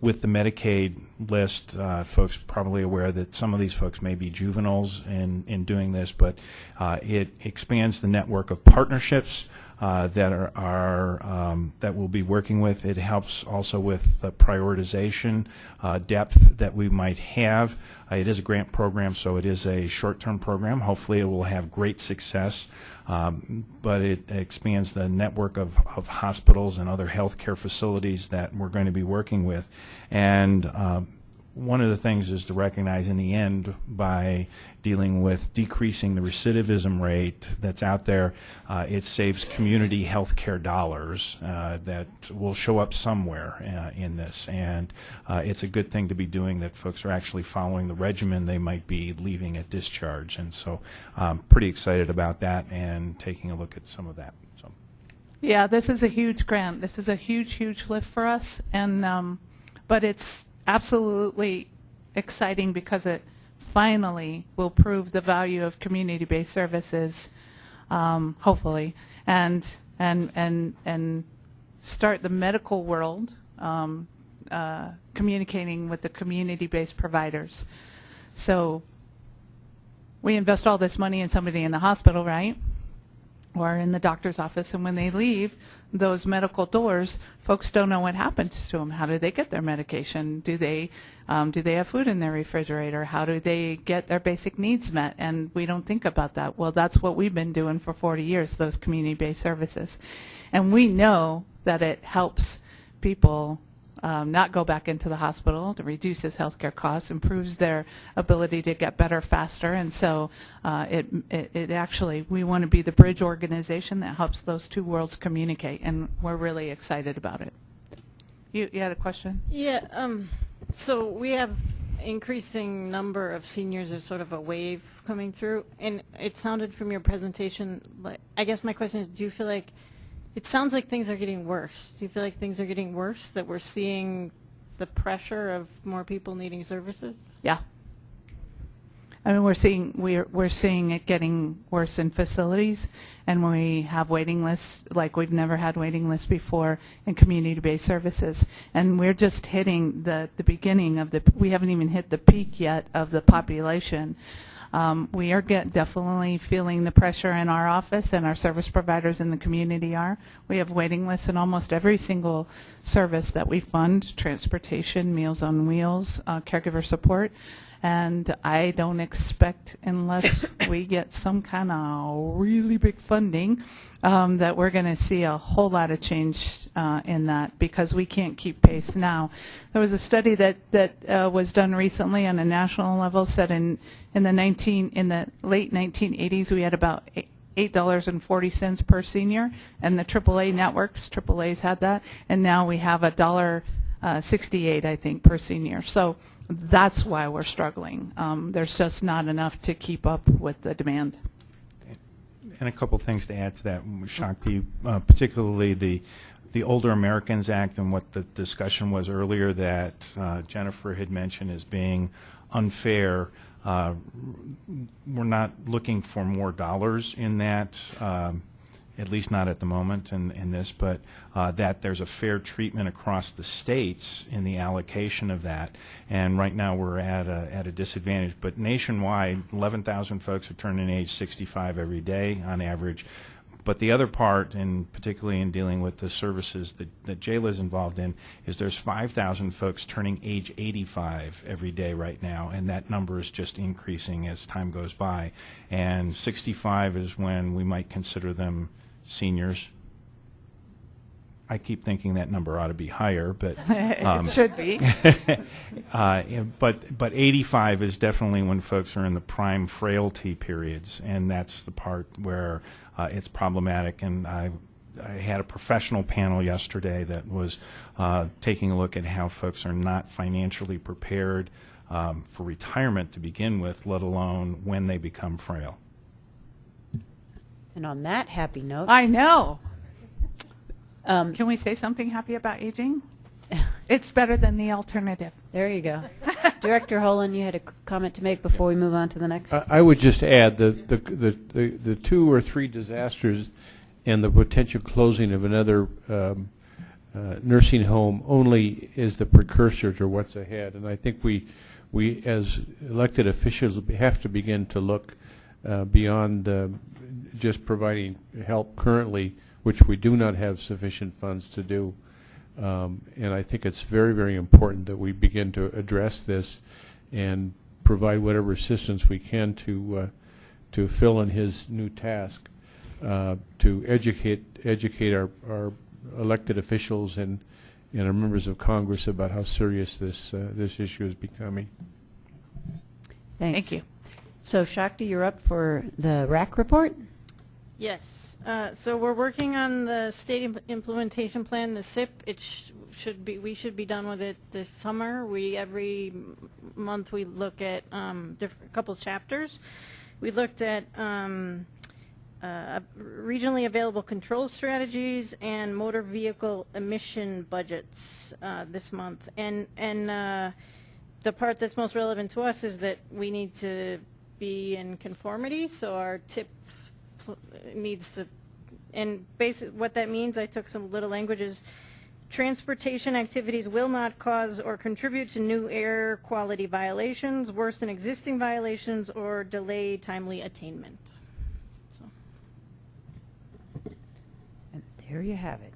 with the Medicaid list, folks are probably aware that some of these folks may be juveniles in doing this, but it expands the network of partnerships that that we'll be working with. It helps also with the prioritization depth that we might have. It is a grant program, so it is a short-term program. Hopefully it will have great success, but it expands the network of hospitals and other healthcare facilities that we're going to be working with. And one of the things is to recognize in the end, by dealing with decreasing the recidivism rate that's out there, it saves community health care dollars that will show up somewhere in this. And it's a good thing to be doing, that folks are actually following the regimen they might be leaving at discharge. And so I'm pretty excited about that and taking a look at some of that. So. Yeah, this is a huge grant. This is a huge, huge lift for us, and but it's absolutely exciting because it finally will prove the value of community-based services, hopefully, and start the medical world communicating with the community-based providers. So we invest all this money in somebody in the hospital, right? Or in the doctor's office, and when they leave those medical doors, folks don't know what happens to them. How do they get their medication? Do they have food in their refrigerator? How do they get their basic needs met? And we don't think about that. Well, that's what we've been doing for 40 years, those community-based services. And we know that it helps people not go back into the hospital, to reduces healthcare costs, improves their ability to get better faster, and so it actually, we want to be the bridge organization that helps those two worlds communicate, and we're really excited about it. You had a question? Yeah, so we have increasing number of seniors, as sort of a wave coming through, and it sounded from your presentation, like, I guess my question is, do you feel like, it sounds like things are getting worse. Do you feel like things are getting worse, that we're seeing the pressure of more people needing services? Yeah. I mean, we're seeing it getting worse in facilities, and we have waiting lists like we've never had waiting lists before in community-based services. And we're just hitting the beginning of we haven't even hit the peak yet of the population. We are definitely feeling the pressure in our office, and our service providers in the community are. We have waiting lists in almost every single service that we fund: transportation, Meals on Wheels, caregiver support. And I don't expect, unless we get some kind of really big funding, that we're going to see a whole lot of change in that, because we can't keep pace now. There was a study that was done recently on a national level, said in the late 1980s we had about $8.40 per senior, and the AAA networks, AAA's had that, and now we have $1.68, I think, per senior. So that's why we're struggling. There's just not enough to keep up with the demand. And a couple things to add to that, Shakti, particularly the Older Americans Act and what the discussion was earlier that Jennifer had mentioned as being unfair. We're not looking for more dollars in that, at least not at the moment in this, but that there's a fair treatment across the states in the allocation of that. And right now we're at a disadvantage. But nationwide, 11,000 folks are turning age 65 every day on average. But the other part, and particularly in dealing with the services that Jayla is involved in, is there's 5,000 folks turning age 85 every day right now, and that number is just increasing as time goes by. And 65 is when we might consider them seniors. I keep thinking that number ought to be higher, but it should be. But 85 is definitely when folks are in the prime frailty periods, and that's the part where it's problematic. And I had a professional panel yesterday that was taking a look at how folks are not financially prepared for retirement to begin with, let alone when they become frail. And on that happy note, I know. Can we say something happy about aging? It's better than the alternative. There you go. Director Holland, you had a comment to make before we move on to the next. I would just add the 2 or 3 disasters and the potential closing of another nursing home only is the precursor to what's ahead. And I think we as elected officials have to begin to look beyond just providing help currently, which we do not have sufficient funds to do. And I think it's very, very important that we begin to address this and provide whatever assistance we can to fill in his new task, to educate our elected officials in and our members of Congress about how serious this issue is becoming. Thanks. Thank you. So Shakti, you're up for the RAC report? Yes. So we're working on the state implementation plan, the SIP. It we should be done with it this summer. Every month we look at a couple chapters. We looked at regionally available control strategies and motor vehicle emission budgets this month. And the part that's most relevant to us is that we need to be in conformity, so our TIP needs to, and basically what that means, I took some little languages. Transportation activities will not cause or contribute to new air quality violations, worsen existing violations, or delay timely attainment. So. And there you have it.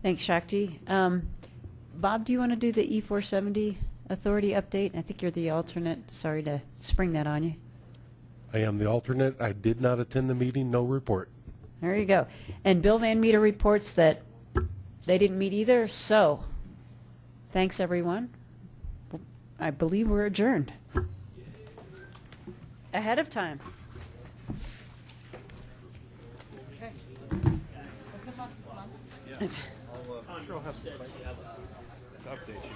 Thanks, Shakti. Bob, do you want to do the E470 authority update? I think you're the alternate. Sorry to spring that on you. I am the alternate. I did not attend the meeting. No report. There you go. And Bill Van Meter reports that they didn't meet either, so thanks, everyone. I believe we're adjourned. Ahead of time. Okay. It's I'll have to update you.